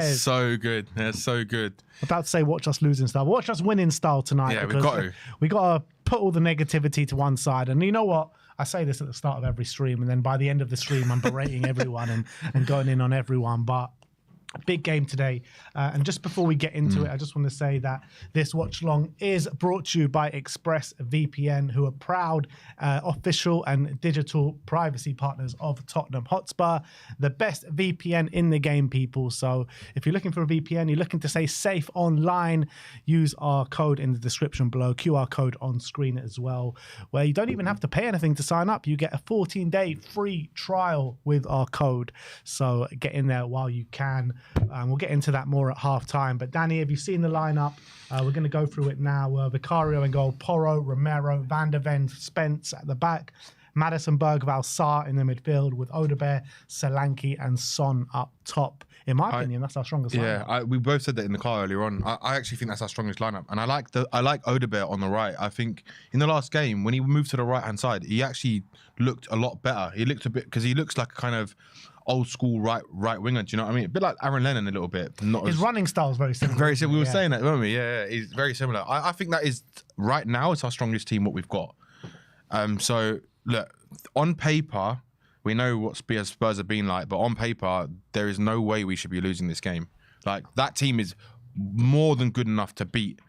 That's so good. That's so good. I'm about to say watch us losing style. Watch us winning style tonight. Yeah, because we got to put all the negativity to one side. And you know what? I say this at the start of every stream, and then by the end of the stream, I'm berating everyone and going in on everyone. But a big game today. And just before we get into it, I just want to say that this watch long is brought to you by ExpressVPN, who are proud official and digital privacy partners of Tottenham Hotspur, the best VPN in the game, people. So if you're looking for a VPN, you're looking to stay safe online, use our code in the description below, QR code on screen as well, where you don't even have to pay anything to sign up. You get a 14-day free trial with our code. So get in there while you can. We'll get into that more at half time. But Danny, have you seen the lineup? We're going to go through it now. Vicario in goal, Porro, Romero, Van der Ven, Spence at the back, Maddison, Bergvall, Sarr in the midfield with Odegaard, Solanke and Son up top. In my opinion, that's our strongest lineup. Yeah, we both said that in the car earlier on. I actually think that's our strongest lineup. And I like Odegaard on the right. I think in the last game, when he moved to the right-hand side, he actually looked a lot better. He looked a bit, because he looks like a kind of old school right winger. Do you know what I mean? A bit like Aaron Lennon a little bit. His running style is very similar. Very similar. We were saying that, weren't we? Yeah, he's very similar. I think that is right now. It's our strongest team. What we've got. So look, on paper, we know what Spurs have been like, but on paper, there is no way we should be losing this game. Like, that team is more than good enough to beat,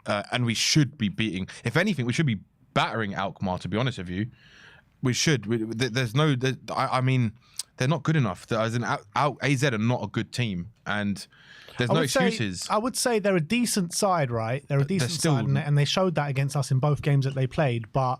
and we should be beating. If anything, we should be battering Alkmaar. To be honest with you, we should. I mean, they're not good enough. As in, AZ are not a good team, and there's no excuses. I would say they're a decent side, right? They're a decent side, and they showed that against us in both games that they played. But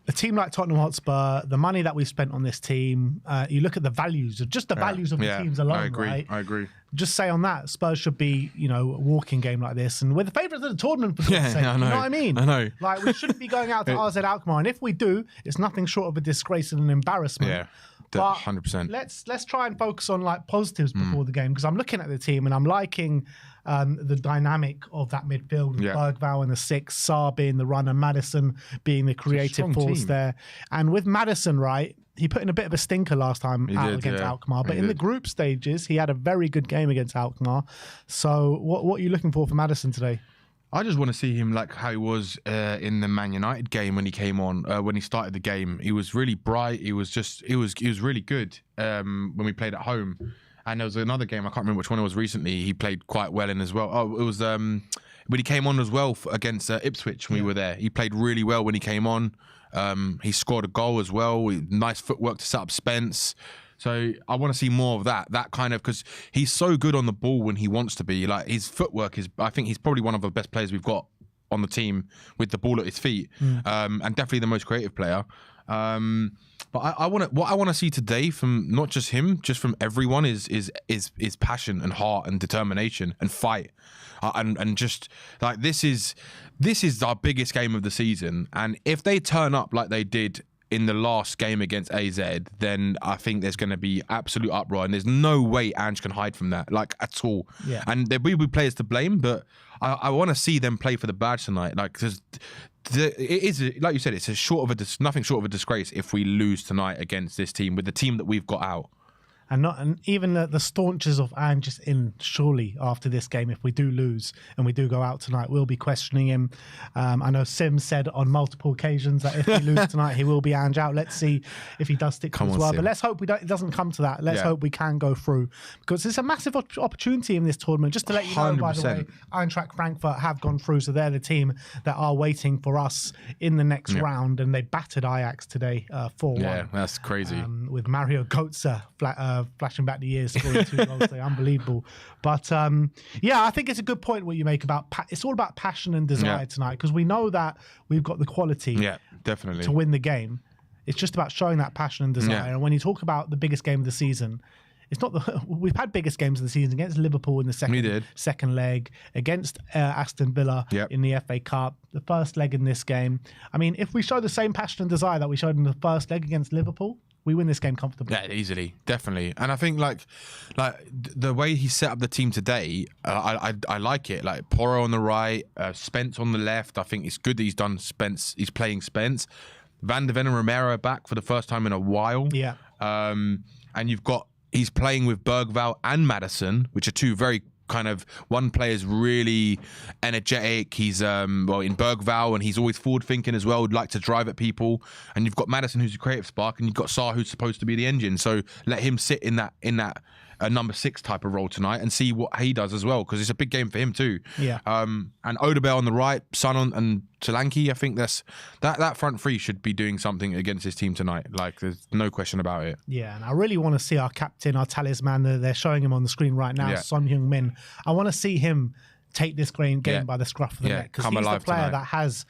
a team like Tottenham Hotspur, the money that we spent on this team, you look at the values, just the values of the teams alone, right? I agree. Just say on that, Spurs should be, a walking game like this. And we're the favourites of the tournament, for God's sake. I know. You know what I mean? I know. Like, we shouldn't be going out to RZ Alkmaar. And if we do, it's nothing short of a disgrace and an embarrassment. Yeah. But 100%. Let's try and focus on positives before the game, because I'm looking at the team and I'm liking the dynamic of that midfield with Bergvall in the six, Sarr being the runner, Maddison being the creative force there. And with Maddison, right, he put in a bit of a stinker last time against Alkmaar, but in the group stages, he had a very good game against Alkmaar. So what are you looking for Maddison today? I just want to see him like how he was in the Man United game when he came on, when he started the game. He was really bright. He was really good when we played at home. And there was another game, I can't remember which one it was recently, he played quite well in as well. Oh, it was when he came on as well against Ipswich when we were there. He played really well when he came on. He scored a goal as well. Nice footwork to set up Spence. So I want to see more of that kind of, because he's so good on the ball when he wants to be. Like, his footwork is, I think he's probably one of the best players we've got on the team with the ball at his feet, and definitely the most creative player. But what I want to see today from not just him, just from everyone is passion and heart and determination and fight, and just like this is our biggest game of the season. And if they turn up like they did in the last game against AZ, then I think there's going to be absolute uproar, and there's no way Ange can hide from that, like, at all. Yeah. And there will be players to blame, but I want to see them play for the badge tonight, like, because it is, like you said, it's nothing short of a disgrace if we lose tonight against this team, with the team that we've got out. And even the staunches of Ange is in, surely, after this game, if we do lose and we do go out tonight, we'll be questioning him. I know Sim said on multiple occasions that if we lose tonight, he will be Ange out. Let's see if he does stick to as well. Sim. But let's hope it doesn't come to that. Let's hope we can go through, because it's a massive opportunity in this tournament. Just to let you know, 100%. By the way, Eintracht Frankfurt have gone through, so they're the team that are waiting for us in the next round, and they battered Ajax today 4-1. Yeah, that's crazy. With Mario Götze flashing back the years, scoring 2 goals today. Unbelievable. But I think it's a good point what you make about it's all about passion and desire tonight, because we know that we've got the quality definitely to win the game. It's just about showing that passion and desire. And when you talk about the biggest game of the season, it's not we've had biggest games of the season against Liverpool in the second leg, against Aston Villa in the FA Cup, the first leg in this game. I mean, if we show the same passion and desire that we showed in the first leg against Liverpool, we win this game comfortably. Yeah, easily, definitely. And I think like the way he set up the team today, I like it. Like Porro on the right, Spence on the left. I think it's good that he's done Spence. He's playing Spence. Van der Ven and Romero back for the first time in a while. Yeah. And you've got he's playing with Bergvall and Maddison, which are two very kind of, one player's really energetic. He's in Bergvall, and he's always forward thinking as well, would like to drive at people. And you've got Maddison, who's a creative spark, and you've got Sarr, who's supposed to be the engine. So let him sit in that number 6 type of role tonight and see what he does as well, because it's a big game for him too. Yeah. And Odobel on the right, Son and Solanke. I think that front three should be doing something against his team tonight. Like, there's no question about it. Yeah, and I really want to see our captain, our talisman. They're showing him on the screen right now, Son Heung-min. I want to see him take this game by the scruff of the neck, because he's the player that has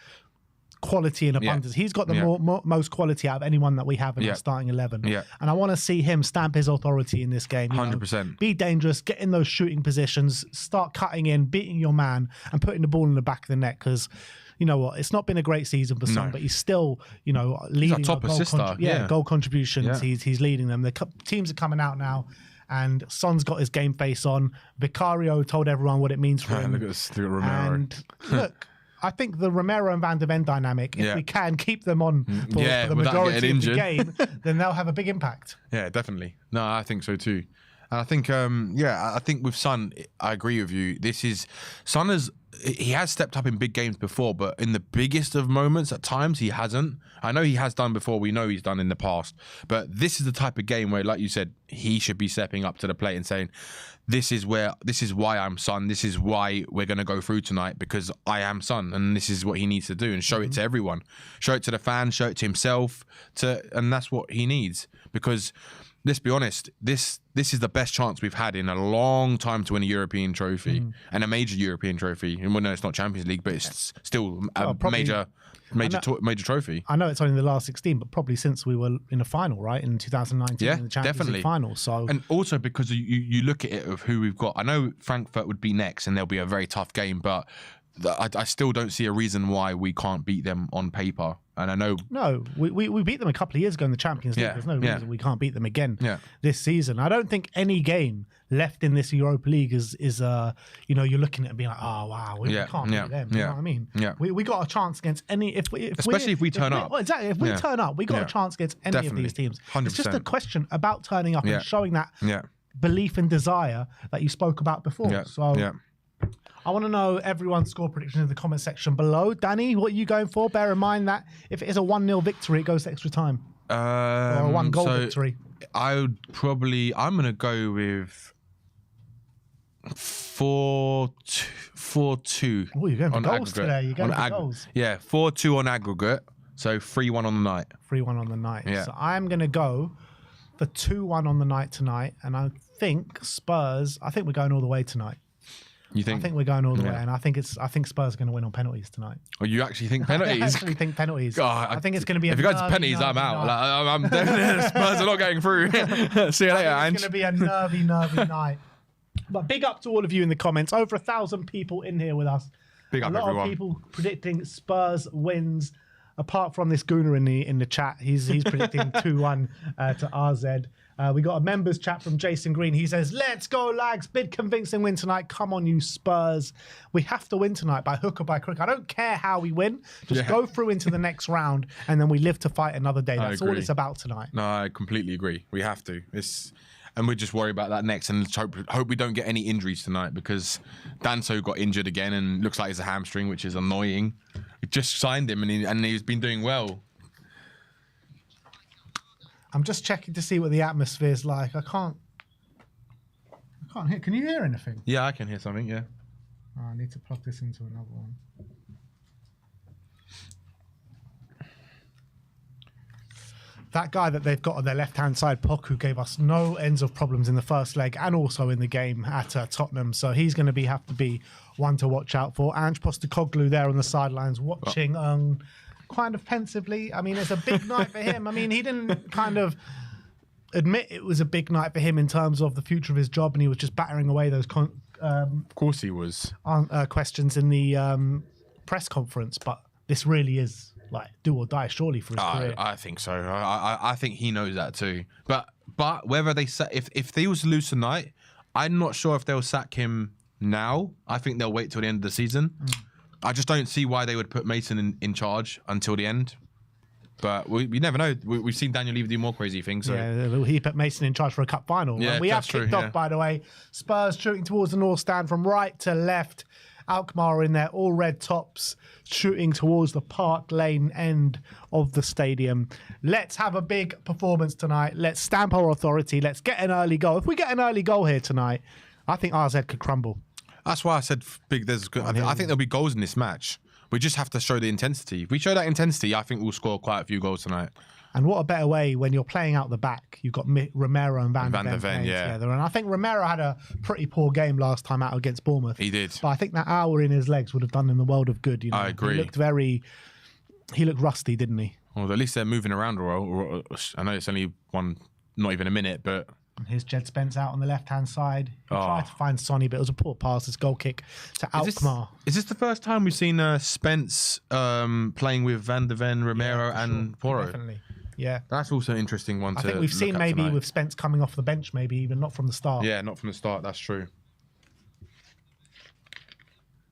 quality in abundance. He's got the most quality out of anyone that we have in our starting 11. Yeah. And I want to see him stamp his authority in this game. 100%. Be dangerous, get in those shooting positions, start cutting in, beating your man, and putting the ball in the back of the net, because you know what? It's not been a great season for Son, but he's still, leading. He's our top assister. Goal contributions. Yeah. He's leading them. The teams are coming out now, and Son's got his game face on. Vicario told everyone what it means for him. Look at Romero. And look, I think the Romero and Van de Ven dynamic, if we can keep them on for the majority of the game, then they'll have a big impact. Yeah, definitely. No, I think so too. And I think, I think with Son, I agree with you. He has stepped up in big games before, but in the biggest of moments, at times, he hasn't. I know he has done before. We know he's done in the past. But this is the type of game where, like you said, he should be stepping up to the plate and saying, this is why I'm Son. This is why we're going to go through tonight, because I am Son, and this is what he needs to do, and show it to everyone. Show it to the fans, show it to himself, and that's what he needs. Because let's be honest, this is the best chance we've had in a long time to win a European trophy, and a major European trophy. And well, no, it's not Champions League, but it's still a major trophy. I know it's only the last 16, but probably since we were in the final, right, in 2019, in the Champions League final. So, and also because you look at it of who we've got. I know Frankfurt would be next, and they'll be a very tough game, but I still don't see a reason why we can't beat them on paper. And I know... No, we beat them a couple of years ago in the Champions League. There's no reason we can't beat them again this season. I don't think any game left in this Europa League is you're looking at it and being like, oh, wow, we can't beat them. You know what I mean? Yeah. We got a chance against any... Especially if we turn up. Well, exactly. If we turn up, we got a chance against any of these teams. 100%. It's just a question about turning up and showing that belief and desire that you spoke about before. So... I want to know everyone's score prediction in the comment section below. Danny, what are you going for? Bear in mind that if it is a 1-0 victory, it goes to extra time. Or a 1-goal victory. I'm going to go with 4-2. Oh, you're going for goals today. You're going for goals. Yeah, 4-2 on aggregate. So 3-1 on the night. 3-1 on the night. Yeah. So I'm going to go for 2-1 on the night tonight. And I think Spurs, we're going all the way tonight. You think? I think we're going all the way, and I think Spurs are going to win on penalties tonight. Oh, you actually think penalties? I actually think penalties. God, I think it's going to be. If it goes to penalties, I'm out. I'm Spurs are not going through. See you later, Ange. It's going to be a nervy night. But big up to all of you in the comments. Over 1,000 people in here with us. Big up, everyone. A lot of people predicting Spurs wins. Apart from this gooner in the chat, he's predicting 2-1 to RZ. We got a members chat from Jason Green. He says, "Let's go, lags! Big convincing win tonight. Come on, you Spurs. We have to win tonight by hook or by crook. I don't care how we win. Just go through into the next round, and then we live to fight another day. That's all it's about tonight." No, I completely agree. We have to. And we just worry about that next, and let's hope we don't get any injuries tonight, because Danso got injured again and looks like it's a hamstring, which is annoying. We just signed him, and he's been doing well. I'm just checking to see what the atmosphere is like. I can't hear. Can you hear anything? Yeah, I can hear something, yeah. Oh, I need to plug this into another one. That guy that they've got on their left-hand side, Poku, gave us no ends of problems in the first leg and also in the game at Tottenham. So he's going to have to be one to watch out for. Ange Postecoglou there on the sidelines watching kind of pensively. I mean, it's a big night for him. I mean, he didn't kind of admit it was a big night for him in terms of the future of his job, and he was just battering away those of course he was. Questions in the press conference. But this really is like do or die, surely, for his career. I think so. I think he knows that too. But whether they if they was to lose tonight, I'm not sure if they'll sack him now. I think they'll wait till the end of the season. I just don't see why they would put Mason in charge until the end. But we never know. We've seen Daniel Levy do more crazy things. So. Yeah, he put Mason in charge for a cup final. Yeah, and we have that's true, kicked off, by the way. Spurs shooting towards the north stand from right to left. Alkmaar in their all red tops, shooting towards the Park Lane end of the stadium. Let's have a big performance tonight. Let's stamp our authority. Let's get an early goal. If we get an early goal here tonight, I think RZ could crumble. That's why I said big. I think there'll be goals in this match. We just have to show the intensity. If we show that intensity, I think we'll score quite a few goals tonight. And what a better way when you're playing out the back. You've got Romero and Van der Ven together. And I think Romero had a pretty poor game last time out against Bournemouth. He did. But I think that hour in his legs would have done him the world of good. You know? I agree. He looked rusty, didn't he? Well, at least they're moving around. Or I know it's only not even a minute, but... Here's Jed Spence out on the left-hand side. He tried to find Sonny, but it was a poor pass. This goal kick to Alkmaar. Is this the first time we've seen Spence playing with Van der Ven, Romero and Porro? Definitely. Yeah. That's also an interesting one to I think we've seen maybe tonight. with Spence coming off the bench, maybe even not from the start. Yeah, not from the start. That's true.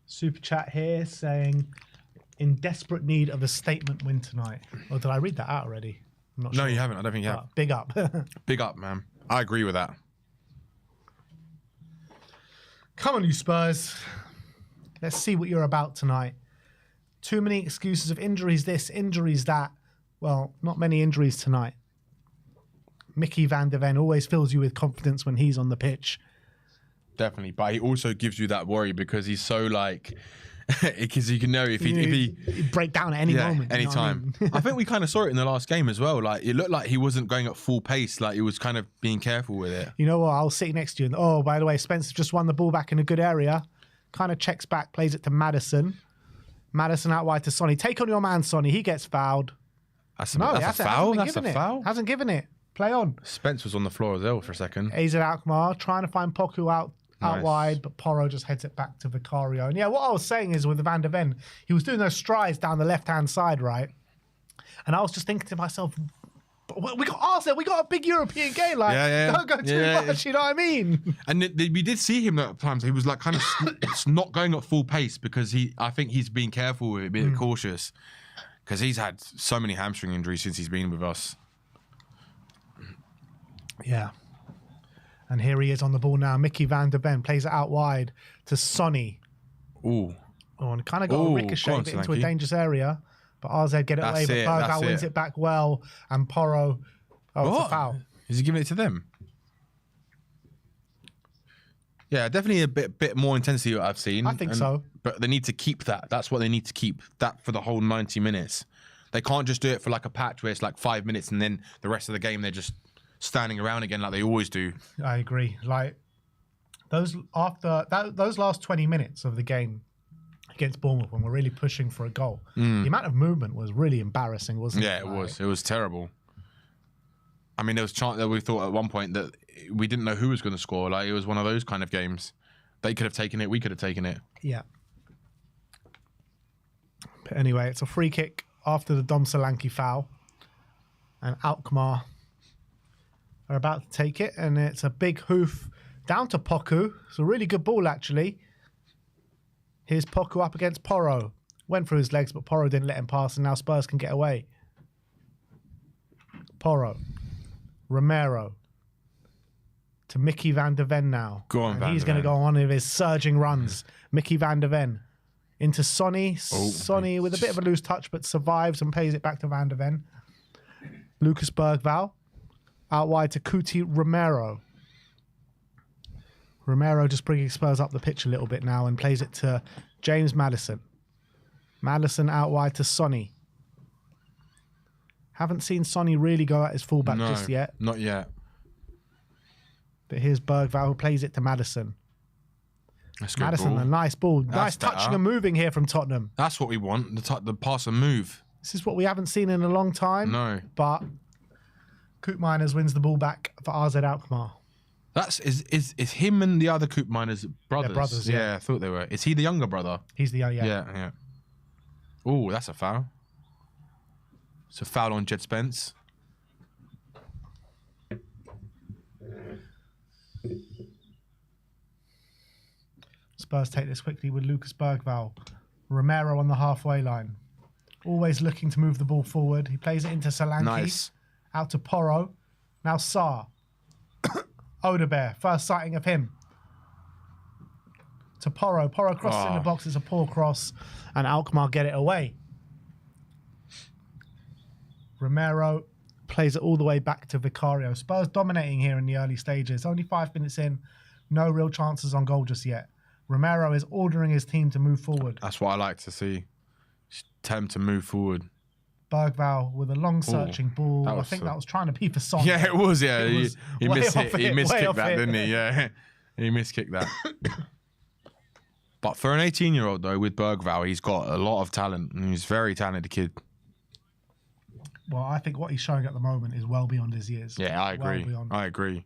Super chat here saying, in desperate need of a statement win tonight. Or did I read that out already? I'm not sure. No, you haven't. I don't think you have. Big up. Big up, man. I agree with that. Come on, you Spurs. Let's see what you're about tonight. Too many excuses of injuries this, injuries that. Well, not many injuries tonight. Mickey Van der Ven always fills you with confidence when he's on the pitch. Definitely. But he also gives you that worry because he's so like... Because you can know if he break down at any moment. Any time. I think we kind of saw it in the last game as well. Like it looked like he wasn't going at full pace. Like he was kind of being careful with it. You know what? I was sitting next to you, and oh, by the way, Spencer just won the ball back in a good area. Kind of checks back, plays it to Maddison. Maddison out wide to Sonny. Take on your man, Sonny. He gets fouled. That's a foul. That's a foul. Hasn't given it. Play on. Spence was on the floor as well for a second. AZ Alkmaar trying to find Poku out wide, but Porro just heads it back to Vicario. And yeah, what I was saying is with Van der Ven, he was doing those strides down the left-hand side, right? And I was just thinking to myself, we got Arsenal, we got a big European game, like, don't go too much, you know what I mean? And we did see him at times, he was like kind of not going at full pace because I think he's being careful with it, being cautious. Because he's had so many hamstring injuries since he's been with us. Yeah. And here he is on the ball now. Mickey Van der Ven plays it out wide to Sonny. Ooh. Oh, and kind of got a ricochet into a dangerous area. But RZ get it away, but Bergvall wins it back well. And Porro, it's a foul. Is he giving it to them? Yeah, definitely a bit more intensity what I've seen. I think so. But they need to keep that. That's what they need to keep. That for the whole 90 minutes. They can't just do it for like a patch where it's like 5 minutes and then the rest of the game they're just standing around again like they always do. I agree. Like those last 20 minutes of the game against Bournemouth when we're really pushing for a goal, the amount of movement was really embarrassing, wasn't it? Yeah, it was. It was terrible. I mean, there was chance that we thought at one point that we didn't know who was going to score. Like it was one of those kind of games. They could have taken it. We could have taken it. Yeah. But anyway, it's a free kick after the Dom Solanke foul, and Alkmaar are about to take it, and it's a big hoof down to Poku. It's a really good ball, actually. Here's Poku up against Porro. Went through his legs, but Porro didn't let him pass, and now Spurs can get away. Porro. Romero. To Mickey Van der Ven now. Go on, Van der Ven. He's going to go on one of his surging runs. Mickey Van der Ven. Into Sonny. Sonny with a bit of a loose touch, but survives and pays it back to Van der Ven. Lucas Bergvall. Out wide to Kuti Romero. Romero just bringing Spurs up the pitch a little bit now and plays it to James Maddison. Maddison out wide to Sonny. Haven't seen Sonny really go at his fullback just yet. Not yet. But here's Bergvall who plays it to Maddison. That's good. Maddison, a nice ball. Nice touching and moving here from Tottenham. That's what we want, the pass and move. This is what we haven't seen in a long time. No. But Coop Miners wins the ball back for RZ Alkmaar. Is him and the other Coop Miners brothers? They're brothers, yeah. I thought they were. Is he the younger brother? He's the yeah. Yeah. Oh, that's a foul. It's a foul on Jed Spence. Spurs take this quickly with Lucas Bergvall. Romero on the halfway line. always looking to move the ball forward. He plays it into Solanke. Nice. Out to Porro. Now Sarr. Odebear. First sighting of him. To Porro. Porro crosses in the box. It's a poor cross. And Alkmaar get it away. Romero plays it all the way back to Vicario. Spurs dominating here in the early stages. Only 5 minutes in. No real chances on goal just yet. Romero is ordering his team to move forward. That's what I like to see. Just tell him to move forward. Bergvall with a long searching ball. I think that was trying to be for Son. Yeah, it was. Yeah, It he was miskicked that, didn't he? Yeah, he miskicked that. But for an 18-year-old though, with Bergvall, he's got a lot of talent, and he's a very talented kid. Well, I think what he's showing at the moment is well beyond his years. Yeah, I agree. I agree.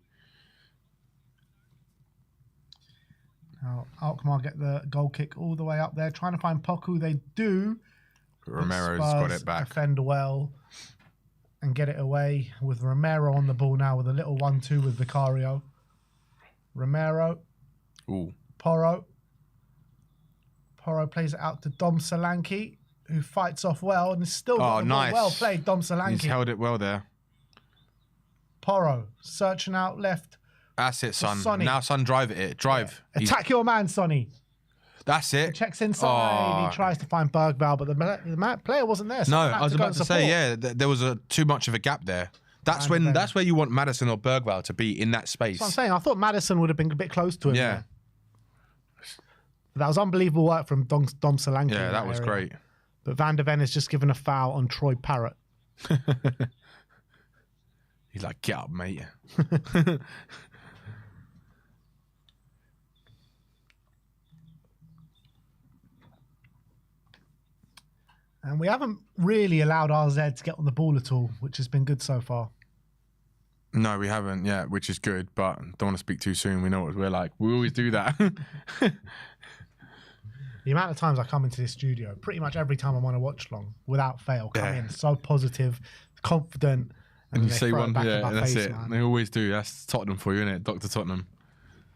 Now, Alkmaar get the goal kick all the way up there, trying to find Poku. They do. Romero's got it back. Defend well and get it away with Romero on the ball now with a little 1-2 with Vicario. Romero. Ooh. Porro. Porro plays it out to Dom Solanke, who fights off well and is still got the ball. Well played, Dom Solanke. He's held it well there. Porro searching out left. That's it, son. Sonny. Now, son, drive it. Drive. Yeah. Attack your man, Sonny. That's it. He checks inside. He tries to find Bergvall, but the player wasn't there. So no, I was about to say, yeah, there was too much of a gap there. That's where you want Maddison or Bergvall to be in that space. That's what I'm saying. I thought Maddison would have been a bit close to him. Yeah. There. That was unbelievable work from Dom Solanke. Yeah, that was great. But Van der Ven has just given a foul on Troy Parrott. He's like, get up, mate. And we haven't really allowed RZ to get on the ball at all, which has been good so far. No, we haven't yet, which is good, but don't want to speak too soon. We know what we're like. We always do that. The amount of times I come into this studio, pretty much every time I'm on a watch long, without fail, come in so positive, confident, and you say one, back yeah, in my that's face, it. man. They always do. That's Tottenham for you, isn't it? Dr. Tottenham.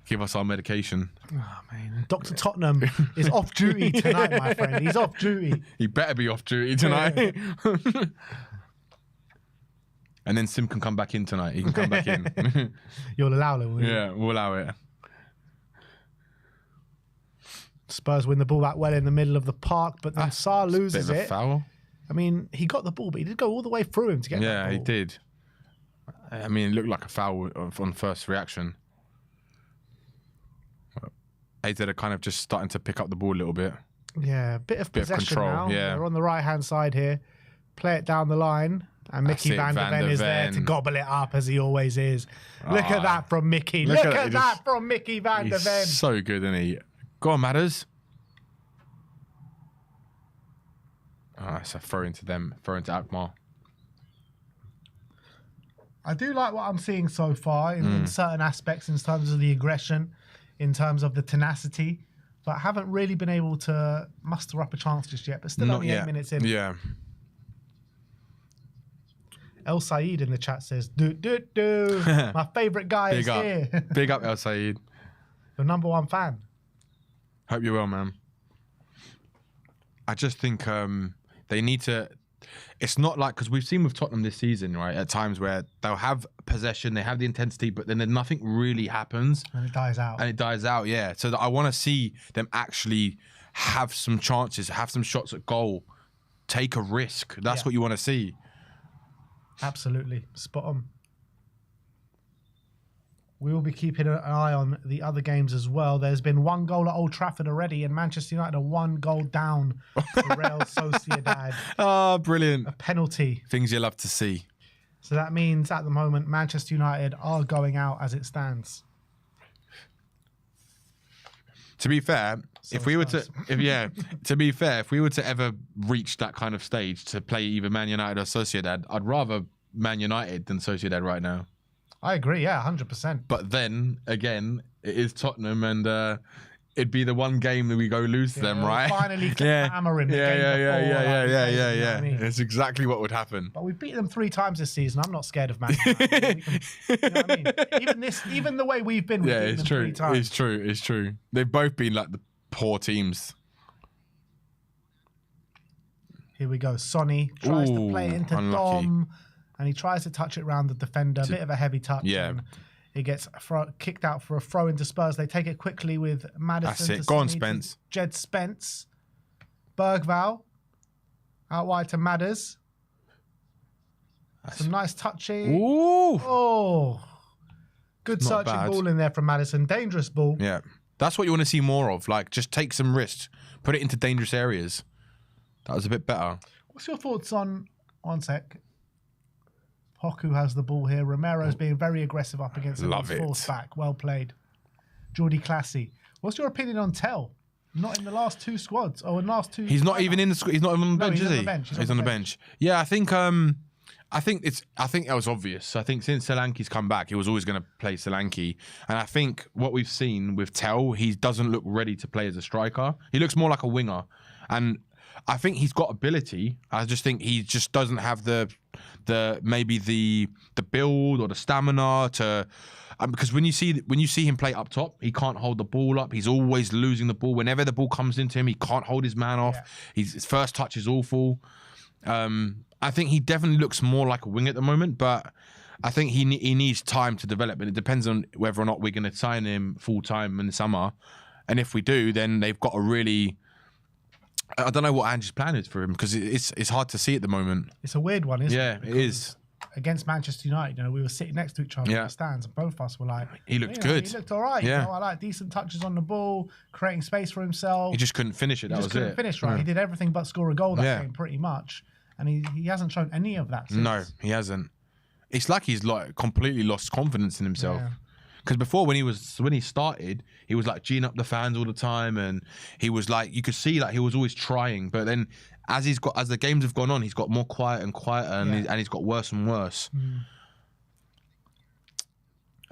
Give us our medication. Oh, man. Dr. Tottenham is off duty tonight, my friend. He's off duty. He better be off duty tonight. And then Sim can come back in tonight. He can come back in. You'll allow it, will you? Yeah, we'll allow it. Spurs win the ball back well in the middle of the park, but then Sarr loses bit of a it. Foul. I mean, he got the ball, but he did go all the way through him to get that ball. Yeah, he did. I mean, it looked like a foul on first reaction. AZ are kind of just starting to pick up the ball a little bit. Yeah, a bit of possession control, now. yeah. They're on the right-hand side here. Play it down the line. And Mickey Van der Ven is there to gobble it up, as he always is. Look at that from Mickey. Look at that from Mickey Van der Ven. He's so good, isn't he? Go on, Matters. Oh, it's a throw into them. Throw into Alkmaar. I do like what I'm seeing so far in certain aspects, in terms of the aggression, in terms of the tenacity, but haven't really been able to muster up a chance just yet. But still only 8 minutes in. Yeah. El Said in the chat says, do. My favourite guy is here. Big up, El Said. Your number one fan. Hope you're well, man. I just think they need to... It's not like... Because we've seen with Tottenham this season, right, at times where they'll have possession, they have the intensity, but then nothing really happens. And it dies out. Yeah. So I want to see them actually have some chances, have some shots at goal, take a risk. That's what you want to see. Absolutely. Spot on. We will be keeping an eye on the other games as well. There's been 1 goal at Old Trafford already, and Manchester United are 1 goal down to Real Sociedad. Oh, brilliant. A penalty. Things you love to see. So that means at the moment, Manchester United are going out as it stands. To be fair, if we were to ever reach that kind of stage to play either Man United or Sociedad, I'd rather Man United than Sociedad right now. I agree, yeah, 100%. But then again, it is Tottenham, and it'd be the one game that we go lose to them, right? Finally, hammering the game Yeah. It's exactly what would happen. But we've beaten them 3 times this season. I'm not scared of Man United. You know what I mean? Even the way we've been, it's true. 3 times. It's true. They've both been like the poor teams. Here we go. Sonny tries to play it into unlucky. Dom, and he tries to touch it around the defender. A bit of a heavy touch. Yeah. And he gets kicked out for a throw into Spurs. They take it quickly with Maddison. That's it. Go on, Spence. Jed Spence. Bergval. Out wide to Madders. Some nice touching. Ooh. Oh. Good It's not searching bad. ball in there from Maddison. Dangerous ball. Yeah. That's what you want to see more of. Like, just take some risks. Put it into dangerous areas. That was a bit better. What's your thoughts on... One sec. Poku has the ball here. Romero's being very aggressive up against him. Love it. Force back. Well played. Geordie Classy. What's your opinion on Tell? Not in the last two squads. Oh, in the last two... He's not even in the squad. He's not even on the bench, he's is on he? the bench. He's on the bench. Yeah, I think that was obvious. I think since Solanke's come back, he was always going to play Solanke. And I think what we've seen with Tell, he doesn't look ready to play as a striker. He looks more like a winger. And I think he's got ability. I just think he just doesn't have the build or the stamina to. Because when you see him play up top, he can't hold the ball up. He's always losing the ball. Whenever the ball comes into him, he can't hold his man off. Yeah. His first touch is awful. I think he definitely looks more like a wing at the moment, but I think he needs time to develop. And it depends on whether or not we're going to sign him full time in the summer. And if we do, then they've got a really. I don't know what Ange's plan is for him because it's hard to see at the moment. It's a weird one, isn't it? Yeah, it is. Against Manchester United, we were sitting next to each other in the stands, and both of us were like, he looked good. He looked all right. Yeah. I like decent touches on the ball, creating space for himself. He just couldn't finish it. That was it. He just couldn't finish right. Yeah. He did everything but score a goal that game, pretty much. And he hasn't shown any of that since. No, he hasn't. It's like he's completely lost confidence in himself. Yeah. Because before, when he started, he was like geeing up the fans all the time, and he was like, you could see like he was always trying. But then, as the games have gone on, he's got more quiet and quieter, and he's got worse and worse.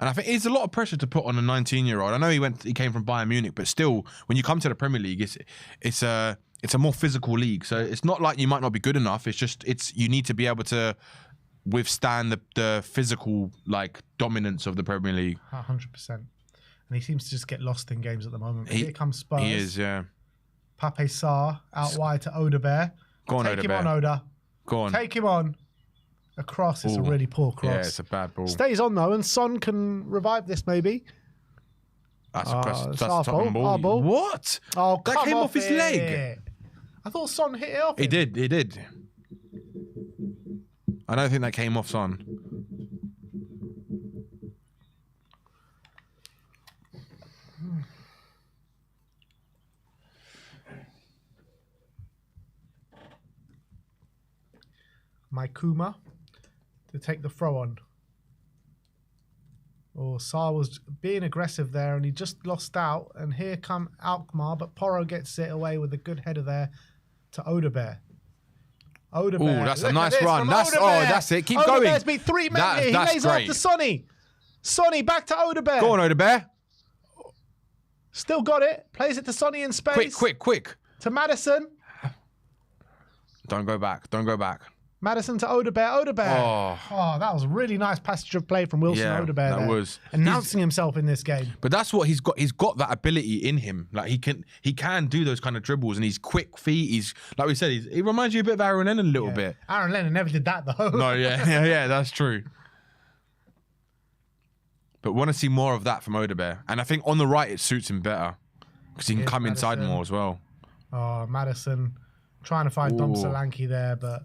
And I think it's a lot of pressure to put on a 19-year-old. I know he came from Bayern Munich, but still, when you come to the Premier League, it's a more physical league. So it's not like you might not be good enough. It's you need to be able to withstand the physical dominance of the Premier League. 100%. And he seems to just get lost in games at the moment. Here comes Spurs. He is, yeah. Pape Sarr out wide to Odebear. Go on, Take him Odebear. on, Oda. Go on. Take him on. A cross is a really poor cross. Yeah, it's a bad ball. Stays on though, and Son can revive this maybe. That's a cross. That's our a Tottenham fault, our ball. What? Oh, that came off his leg. I thought Son hit it off. He did. I don't think that came off Son. Maikuma to take the throw on. Oh, Sarr was being aggressive there and he just lost out. And here come Alkmaar, but Porro gets it away with a good header there to Odebear. Oh, that's a nice run. That's it. Keep Odebear's going. Odebear's beat 3 men here. He lays great. off to Sonny. Sonny back to Odebear. Go on, Odebear. Still got it. Plays it to Sonny in space. Quick. To Maddison. Don't go back. Maddison to Odebear. Oh, that was a really nice passage of play from Wilson Odebear. That was announcing himself in this game. But that's what he's got. He's got that ability in him. Like he can do those kind of dribbles, and he's quick feet. He's like we said. He reminds you a bit of Aaron Lennon a little bit. Aaron Lennon never did that though. No, yeah, that's true. But want to see more of that from Odebear, and I think on the right it suits him better because he can come inside more as well. Oh, Maddison trying to find Dom Solanke there, but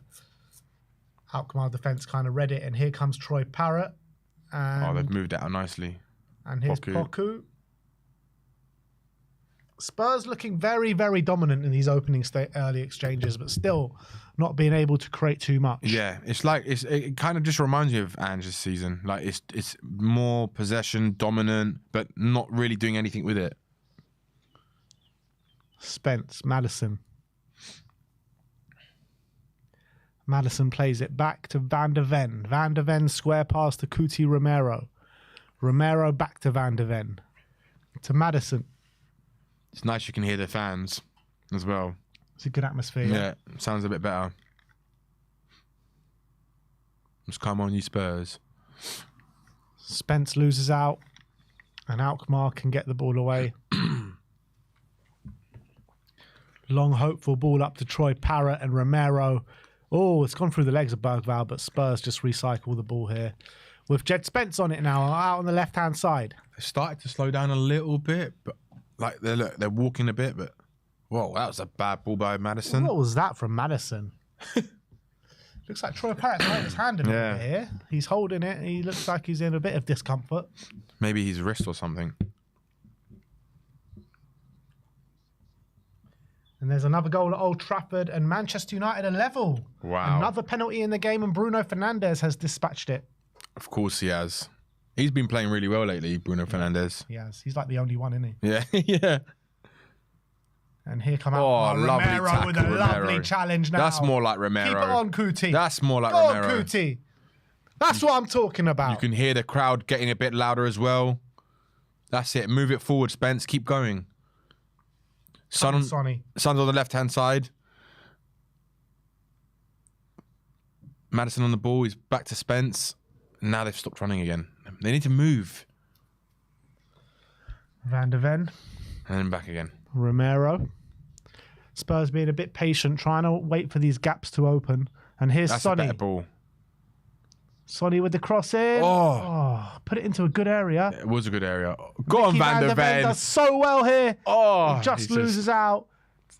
Alkmaar defense kind of read it, and here comes Troy Parrott. And, they've moved it out nicely. And here's Poku. Spurs looking very, very dominant in these opening early exchanges, but still not being able to create too much. Yeah, it kind of just reminds me of Ange's season. Like it's more possession dominant, but not really doing anything with it. Spence, Maddison. Maddison plays it back to Van der Ven. Van der Ven square pass to Cuti Romero. Romero back to Van der Ven. To Maddison. It's nice you can hear the fans as well. It's a good atmosphere. Yeah, sounds a bit better. Just come on, you Spurs. Spence loses out, and Alkmaar can get the ball away. Long, hopeful ball up to Troy Parrott and Romero. Oh, it's gone through the legs of Bergvall, but Spurs just recycle the ball here. With Jed Spence on it now, out on the left-hand side. They started to slow down a little bit, but like they're walking a bit, but whoa, that was a bad ball by Maddison. What was that from Maddison? Looks like Troy Parrott's hurt his hand a little bit here. He's holding it. He looks like he's in a bit of discomfort. Maybe his wrist or something. And there's another goal at Old Trafford, and Manchester United are level. Wow. Another penalty in the game, and Bruno Fernandes has dispatched it. Of course he has. He's been playing really well lately, Bruno Fernandes. He has. He's like the only one, isn't he? Yeah, yeah. And here come out Romero tackle, with a lovely challenge now. That's more like Romero. Keep it on, Kuti. That's more like Go Romero. on, Kuti. That's what I'm talking about. You can hear the crowd getting a bit louder as well. That's it. Move it forward, Spence. Keep going. Son's on the left-hand side. Maddison on the ball. He's back to Spence. Now they've stopped running again. They need to move. Van de Ven. And then back again. Romero. Spurs being a bit patient, trying to wait for these gaps to open. And here's That's Sonny. a better ball. Sonny with the cross in. Oh, put it into a good area. It was a good area. Go on, Van de Ven. Does so well here. Oh, he just loses out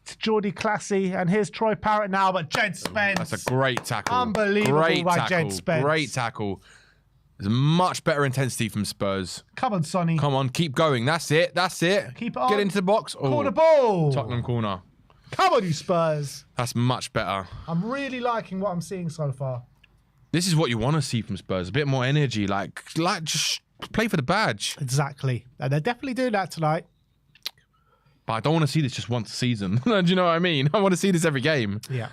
to Jordi Classy. And here's Troy Parrott now, but Jed Spence. That's a great tackle. Unbelievable great by tackle. Jed Spence. Great tackle. There's much better intensity from Spurs. Come on, Sonny. Come on, keep going. That's it. That's it. Keep it on. Get into the box. Corner ball. Tottenham corner. Come on, you Spurs. That's much better. I'm really liking what I'm seeing so far. This is what you want to see from Spurs. A bit more energy. Like just play for the badge. Exactly. And they're definitely doing that tonight. But I don't want to see this just once a season. Do you know what I mean? I want to see this every game. Yeah.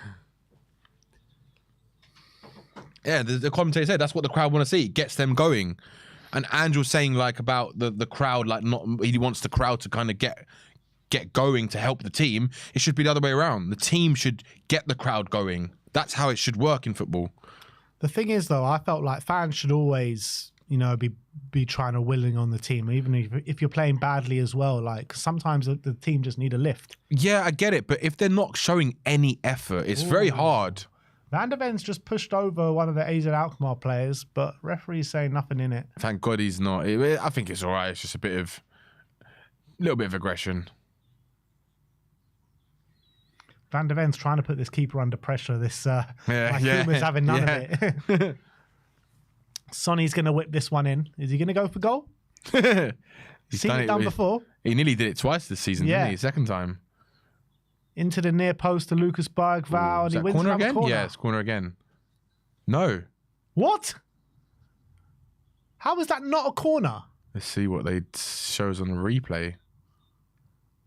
Yeah, the commentator said that's what the crowd want to see. It gets them going. And Angel's saying like about the crowd, like he wants the crowd to kind of get going to help the team. It should be the other way around. The team should get the crowd going. That's how it should work in football. The thing is, though, I felt like fans should always, be trying to willing on the team, even if you're playing badly as well. Like sometimes the team just need a lift. Yeah, I get it, but if they're not showing any effort, it's very hard. Van de Ven's just pushed over one of the AZ Alkmaar players, but referee's saying nothing in it. Thank God he's not. I think it's all right. It's just a little bit of aggression. Van de Ven's trying to put this keeper under pressure. This Huma's having none of it. Sonny's going to whip this one in. Is he going to go for goal? He's seen it done before. He nearly did it twice this season, didn't he? Second time. Into the near post to Lucas Bergvall. And he wins corner again? Corner. Yeah, it's corner again. No. What? How is that not a corner? Let's see what they shows on the replay.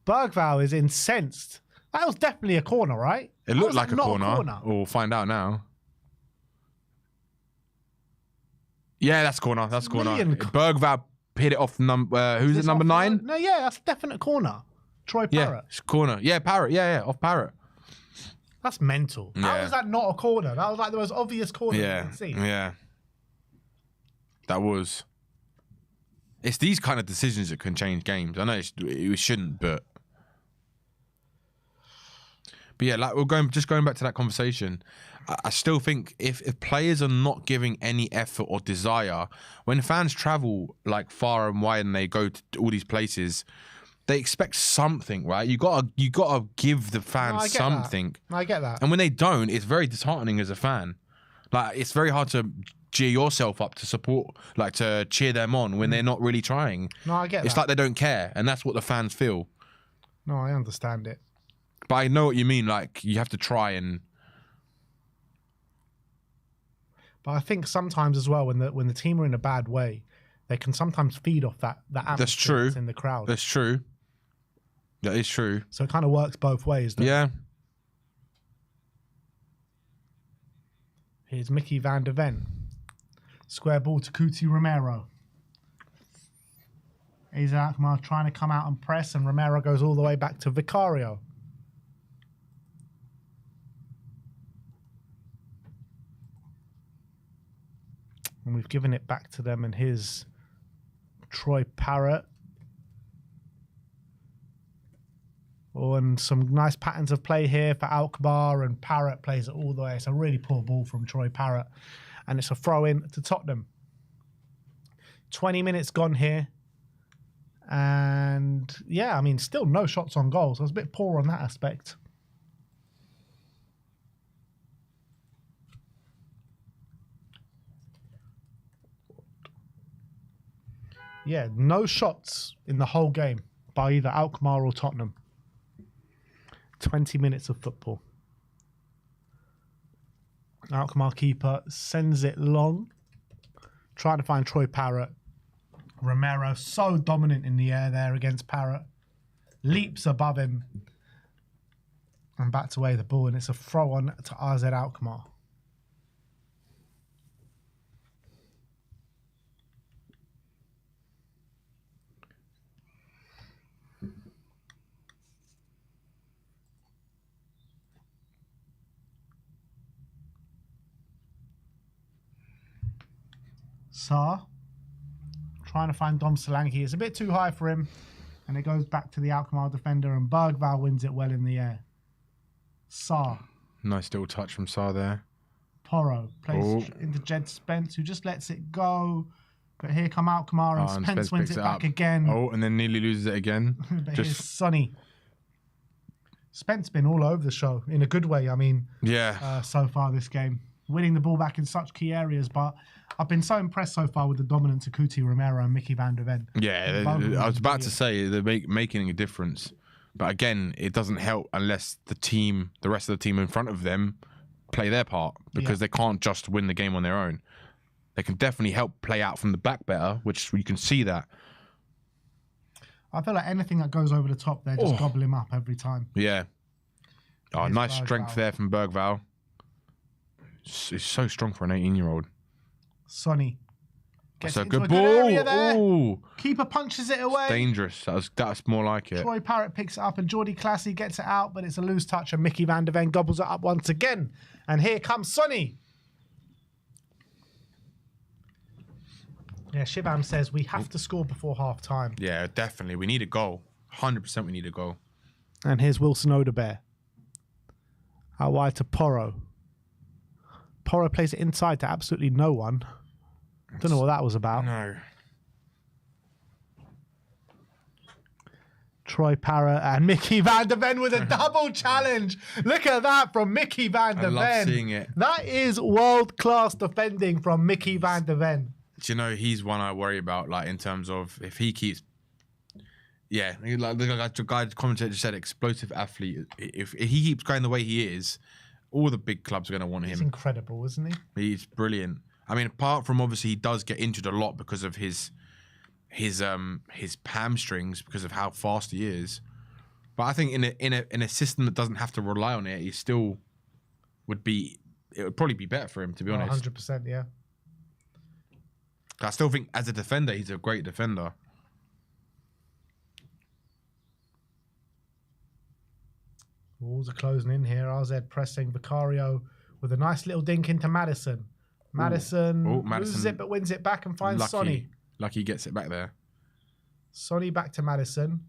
Bergvall is incensed. That was definitely a corner, right? It looked like a corner. We'll find out now. Yeah, that's corner. That's corner. Bergvall hit it off number. Who's it? Number 9? No, yeah, that's a definite corner. Troy Parrott. Yeah, it's corner. Yeah, Parrott. Yeah, off Parrott. That's mental. Yeah. How is that not a corner? That was like the most obvious corner you can see. Yeah. That was. It's these kind of decisions that can change games. I know it shouldn't, but yeah, like going back to that conversation. I still think if players are not giving any effort or desire, when fans travel like far and wide and they go to all these places, they expect something, right? You gotta give the fans something. I get that. And when they don't, it's very disheartening as a fan. Like it's very hard to cheer yourself up to support, like to cheer them on when they're not really trying. No, I get that. It's like they don't care, and that's what the fans feel. No, I understand it. But I know what you mean. Like you have to try and. But I think sometimes as well, when the team are in a bad way, they can sometimes feed off that atmosphere That's true. that's in the crowd. That's true. That is true. So it kind of works both ways. Yeah. Here's Mickey Van de Ven. Square ball to Kuti Romero. AZ Alkmaar trying to come out and press, and Romero goes all the way back to Vicario. And we've given it back to them, and here's Troy Parrott. Oh, and some nice patterns of play here for Alkmaar, and Parrott plays it all the way. It's a really poor ball from Troy Parrott, and it's a throw in to Tottenham. 20 minutes gone here. And yeah, I mean, still no shots on goal. So I was a bit poor on that aspect. Yeah, no shots in the whole game by either Alkmaar or Tottenham. 20 minutes of football. Alkmaar keeper sends it long. Trying to find Troy Parrott. Romero so dominant in the air there against Parrott. Leaps above him. And bats away the ball, and it's a throw on to AZ Alkmaar. Saar trying to find Dom Solanke. It's a bit too high for him, and it goes back to the Alkmaar defender, and Bergvall wins it well in the air. Saar. Nice little touch from Saar there. Porro plays into Jed Spence, who just lets it go. But here come Alkmaar, and Spence wins it back again. Oh, and then nearly loses it again. But here's Sonny. Spence been all over the show in a good way. I mean, so far this game, winning the ball back in such key areas. But I've been so impressed so far with the dominance of Kuti Romero and Mickey van der Ven. Yeah, I was about to say they're making a difference. But again, it doesn't help unless the rest of the team in front of them play their part, because they can't just win the game on their own. They can definitely help play out from the back better, which you can see that. I feel like anything that goes over the top, they just gobble him up every time. Yeah. Oh, nice Bergvall. strength there from Bergvall. It's so strong for an 18-year-old. Sonny. That's a good ball. Ooh. Keeper punches it away. It's dangerous. That's more like it. Troy Parrott picks it up, and Jordy Classy gets it out, but it's a loose touch, and Mickey van der Ven gobbles it up once again. And here comes Sonny. Yeah, Shibam says we have to score before half-time. Yeah, definitely. We need a goal. 100% we need a goal. And here's Wilson Odebear. Out wide to Porro. Porro plays it inside to absolutely no one. Don't know what that was about. No. Troy Parrott and Mickey van der Ven with a double challenge. Look at that from Mickey van der Ven. I love seeing it. That is world-class defending from Mickey van der Ven. Do you know, he's one I worry about, like, in terms of if he keeps... Yeah, like the guy, the commentator said, explosive athlete. If he keeps going the way he is, all the big clubs are going to want him. He's incredible, isn't he? He's brilliant. I mean, apart from obviously he does get injured a lot because of his hamstrings, because of how fast he is. But I think in a system that doesn't have to rely on it, he still would be. It would probably be better for him, to be honest. 100%, yeah. I still think as a defender, he's a great defender. Walls are closing in here. RZ pressing Vicario with a nice little dink into Madison. Madison loses it but wins it back and finds Sonny. Lucky he gets it back there. Sonny back to Madison.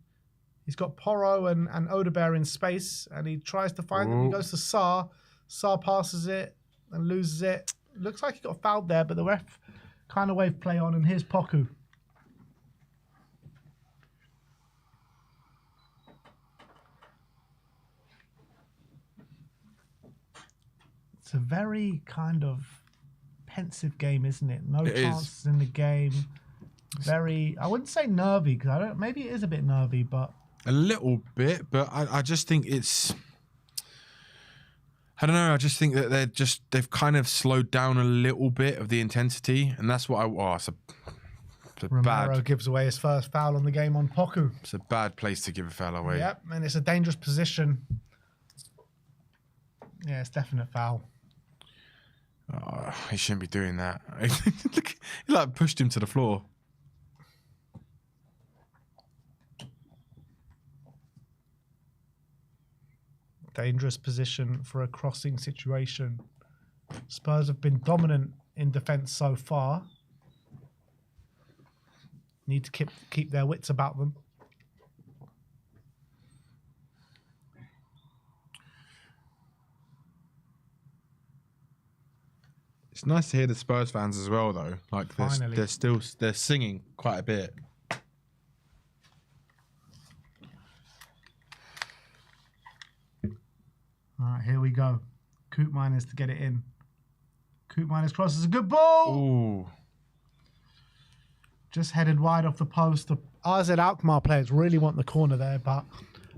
He's got Porro and Odebear in space, and he tries to find them. He goes to Saar. Saar passes it and loses it. Looks like he got fouled there, but the ref kind of wave play on, and here's Poku. It's a very kind of pensive game, isn't it? No chances in the game. Very, I wouldn't say nervy, because I don't. Maybe it is a bit nervy, but a little bit. But I just think it's. I don't know. I just think that they've kind of slowed down a little bit of the intensity, and that's what it's a Romero gives away his first foul on the game on Poku. It's a bad place to give a foul away. Yep, and it's a dangerous position. Yeah, it's definite foul. Oh, he shouldn't be doing that. He like pushed him to the floor. Dangerous position for a crossing situation. Spurs have been dominant in defence so far. Need to keep their wits about them. It's nice to hear the Spurs fans as well, though. Like Finally. they're singing quite a bit. All right, here we go. Koopmeiners to get it in. Koopmeiners cross is a good ball. Ooh. Just headed wide off the post. The AZ Alkmaar players really want the corner there, but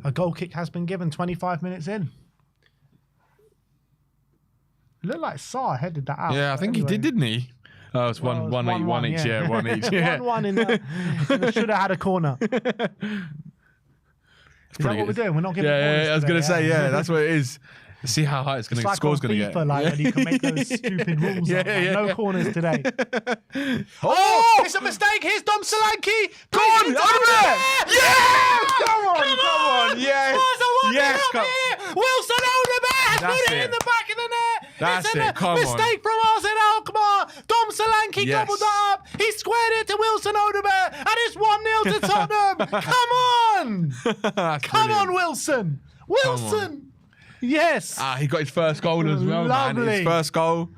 a goal kick has been given 25 minutes in. It looked like Saar headed that out. Yeah, I think he did, didn't he? Oh, it's one each. Yeah, one each. Yeah. 1-1 in the should have had a corner. Is that what we're doing? We're not giving corners I was going to today, say, that's what it is. See how high it's going to like score's going to get. Like when you can make those stupid rules up. Like, no corners today. Oh! It's a mistake. Here's Dom Solanke. Go on, over there! Yeah! Come on! Yes! Yes! Wilson Odegaard put it in the back of the net. That's it's it. Come on. Mistake from AZ Alkmaar. Dom Solanke Yes. gobbled that up. He squared it to Wilson Odegaard, and it's 1-0 to Tottenham. Come on! Come on, Wilson! Wilson! Yes. He got his first goal as well, man. Lovely. His first goal.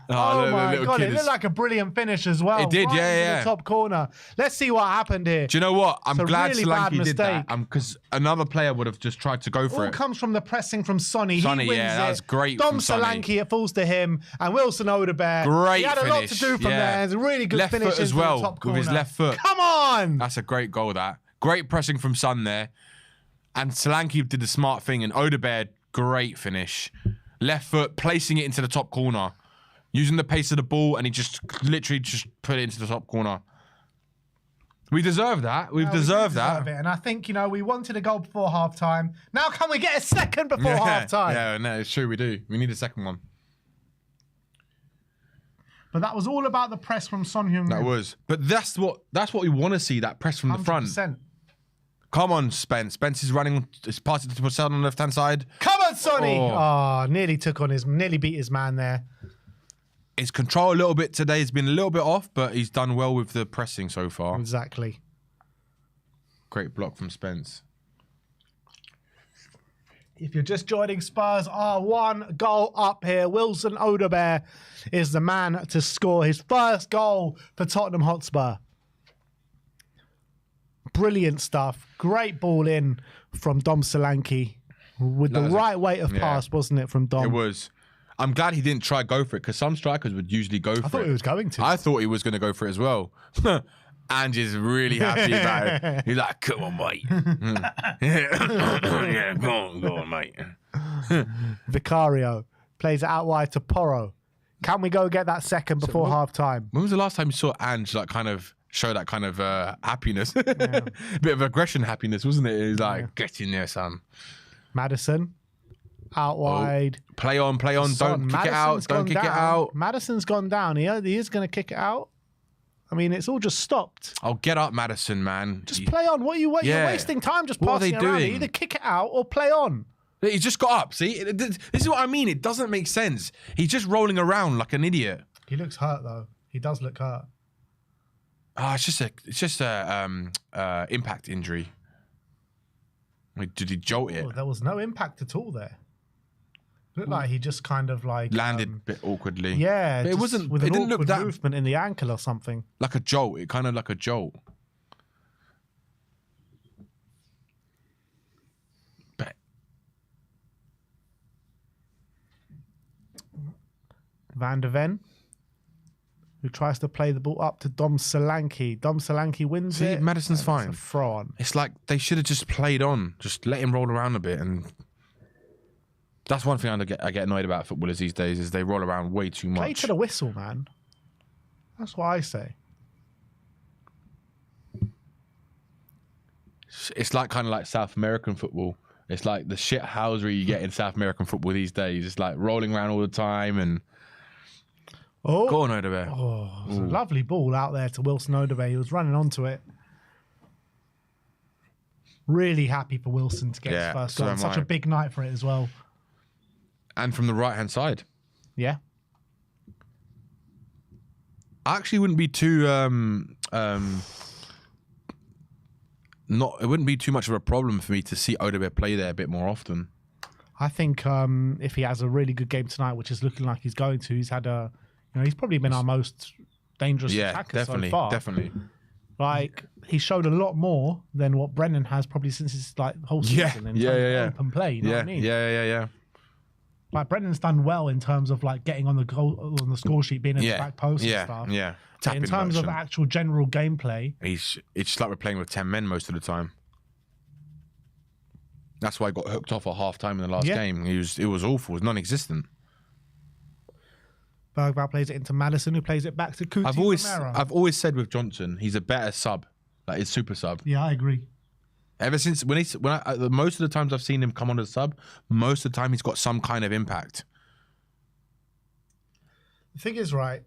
Oh my God, it looked like a brilliant finish as well. It did, right into yeah. the top corner. Let's see what happened here. Do you know what? I'm glad really bad Solanke did that. mistake. Because another player would have just tried to go for All it. comes from the pressing from Sonny. Sonny, He wins that it. was great Dom from Sonny. Solanke, it falls to him. And Wilson Odegaard. Great He had a lot to finish, do from there. It's a really good Left finish foot as into well, the top with corner. his left foot. Come on! That's a great goal, that. Great pressing from Son there. And Solanke did the smart thing. And Odegaard, great finish. Left foot, placing it into the top corner. Using the pace of the ball, and he just literally just put it into the top corner. We deserve that. We deserve that. And I think, we wanted a goal before half-time. Now can we get a second before half-time? Yeah, no, it's true, we do. We need a second one. But that was all about the press from Son Heung-min. That was. But that's what we want to see, that press from the front. 100%. Come on, Spence. Spence is running. It's passed it to Marcel on the left-hand side. Come on, Sonny! Oh, nearly beat his man there. His control a little bit today has been a little bit off, but he's done well with the pressing so far. Exactly. Great block from Spence. If you're just joining, Spurs are 1 goal up here. Wilson Odegaard is the man to score his first goal for Tottenham Hotspur. Brilliant stuff. Great ball in from Dom Solanke with the right weight of pass, wasn't it, from Dom? It was. I'm glad he didn't try go for it, because some strikers would usually go for it. I thought he was going to. I thought he was going to go for it as well. Ange's really happy about it. He's like, come on, mate. Yeah, go on, mate. Vicario plays it out wide to Porro. Can we go get that second before half-time? When was the last time you saw Ange kind of show that kind of happiness? Bit of aggression happiness, wasn't it? He's like, get in there, son. Madison. Out wide. Play on. Don't kick it out. Don't kick it out. Madison's gone down. He is going to kick it out. I mean, it's all just stopped. Oh, get up, Madison, man. Just play on. What are you waiting? You're wasting time just passing it around. Either kick it out or play on. He just got up. See, this is what I mean. It doesn't make sense. He's just rolling around like an idiot. He looks hurt though. He does look hurt. It's just a impact injury. Wait, did he jolt it? Oh, there was no impact at all there. Looked like he just kind of like landed a bit awkwardly. Yeah, but it wasn't. With it an didn't awkward look that movement in the ankle or something. Like a jolt. It kind of like a jolt. But Van der Ven, who tries to play the ball up to Dom Solanke. Dom Solanke wins it. Madison's fine. It's a throw on. It's like they should have just played on. Just let him roll around a bit. And that's one thing I get annoyed about footballers these days, is they roll around way too much. Play to the whistle, man. That's what I say. It's like kind of like South American football. It's like the shithousery you get in South American football these days. It's like rolling around all the time and... Oh, go on, Odegaard. Oh, it was a lovely ball out there to Wilson Odegaard. He was running onto it. Really happy for Wilson to get his first goal. Such a big night for it as well. And from the right-hand side. Yeah. I actually wouldn't be too... it wouldn't be too much of a problem for me to see Odegaard play there a bit more often. I think if he has a really good game tonight, which is looking like he's going to, he's had a You know, he's probably been our most dangerous attacker so far. Definitely. Like, he showed a lot more than what Brennan has probably since his whole season in terms of open play. You know what I mean? Yeah. Like, Brennan's done well in terms of like getting on the score sheet, being in the back post and stuff. Yeah. In terms of actual general gameplay, it's just like we're playing with 10 men most of the time. That's why I got hooked off at half time in the last game. It was awful. It was non-existent. Bergvall plays it into Madison, who plays it back to Coutinho. I've always said with Johnson, he's a better sub. Like, he's super sub. Yeah, I agree. Ever since most of the times I've seen him come on as a sub, most of the time he's got some kind of impact. The thing is, right,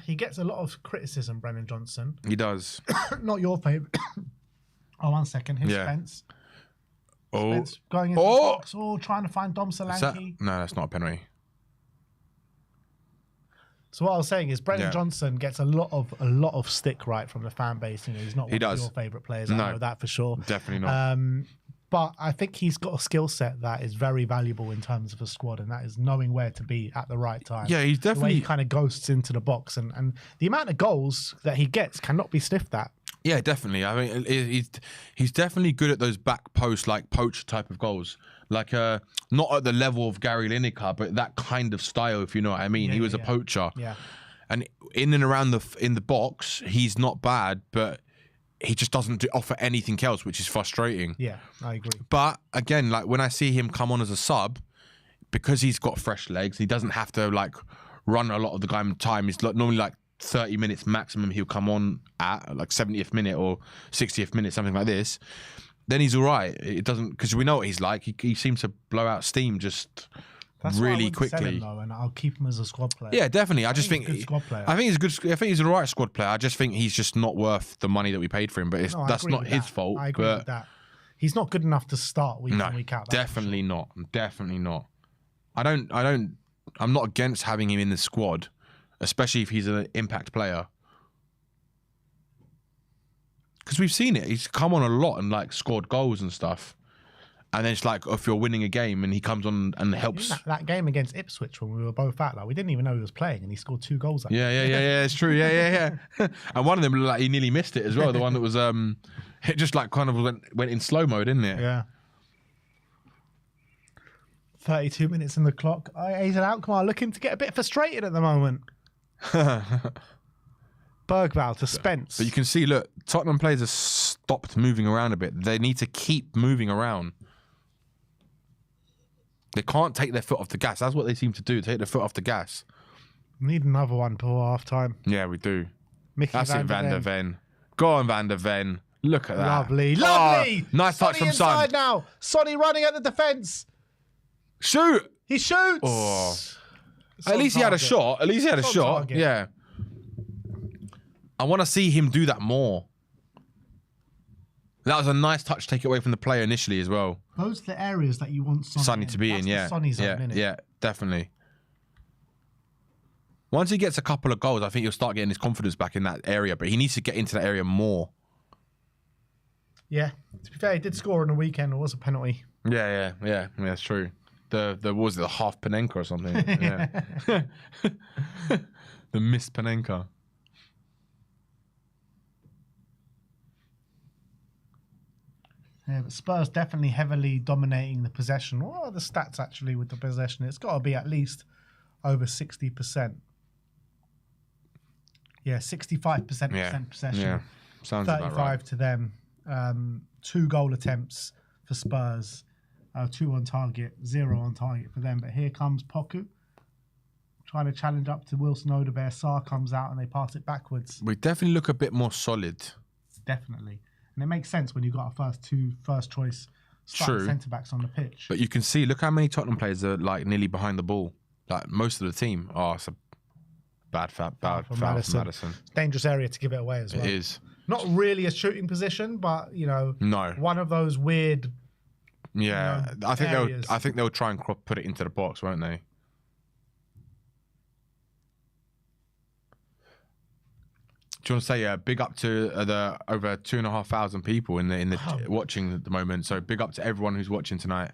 he gets a lot of criticism, Brennan Johnson. He does. Not your favourite. Oh, 1 second. Here's Spence. Oh, Spence going into the box. Oh, trying to find Dom Solanke. No, that's not a penalty. So what I was saying is Brennan Johnson gets a lot of stick right from the fan base. You know, he's not one of your favourite players. I know that for sure. Definitely not. But I think he's got a skill set that is very valuable in terms of a squad, and that is knowing where to be at the right time. Yeah, he's definitely... The way he kind of ghosts into the box, and the amount of goals that he gets cannot be sniffed at. Yeah, definitely. I mean, he's definitely good at those back post, like poacher type of goals. Like, not at the level of Gary Lineker, but that kind of style, if you know what I mean. He was a poacher. Yeah. And in and around in the box, he's not bad, but he just doesn't offer anything else, which is frustrating. Yeah, I agree. But again, like when I see him come on as a sub, because he's got fresh legs, he doesn't have to like run a lot of the time. He's normally like 30 minutes maximum he'll come on at, like 70th minute or 60th minute, something like this. Then he's all right. It doesn't, because we know what he's like. He seems to blow out steam just really quickly. Sell him, though, and I'll keep him as a squad player. Yeah, definitely. I just think he's a good squad player. I think he's a good. I think he's a right squad player. I just think he's just not worth the money that we paid for him. But that's not his fault. I agree with that. He's not good enough to start week in, week out. Definitely not. Definitely not. I'm not against having him in the squad, especially if he's an impact player. Because we've seen it. He's come on a lot and like scored goals and stuff. And then it's like, if you're winning a game and he comes on and helps. That game against Ipswich when we were both out, like we didn't even know he was playing and he scored 2 goals. Yeah, it's true. Yeah. And one of them looked like he nearly missed it as well. The one that was, it just like kind of went in slow mode, didn't it? Yeah. 32 minutes in the clock. He's an Alkmaar looking to get a bit frustrated at the moment. Bergvall to Spence. But you can see, look, Tottenham players have stopped moving around a bit. They need to keep moving around. They can't take their foot off the gas. That's what they seem to do, take their foot off the gas. We need another one before half time. Yeah, we do. That's it, Van der Ven. Go on, Van der Ven. Look at that. Lovely. Nice touch from Son. Now. Sonny running at the defence. Shoot. He shoots. Oh. At least he had a shot. At least he had a shot. Target. Yeah. I want to see him do that more. That was a nice touch, take it away from the player initially as well. Those are the areas that you want Sonny to be in, yeah. Sonny zone, innit? Yeah, definitely. Once he gets a couple of goals, I think he'll start getting his confidence back in that area, but he needs to get into that area more. Yeah. To be fair, he did score on the weekend. It was a penalty. Yeah, that's true. What was it, the half Panenka or something? Yeah. The missed Panenka. Yeah, but Spurs definitely heavily dominating the possession. What are the stats actually with the possession? It's got to be at least over 60%. Yeah, 65% possession. Yeah, sounds 35 about right. to them. 2 goal attempts for Spurs. 2 on target, 0 on target for them. But here comes Poku trying to challenge up to Wilson Odebear. Sarr comes out and they pass it backwards. We definitely look a bit more solid. Definitely. And it makes sense when you've got our first choice centre-backs on the pitch. But you can see, look how many Tottenham players are like nearly behind the ball. Like most of the team. Oh, it's a bad foul from Madison. It's a dangerous area to give it away as well. It is. Not really a shooting position, but, you know, one of those weird... Yeah, I think they'll try and put it into the box, won't they? Do you want to say big up to the over 2,500 people in the watching at the moment? So big up to everyone who's watching tonight.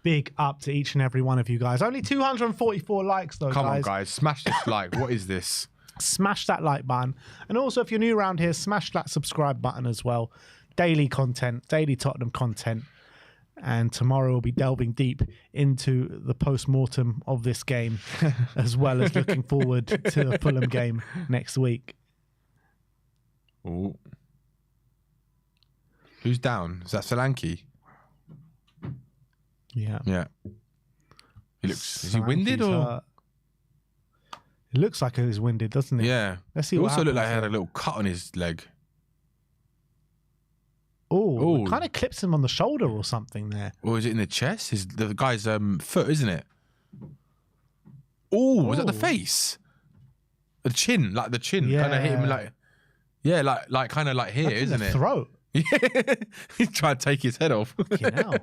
Big up to each and every one of you guys. Only 244 likes though, Come guys. on, guys. Smash this like. What is this? Smash that like button. And also, if you're new around here, smash that subscribe button as well. Daily content, daily Tottenham content. And tomorrow we'll be delving deep into the post-mortem of this game, as well as looking forward to the Fulham game next week. Ooh. Who's down? Is that Solanke? Yeah. Yeah. He looks. Is he winded or? It looks like he's winded, doesn't it? Yeah. Let's see. He What also looked like he happens had a little cut on his leg. Oh, kind of clips him on the shoulder or something there. Or is it in the chest? The guy's foot, isn't it? Oh, was that the face? The chin, like the chin, kind of hit him like, yeah, like kind of like here, like isn't the it? Throat. Yeah, he tried to take his head off. Fucking hell.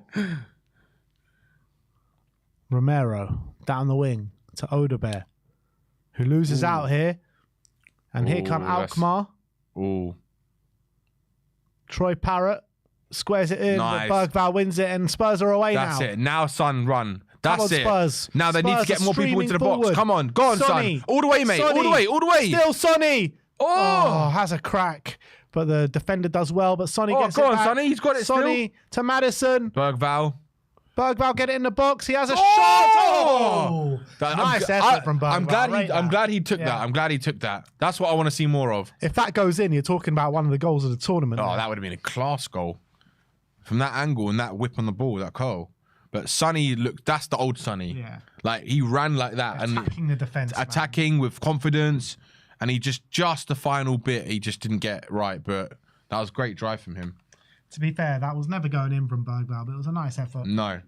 Romero down the wing to Odebear, who loses out here, and here come Alkmaar. Oh. Troy Parrott squares it in, Nice. but Bergvall wins it, and Spurs are away now. That's it. Now, son, run. That's Come on, it. Spurs. Now they need to get more people into the box. Forward. Come on. Go on, Sonny. son. All the way, mate. Sonny. All the way. All the way. Still Sonny. Oh. Has a crack, but the defender does well. But Sonny gets go it on, back. Sonny. He's got it Sonny to Madison. Bergvall. Bergvall get it in the box. He has a shot. Oh! Nice effort from Bergvall. I'm glad he took that. I'm glad he took that. That's what I want to see more of. If that goes in, you're talking about one of the goals of the tournament. Oh, that would have been a class goal. From that angle and that whip on the ball, that goal. But Sonny, look, that's the old Sonny. Yeah. Like, he ran like that. Attacking the defence. Attacking with confidence. And he just the final bit, he just didn't get right. But that was great drive from him. To be fair, that was never going in from Bergvall, but it was a nice effort. No.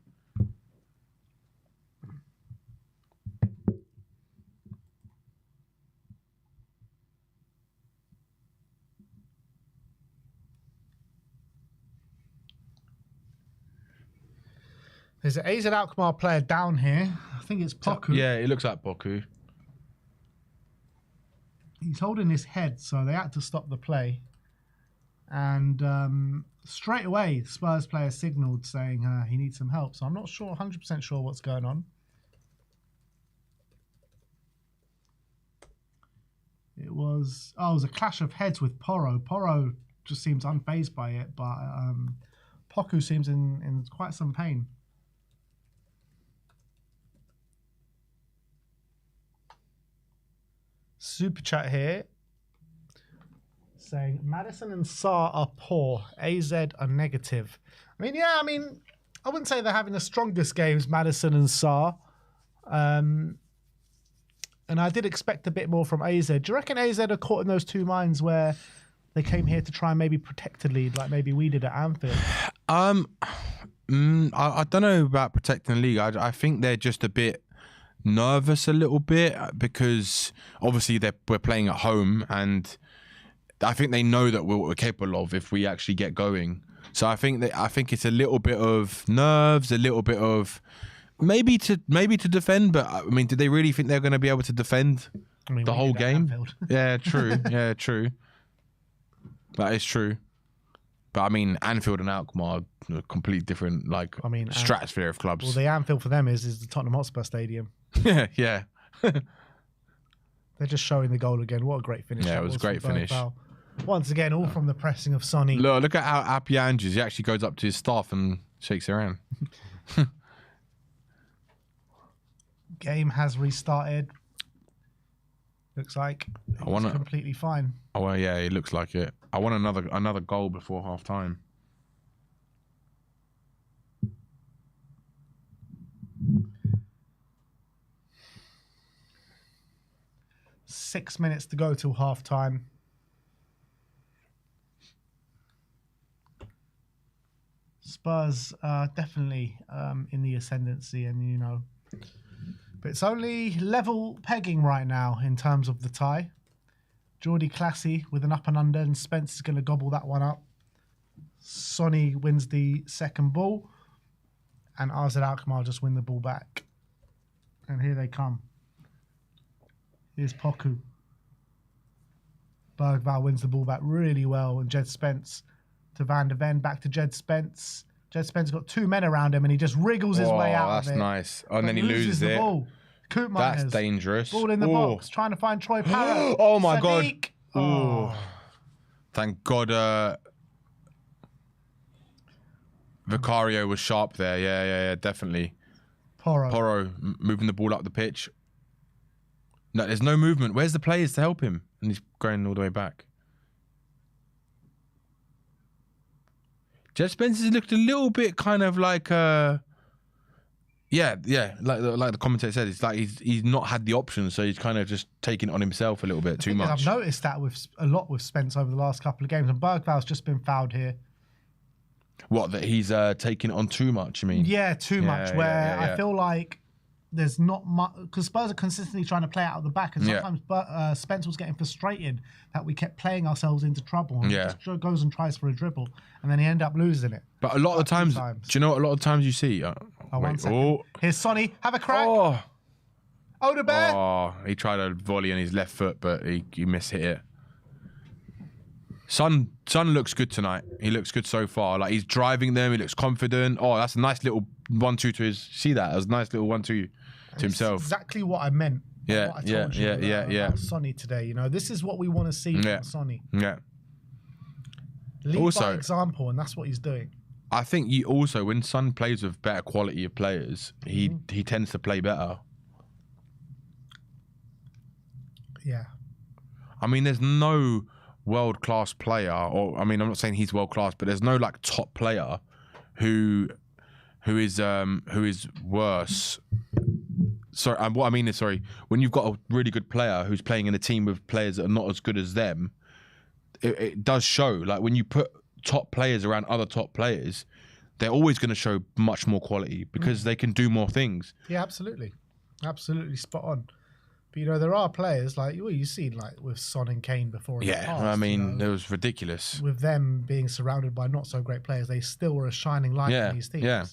There's an AZ Alkmaar player down here. I think it's Poku. Yeah, it looks like Poku. He's holding his head, so they had to stop the play. And straight away, the Spurs player signalled saying he needs some help. So I'm not sure, 100% sure what's going on. It was a clash of heads with Porro. Porro just seems unfazed by it, but Poku seems in quite some pain. Super chat here saying Madison and Sarr are poor, AZ are negative. I mean, I wouldn't say they're having the strongest games, Madison and Sarr. And I did expect a bit more from AZ. Do you reckon AZ are caught in those two minds where they came here to try and maybe protect the lead like maybe we did at Anfield? I don't know about protecting the league. I think they're just a bit nervous a little bit because obviously we're playing at home and I think they know that we're capable of if we actually get going. So I think it's a little bit of nerves, a little bit of maybe to defend. But I mean, did they really think they're going to be able to defend the whole game? Yeah, true. Yeah, true. That is true. But I mean, Anfield and Alkmaar are a completely different, stratosphere of clubs. Well, the Anfield for them is the Tottenham Hotspur Stadium. Yeah. They're just showing the goal again. What a great finish! Yeah, it was a great finish. Once again, all from the pressing of Sonny. Look at how happy Andrew is. He actually goes up to his staff and shakes their hand. Game has restarted. Looks like it's completely fine. Oh well, yeah, it looks like it. I want another goal before half time. Six minutes to go till half time. Spurs are definitely in the ascendancy, and but it's only level pegging right now in terms of the tie. Geordie Classy with an up and under, and Spence is going to gobble that one up. Sonny wins the second ball, and AZ Alkmaar just win the ball back. And here they come. Here's Poku. Bergvall wins the ball back really well, and Jed Spence to Van de Ven, back to Jed Spence. Jed Spence's got 2 men around him, and he just wriggles his way out of it. That's nice. Oh, and then he loses the it. ball. That's dangerous. Ball in the box, trying to find Troy Parrott. Oh my Sadiq. God. Oh. Thank God Vicario was sharp there. Yeah, definitely. Porro moving the ball up the pitch. No, there's no movement. Where's the players to help him? And he's going all the way back. Jed Spence's looked a little bit kind of like like the commentator said, it's like he's not had the option, so he's kind of just taking it on himself a little bit too much. I've noticed that a lot with Spence over the last couple of games, and Bergval's just been fouled here. What, that he's taking it on too much, you mean? Yeah, too much, where I feel like there's not much, because Spurs are consistently trying to play out of the back, and sometimes Spence was getting frustrated that we kept playing ourselves into trouble, and he just goes and tries for a dribble, and then he end up losing it. But a lot of times, do you know what a lot of times you see? One second. Here's Sonny, have a crack. Odebear. Oh, he tried a volley on his left foot, but he mishit it. Son looks good tonight. He looks good so far. Like, he's driving them. He looks confident. Oh, that's a nice little 1-2 to his. See that? That was a nice little 1-2 to himself. Exactly what I meant. Yeah, what I told you about Sonny today. You know, this is what we want to see from Sonny. Yeah. Lead by example, and that's what he's doing. I think when Son plays with better quality of players, he tends to play better. Yeah. I mean, there's no world-class player, or I mean, I'm not saying he's world-class, but there's no like top player who is worse. Sorry, what I mean is, when you've got a really good player who's playing in a team with players that are not as good as them, it does show. Like, when you put top players around other top players, they're always going to show much more quality because they can do more things. Yeah, absolutely spot on. But, you know, there are players like you've seen, like with Son and Kane before. In the past, I mean, it was ridiculous. With them being surrounded by not so great players, they still were a shining light in these teams. Yeah.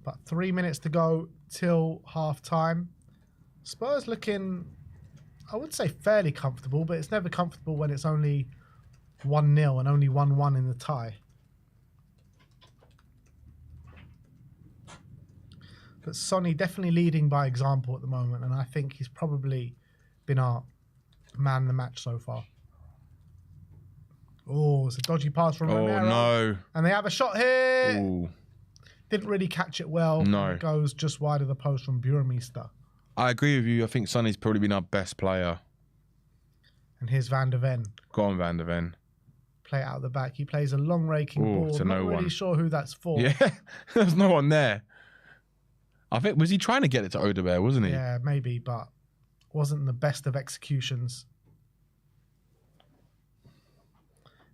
But 3 minutes to go till half time. Spurs looking, I would say, fairly comfortable, but it's never comfortable when it's only 1-0 and only 1-1 in the tie. But Sonny definitely leading by example at the moment, and I think he's probably been our man of the match so far. Oh, it's a dodgy pass from Romero. Oh, no. And they have a shot here. Ooh. Didn't really catch it well. No. It goes just wide of the post from Burmeister. I agree with you. I think Sonny's probably been our best player. And here's Van der Ven. Go on, Van der Ven. Play it out the back. He plays a long raking ball. To Not really sure who that's for. Yeah, there's no one there. I think, was he trying to get it to Odebear, wasn't he? Yeah, maybe, but wasn't the best of executions.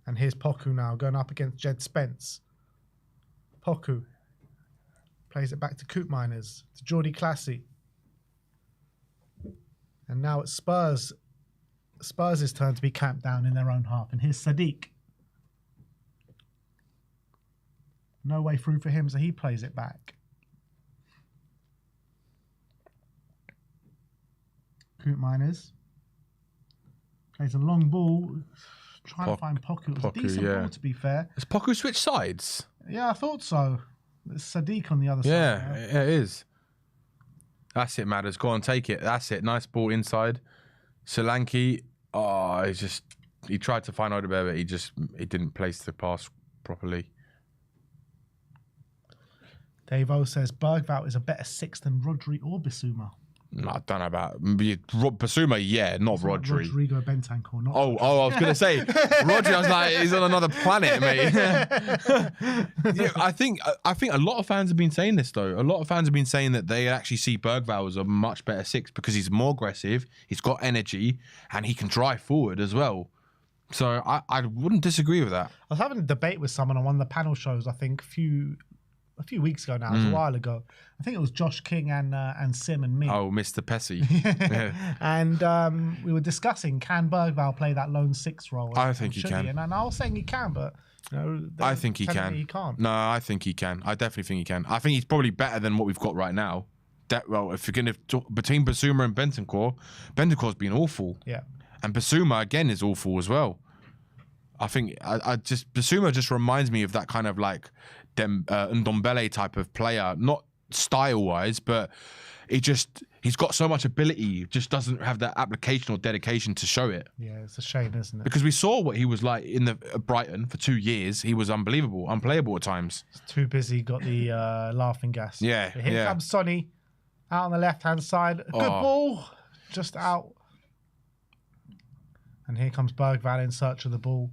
And here's Poku now, going up against Jed Spence. Poku plays it back to Koopmeiners, to Jordi Classy. And now it's Spurs. Spurs' turn to be camped down in their own half. And here's Sadiq. No way through for him, so he plays it back. Koopmeiners plays a long ball, trying to find Poku. It was a decent ball, to be fair. Has Poku switched sides? Yeah, I thought so. There's Sadiq on the other side. Yeah, it is. That's it, Matters. Go on, take it. That's it. Nice ball inside. Solanke, he tried to find Odebear, but he didn't place the pass properly. Dave-O says Bergvall is a better six than Rodri or Bissouma. No, I don't know about Bissouma, not Rodri. Rodrigo Bentancur, not. Oh, I was gonna say Rodri. I was like, he's on another planet, mate. Yeah, I think a lot of fans have been saying this though. A lot of fans have been saying that they actually see Bergvall as a much better six because he's more aggressive, he's got energy, and he can drive forward as well. So I wouldn't disagree with that. I was having a debate with someone on one of the panel shows. I think a few weeks ago now. It was a while ago. I think it was Josh King and Sim and me. Oh, Mr. Pessy. Yeah. And we were discussing, can Bergvall play that lone six role? I think he can. And I was saying he can, but I think he can. He can't. No, I think he can. I definitely think he can. I think he's probably better than what we've got right now. Well, if you're going to talk between Bissouma and Bentancur's been awful. Yeah. And Basuma again is awful as well. I think Basuma just reminds me of that kind of like Ndombele type of player, not style-wise, but he's got so much ability, just doesn't have that application or dedication to show it. Yeah, it's a shame, isn't it? Because we saw what he was like in the Brighton for 2 years. He was unbelievable, unplayable at times. He's too busy, got the laughing gas. Yeah, But here comes Sonny out on the left-hand side. Good ball, just out. And here comes Bergvall in search of the ball.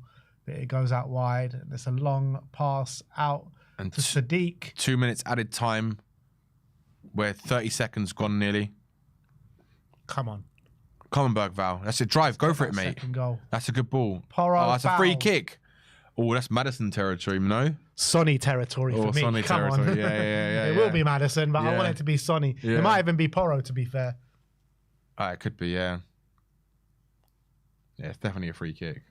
It goes out wide. And there's a long pass out to Sadiq. 2 minutes added time. We're 30 seconds gone nearly. Come on. Come on, Bergvall. That's a drive. Go for it, mate. Second goal. That's a good ball. Porro, that's a free kick. Oh, that's Maddison territory, no? Sonny territory for me. Sonny Come territory. on. Yeah. It will be Maddison, but I want it to be Sonny. Yeah. It might even be Porro, to be fair. It could be, yeah. Yeah, it's definitely a free kick.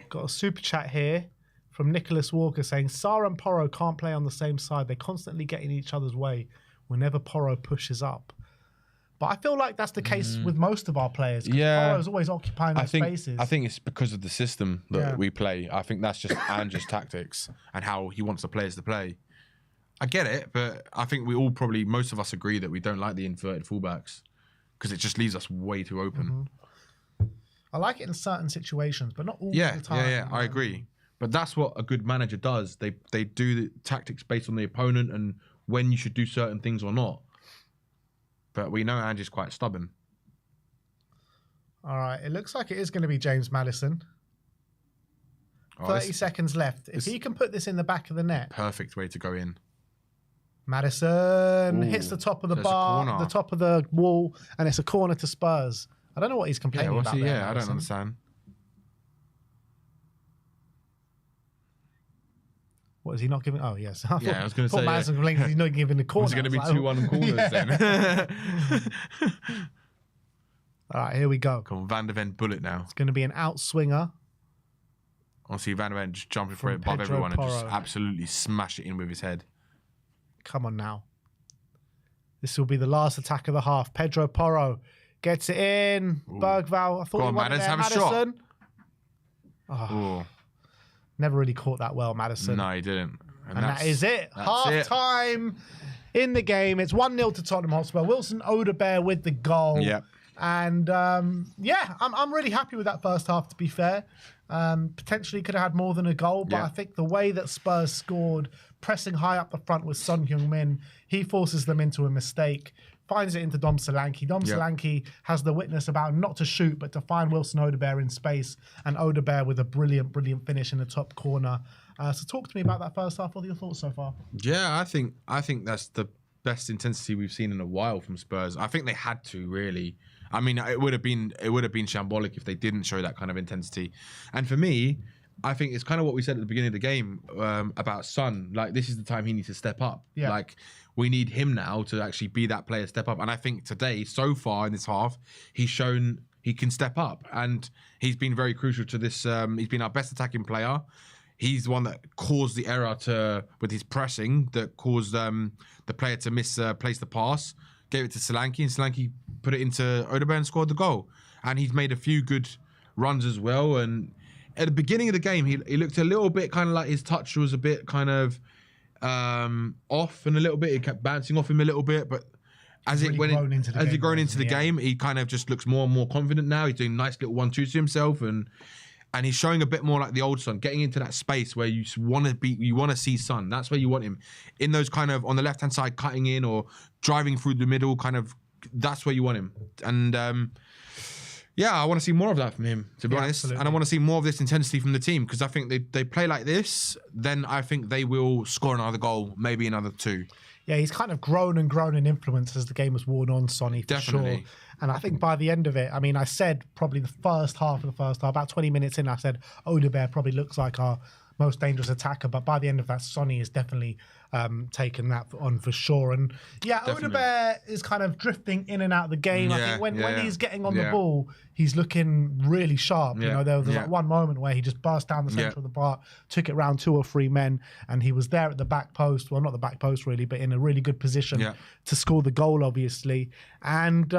Got a super chat here from Nicholas Walker saying, Sarr and Porro can't play on the same side. They constantly get in each other's way whenever Porro pushes up. But I feel like that's the case with most of our players. Yeah. Porro's always occupying those spaces. I think it's because of the system that we play. I think that's just Ange's tactics and how he wants the players to play. I get it, but I think we all probably, most of us agree that we don't like the inverted fullbacks because it just leaves us way too open. I like it in certain situations, but not all the time. Yeah, I agree. But that's what a good manager does. They do the tactics based on the opponent and when you should do certain things or not. But we know Ange's quite stubborn. All right, it looks like it is going to be James Maddison. 30 seconds left. If he can put this in the back of the net. Perfect way to go in. Maddison hits the top of the bar, the top of the wall, and it's a corner to Spurs. I don't know what he's complaining about. I don't understand. What is he not giving? Oh, yes. I was going to say. Maddison complains he's not giving the corner. Was it going to be 2-1 corners then? All right, here we go. Come on, Van der Ven bullet now. It's going to be an outswinger. I see Van der Ven just jumping for it above everyone and just absolutely smash it in with his head. Come on now. This will be the last attack of the half. Pedro Porro gets it in. Ooh. Bergvall. I thought he wanted have Maddison. A shot. Never really caught that well, Maddison. No, he didn't. And that is it. Half time in the game. It's 1-0 to Tottenham Hotspur. Wilson Odebear with the goal. Yep. And I'm really happy with that first half, to be fair. Potentially could have had more than a goal, but I think the way that Spurs scored, pressing high up the front with Son Heung-min, he forces them into a mistake, finds it into Dom Solanke. Dom Solanke has the witness about not to shoot, but to find Wilson Odebear in space, and Odebear with a brilliant, brilliant finish in the top corner. So talk to me about that first half. What are your thoughts so far? Yeah, I think that's the best intensity we've seen in a while from Spurs. I think they had to, really. I mean, it would have been shambolic if they didn't show that kind of intensity. And for me, I think it's kind of what we said at the beginning of the game about Son. Like, this is the time he needs to step up. Yeah. Like, we need him now to actually be that player, step up. And I think today, so far in this half, he's shown he can step up. And he's been very crucial to this. He's been our best attacking player. He's the one that caused the error with his pressing that caused the player to misplace the pass. Gave it to Solanke, and Solanke put it into Odebear and scored the goal. And he's made a few good runs as well. And at the beginning of the game, he looked a little bit kind of like his touch was a bit kind of off and a little bit. It kept bouncing off him a little bit. But as he's grown into the game, he kind of just looks more and more confident now. He's doing nice little 1-2s to himself, and he's showing a bit more like the old Son, getting into that space where you want to see Son. That's where you want him. In those kind of on the left-hand side, cutting in or driving through the middle, kind of, that's where you want him. And I want to see more of that from him, to be honest. Absolutely. And I want to see more of this intensity from the team, because I think they play like this, then I think they will score another goal, maybe another 2. Yeah, he's kind of grown in influence as the game has worn on, Sonny, for sure. And I think by the end of it, I mean, I said probably the first half, about 20 minutes in, I said Odebear probably looks like our most dangerous attacker. But by the end of that, Sonny has definitely taken that on for sure. And Odebear is kind of drifting in and out of the game. I think when he's getting on the ball, he's looking really sharp. You know, there was like one moment where he just burst down the centre of the park, took it round 2 or 3 men, and he was there at the back post. Well, not the back post really, but in a really good position to score the goal, obviously. And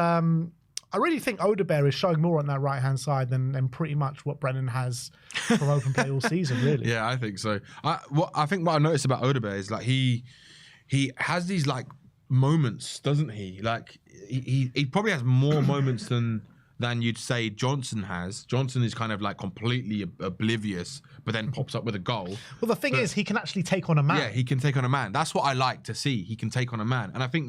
I really think Odebear is showing more on that right-hand side than pretty much what Brennan has from open play all season, really. Yeah, I think so. I think what I noticed about Odebear is like he has these like moments, doesn't he? Like he probably has more moments than you'd say Johnson has. Johnson is kind of like completely oblivious, but then pops up with a goal. Well, the thing is, he can actually take on a man. Yeah, he can take on a man. That's what I like to see. He can take on a man. And I think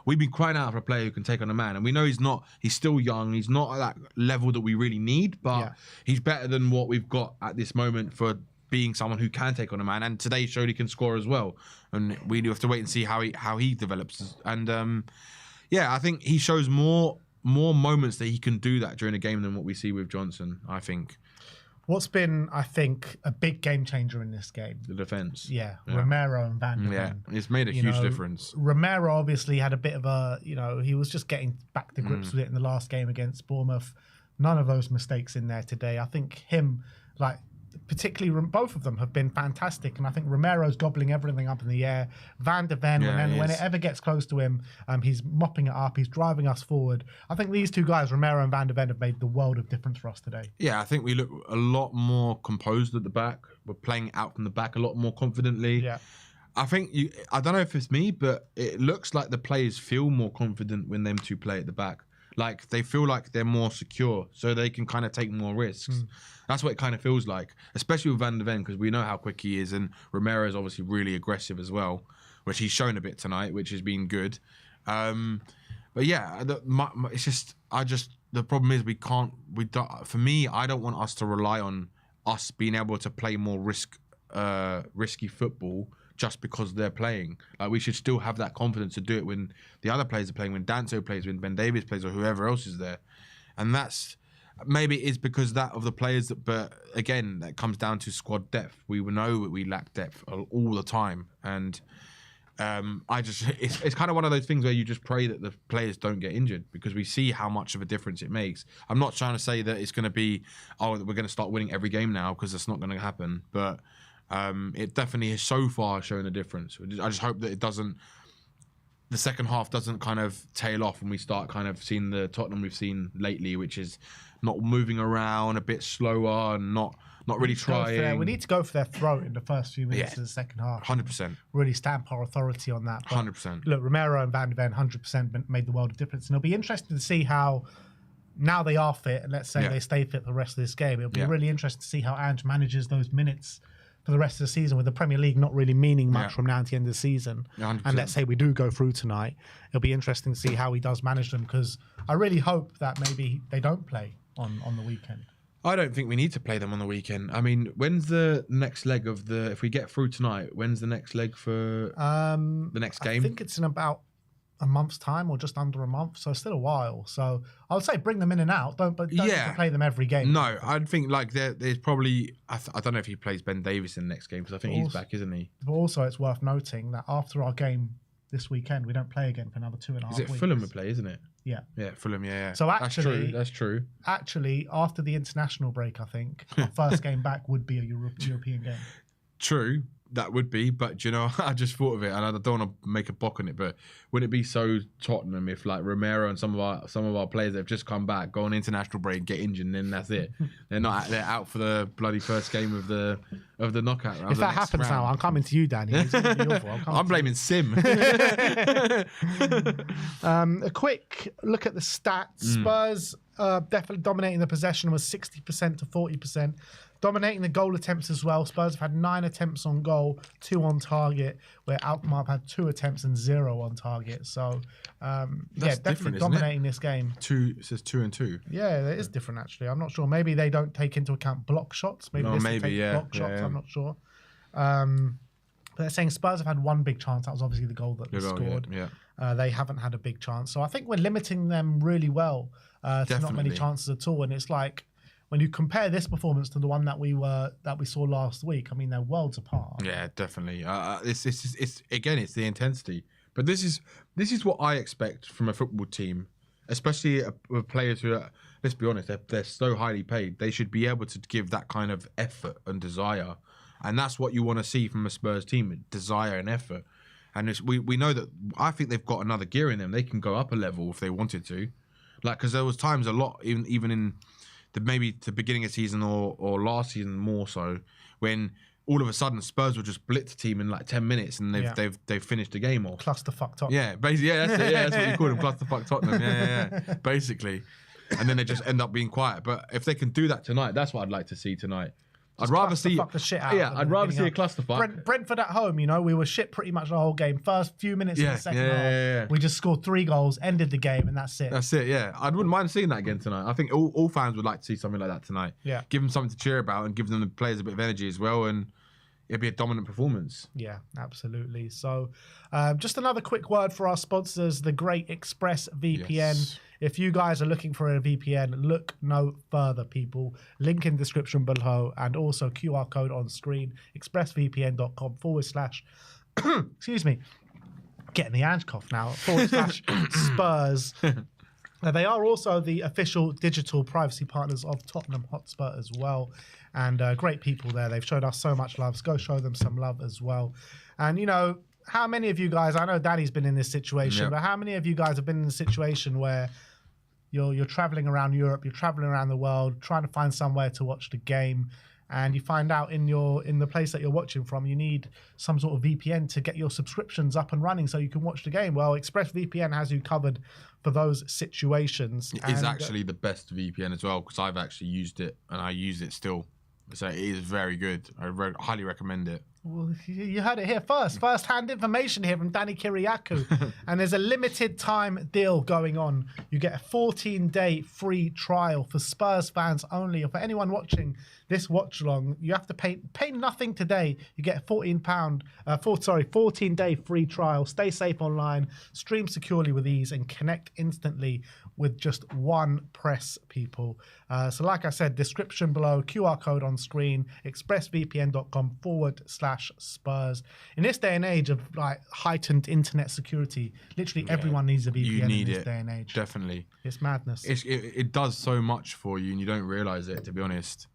we've been crying out for a player who can take on a man. And we know he's still young. He's not at that level that we really need, but he's better than what we've got at this moment for being someone who can take on a man. And today showed he can score as well. And we do have to wait and see how he develops. And yeah, I think he shows more moments that he can do that during a game than what we see with Johnson, I think. What's been, I think, a big game changer in this game? The defence. Yeah, Romero and Van der Ven. Yeah, it's made a huge difference. Romero obviously had a bit of a, he was just getting back to grips with it in the last game against Bournemouth. None of those mistakes in there today. I think him, particularly both of them have been fantastic, and I think Romero's gobbling everything up in the air. Van der Ven, when it ever gets close to him, he's mopping it up, he's driving us forward. I think these two guys, Romero and Van der Ven, have made the world of difference for us today. Yeah, I think we look a lot more composed at the back. We're playing out from the back a lot more confidently. Yeah. I think I don't know if it's me, but it looks like the players feel more confident when them two play at the back. Like they feel like they're more secure, so they can kind of take more risks. That's what it kind of feels like, especially with Van der Ven, because we know how quick he is, and Romero is obviously really aggressive as well, which he's shown a bit tonight, which has been good. But yeah, it's just the problem is we don't. For me, I don't want us to rely on us being able to play more risky football just because they're playing. Like we should still have that confidence to do it when the other players are playing, when Danso plays, when Ben Davies plays, or whoever else is there. And that's maybe it's because of the players but again, that comes down to squad depth. We know we lack depth all the time, and it's kind of one of those things where you just pray that the players don't get injured, because we see how much of a difference it makes. I'm not trying to say that it's going to be, we're going to start winning every game now, because that's not going to happen, but it definitely has so far shown a difference. I just hope that the second half doesn't kind of tail off and we start kind of seeing the Tottenham we've seen lately, which is not moving around, a bit slower, and not really trying. We need to go for their throat in the first few minutes of the second half. 100%. Really stamp our authority on that. 100%. Look, Romero and Van der Ven 100% made the world of difference. And it'll be interesting to see how, now they are fit, and let's say they stay fit for the rest of this game, it'll be really interesting to see how Ange manages those minutes for the rest of the season, with the Premier League not really meaning much from now to the end of the season. 100%. And let's say we do go through tonight, it'll be interesting to see how he does manage them, because I really hope that maybe they don't play on the weekend. I don't think we need to play them on the weekend. I mean, when's the next leg if we get through tonight, when's the next leg for the next game? I think it's in about a month's time, or just under a month, so still a while. So I would say bring them in and out, don't need to play them every game. No, I'd think like there's probably I don't know if he plays Ben Davies in the next game, because I think he's back, isn't he? But also it's worth noting that after our game this weekend, we don't play again for another 2.5 weeks. Is it Fulham we play, isn't it? Yeah. Yeah, Fulham, yeah. So actually, that's true. Actually, after the international break, I think our first game back would be a European game. True, that would be, but I just thought of it, and I don't want to make a bock on it, but would it be so Tottenham if like Romero and some of our players that have just come back, go on international break, get injured, and then that's it? They're out for the bloody first game of the knockout round. If that happens now, I'm coming to you, Danny. I'm blaming Sim. A quick look at the stats. Spurs definitely dominating the possession, was 60% to 40%. Dominating the goal attempts as well. Spurs have had 9 attempts on goal, 2 on target, where Alkmaar have had 2 attempts and 0 on target. So, definitely dominating this game. It says 2 and 2. Yeah, it is different actually. I'm not sure. Maybe they don't take into account block shots. Maybe block shots. I'm not sure. But they're saying Spurs have had 1 big chance. That was obviously the goal that they scored. Yeah. They haven't had a big chance. So I think we're limiting them really well to not many chances at all. And it's like, when you compare this performance to the one that we saw last week, I mean, they're worlds apart. Yeah, definitely. It's again, it's the intensity. But this is what I expect from a football team, especially with players who are, let's be honest, they're so highly paid. They should be able to give that kind of effort and desire, and that's what you want to see from a Spurs team: desire and effort. And we know that I think they've got another gear in them. They can go up a level if they wanted to. Like, because there was times a lot, even in maybe the beginning of season or last season more so, when all of a sudden Spurs will just blitz a team in like 10 minutes and they've finished the game off. Clusterfuck Tottenham. Yeah, basically, yeah, that's it. Yeah, that's what you call them, clusterfuck Tottenham. Yeah, basically. And then they just end up being quiet. But if they can do that tonight, that's what I'd like to see tonight. I'd rather see the shit out. Yeah, I'd rather see a clusterfuck. Brentford at home, you know, we were shit pretty much the whole game. First few minutes in the second half, we just scored 3 goals, ended the game, and that's it. That's it. Yeah, I wouldn't mind seeing that again tonight. I think all fans would like to see something like that tonight. Yeah, give them something to cheer about and give them the players a bit of energy as well, and it'd be a dominant performance. Yeah, absolutely. So, just another quick word for our sponsors, the great ExpressVPN. Yes. If you guys are looking for a VPN, look no further, people. Link in description below and also QR code on screen, expressvpn.com / excuse me, getting the Ange cough now, / Spurs. They are also the official digital privacy partners of Tottenham Hotspur as well. And great people there. They've showed us so much love. So go show them some love as well. And, you know, how many of you guys, I know Danny's been in this situation, but how many of you guys have been in a situation where you're traveling around Europe, you're traveling around the world, trying to find somewhere to watch the game, and you find out in the place that you're watching from, you need some sort of VPN to get your subscriptions up and running so you can watch the game. Well, ExpressVPN has you covered for those situations. It is actually the best VPN as well, because I've actually used it and I use it still. So it is very good. I highly recommend it. Well, you heard it here first. First-hand information here from Danny Kiriakou. And there's a limited time deal going on. You get a 14-day free trial for Spurs fans only. Or for anyone watching this watch-along, you have to pay nothing today. You get a 14-day free trial. Stay safe online, stream securely with ease, and connect instantly with just one press, people. So like I said, description below, QR code on screen, expressvpn.com / Spurs. In this day and age of like heightened internet security, literally everyone needs a VPN in this day and age. Definitely. It's madness. It does so much for you and you don't realize it, to be honest.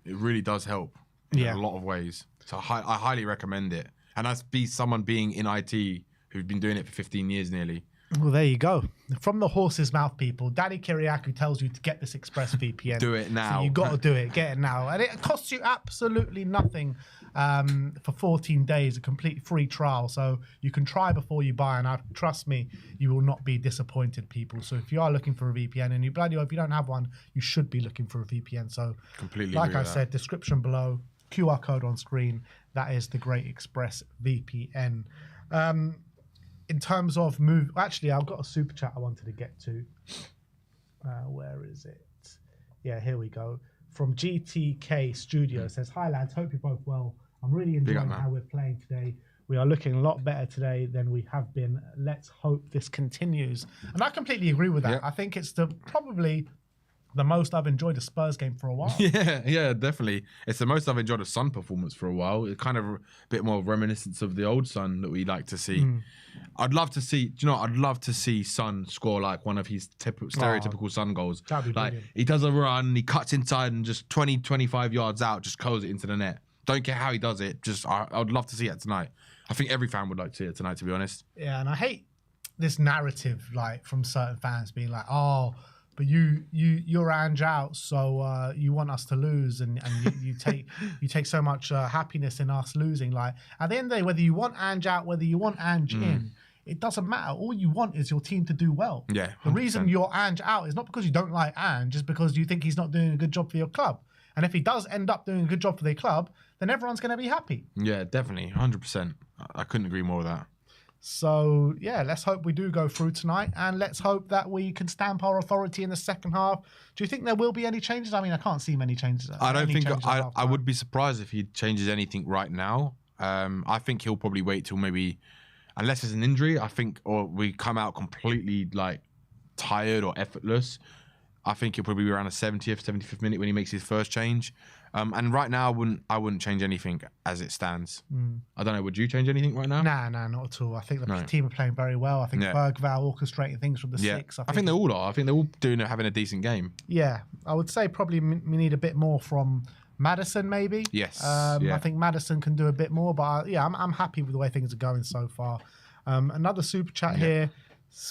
It really does help in a lot of ways. So I highly recommend it. And that's someone being in IT who's been doing it for 15 years nearly. Well, there you go. From the horse's mouth, people. Danny Kiriakou tells you to get this ExpressVPN. Do it now. So you got to do it. Get it now. And it costs you absolutely nothing for 14 days, a complete free trial. So you can try before you buy. And trust me, you will not be disappointed, people. So if you are looking for a VPN, and if you don't have one, you should be looking for a VPN. So completely like I said, description below, QR code on screen. That is the great ExpressVPN. In terms of actually, I've got a super chat I wanted to get to. Where is it? Yeah, here we go. From GTK Studio, says, "Hi lads, hope you're both well. I'm really enjoying how we're playing today. We are looking a lot better today than we have been. Let's hope this continues." And I completely agree with that. Yep. I think it's probably the most I've enjoyed a Spurs game for a while. Yeah, definitely. It's the most I've enjoyed a Sun performance for a while. It's kind of a bit more reminiscence of the old Sun that we like to see. I'd love to see, I'd love to see Sun score like one of his stereotypical Sun goals. That'd be like brilliant. He does a run, he cuts inside and just 20, 25 yards out, just curls it into the net. Don't care how he does it. I'd love to see it tonight. I think every fan would like to see it tonight, to be honest. Yeah, and I hate this narrative like from certain fans being like, oh, but you're Ange out, so you want us to lose, and you take so much happiness in us losing. Like at the end of the day, whether you want Ange out, whether you want Ange in, it doesn't matter. All you want is your team to do well. Yeah, 100%. The reason you're Ange out is not because you don't like Ange, just because you think he's not doing a good job for your club. And if he does end up doing a good job for their club, then everyone's going to be happy. Yeah, definitely, 100%. I couldn't agree more with that. So, yeah, let's hope we do go through tonight, and let's hope that we can stamp our authority in the second half. Do you think there will be any changes? I mean, I can't see many changes. I don't think I would be surprised if he changes anything right now. I think he'll probably wait till maybe, unless it's an injury, or we come out completely like tired or effortless. I think he'll probably be around the 70th, 75th minute when he makes his first change. And right now, I wouldn't change anything as it stands. I don't know. Would you change anything right now? Nah, not at all. I think the team are playing very well. I think Bergvall orchestrating things from the six. I think they all are. I think they're all having a decent game. Yeah, I would say probably we need a bit more from Maddison, maybe. Yes. I think Maddison can do a bit more, but I'm happy with the way things are going so far. Another super chat here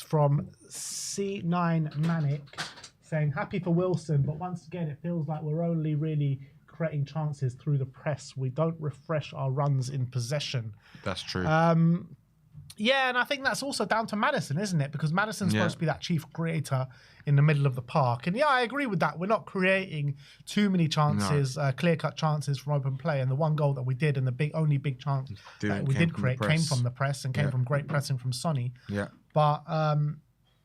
from C9 Manic saying, happy for Wilson, but once again, it feels like we're only really creating chances through the press. We don't refresh our runs in possession. That's true. Yeah, and I think that's also down to Maddison, isn't it? Because Maddison's supposed to be that chief creator in the middle of the park. And yeah, I agree with that. We're not creating too many chances, clear-cut chances from open play. And the one goal that we did and the only big chance that we did create came from the press and came from great pressing from Sonny. Yeah. But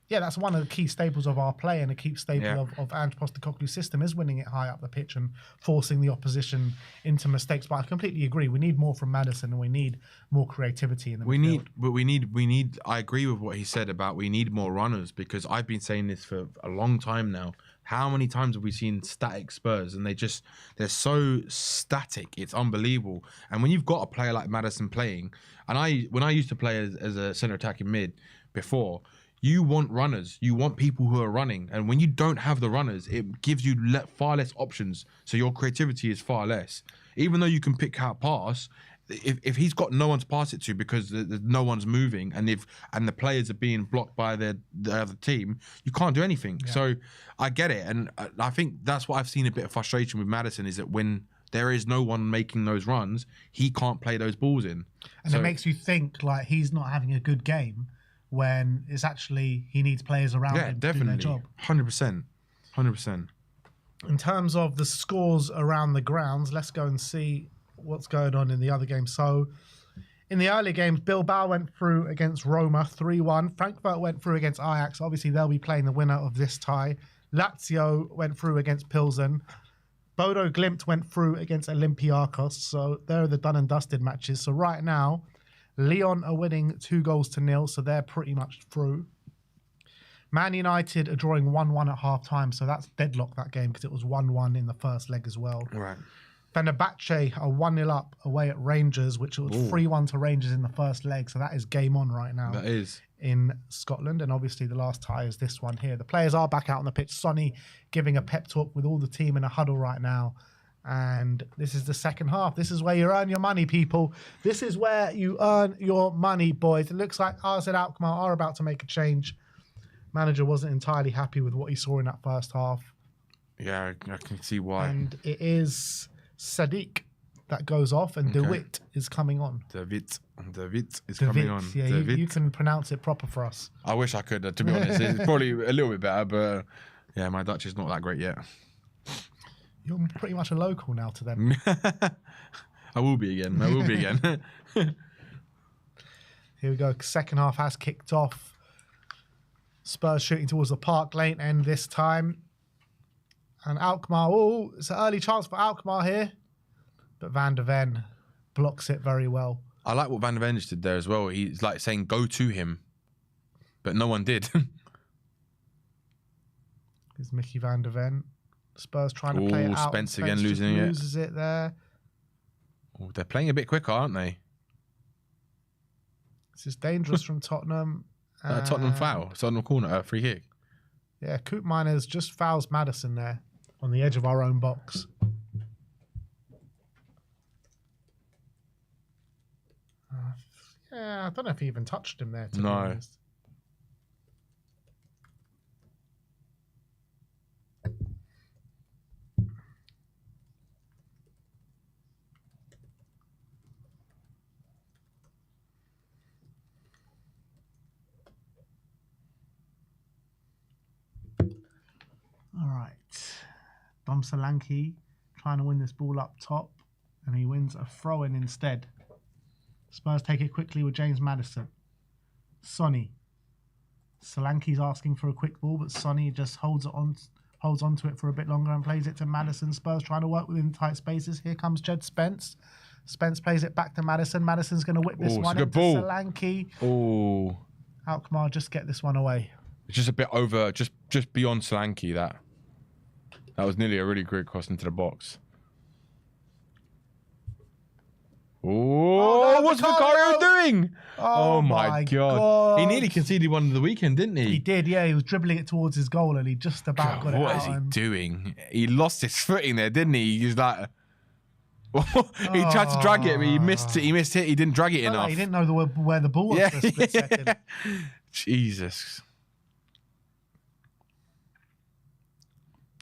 yeah, that's one of the key staples of our play, and a key staple of Ange Postecoglou's system is winning it high up the pitch and forcing the opposition into mistakes. But I completely agree. We need more from Maddison, and we need more creativity in the midfield. We need. I agree with what he said about we need more runners, because I've been saying this for a long time now. How many times have we seen static Spurs, and they're so static, it's unbelievable. And when you've got a player like Maddison playing, and when I used to play as a centre attacking mid before. You want runners. You want people who are running. And when you don't have the runners, it gives you far less options. So your creativity is far less. Even though you can pick out pass, if he's got no one to pass it to because no one's moving, and the players are being blocked by the other team, you can't do anything. Yeah. So I get it. And I think that's what I've seen a bit of frustration with Maddison, is that when there is no one making those runs, he can't play those balls in. And it makes you think like he's not having a good game, when it's actually he needs players around him to do their job. 100%. 100%. In terms of the scores around the grounds, let's go and see what's going on in the other games. So in the early games, Bilbao went through against Roma 3-1. Frankfurt went through against Ajax. Obviously, they'll be playing the winner of this tie. Lazio went through against Pilsen. Bodo Glimt went through against Olympiacos. So they're the done and dusted matches. So right now, Lyon are winning 2-0, so they're pretty much through. Man United are drawing 1-1 at half-time, so that's deadlocked that game because it was 1-1 in the first leg as well. Right. Fenerbahce are 1-0 up away at Rangers, which was 3-1 to Rangers in the first leg, so that is game on right now. That is. In Scotland, and obviously the last tie is this one here. The players are back out on the pitch. Sonny giving a pep talk with all the team in a huddle right now. And this is the second half. This is where you earn your money, people. This is where you earn your money, boys. It looks like ours at Alkmaar are about to make a change. Manager wasn't entirely happy with what he saw in that first half. Yeah, I can see why. And it is Sadiq that goes off, and De Witt is coming on. De Witt is coming on. Yeah, you can pronounce it proper for us. I wish I could, to be honest. It's probably a little bit better, but yeah, my Dutch is not that great yet. You're pretty much a local now to them. I will be again. Here we go. Second half has kicked off. Spurs shooting towards the Park Lane end this time. And Alkmaar, it's an early chance for Alkmaar here. But Van de Ven blocks it very well. I like what Van de Ven just did there as well. He's like saying, go to him. But no one did. Here's Mickey Van de Ven. Spurs trying to play it out. Spence again losing it. Loses it there. They're playing a bit quicker, aren't they? This is dangerous from Tottenham. Tottenham foul. Tottenham corner, free kick. Yeah, Coop Miners just fouls Maddison there on the edge of our own box. Yeah, I don't know if he even touched him there, to be honest. All right. Dom Solanke trying to win this ball up top, and he wins a throw-in instead. Spurs take it quickly with James Maddison. Sonny. Solanke's asking for a quick ball, but Sonny just holds on to it for a bit longer and plays it to Maddison. Spurs trying to work within tight spaces. Here comes Jed Spence. Spence plays it back to Maddison. Madison's going to whip this one into Solanke. Oh. Alkmaar just get this one away. It's just a bit over, just beyond Solanke, that. That was nearly a really great cross into the box. Oh, what's Vicario doing? Oh my God. He nearly conceded one of the weekend, didn't he? He did, yeah. He was dribbling it towards his goal and he just about got it out. What is he doing? He lost his footing there, didn't he? He was like... he tried to drag it, but he missed it. He didn't drag it enough. He didn't know where the ball was for a split second. Jesus.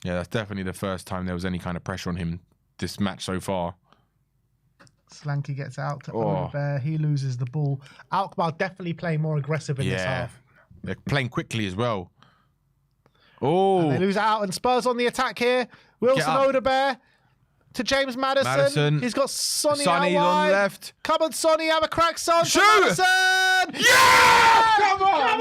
Yeah, that's definitely the first time there was any kind of pressure on him this match so far. Slanky gets out to Odebear. He loses the ball. Alkmaar definitely playing more aggressive in this half. They're playing quickly as well. Oh. And they lose out, and Spurs on the attack here. Wilson Odebear to James Maddison. He's got Sonny out wide. on the left. Come on, Sonny, have a crack, Son. Shoot! Maddison! Yeah! Come on!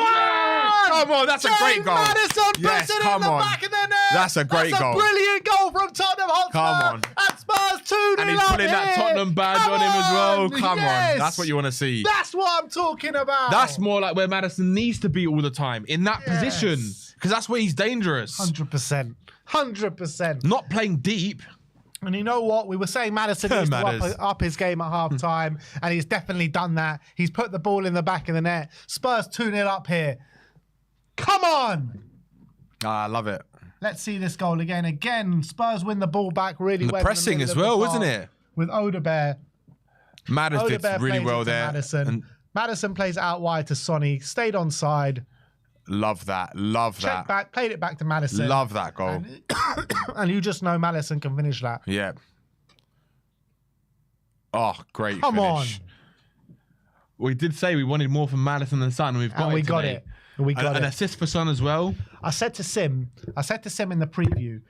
Come on, that's James a great goal. Maddison puts it in the back of the net. That's a great goal. That's a brilliant goal from Tottenham Hotspur. Come on. And Spurs 2-0 And he's putting that Tottenham badge on him as well. Come on. That's what you want to see. That's what I'm talking about. That's more like where Maddison needs to be all the time, in that position. Because that's where he's dangerous. 100%. 100%. Not playing deep. And you know what? We were saying Maddison needs to up his game at half time, and he's definitely done that. He's put the ball in the back of the net. Spurs 2-0 up here. Come on! I love it. Let's see this goal again. Again, Spurs win the ball back really well. The pressing as well, isn't it? With Odebear. Maddison did really well there. Maddison plays it out wide to Sonny. Stayed on side. Love that. Love that. Check back. Played it back to Maddison. Love that goal. And you just know Maddison can finish that. Yeah. Oh, great Come finish. on. We did say we wanted more from Maddison than Son. We've got and it we got today. it. We got an it. assist for Son as well. I said to Sim in the preview,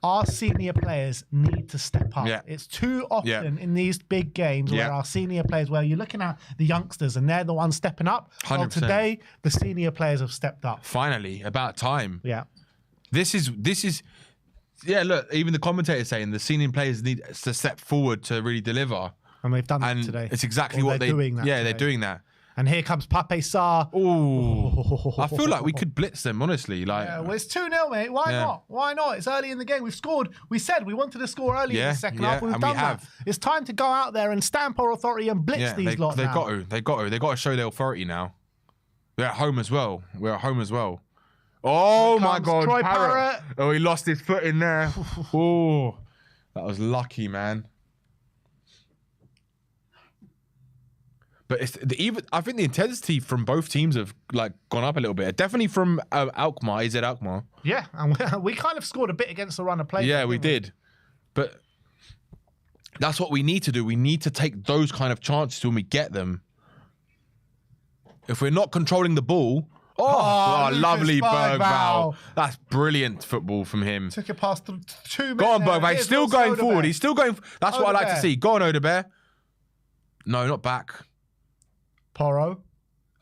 our senior players need to step up. Yeah. It's too often in these big games where our senior players, where you're looking at the youngsters and they're the ones stepping up. 100%. Well, today, the senior players have stepped up. Finally, about time. Yeah. This is. Yeah, look, even the commentators saying the senior players need to step forward to really deliver. And they've done that today. It's exactly what they're doing. They're doing that. And here comes Pape Sarr. Oh, I feel like we could blitz them, honestly. Well, it's 2-0, mate. Why not? Why not? It's early in the game. We've scored. We said we wanted to score early in the second half. We've done that. It's time to go out there and stamp our authority and blitz these lot now. They've got to show their authority now. We're at home as well. Oh, my God. Troy Parrott. Oh, he lost his foot in there. Oh, that was lucky, man. But I think the intensity from both teams have gone up a little bit. Definitely from Alkmaar. Is it Alkmaar? Yeah, and we kind of scored a bit against the run of play. Yeah, we did. But that's what we need to do. We need to take those kind of chances when we get them. If we're not controlling the ball... Oh, lovely Bergvall. That's brilliant football from him. Took it past 2 minutes. Go on, Bergvall. He's still going forward. He's still going... That's what I like to see. Go on, Odebear. No, not back. Porro.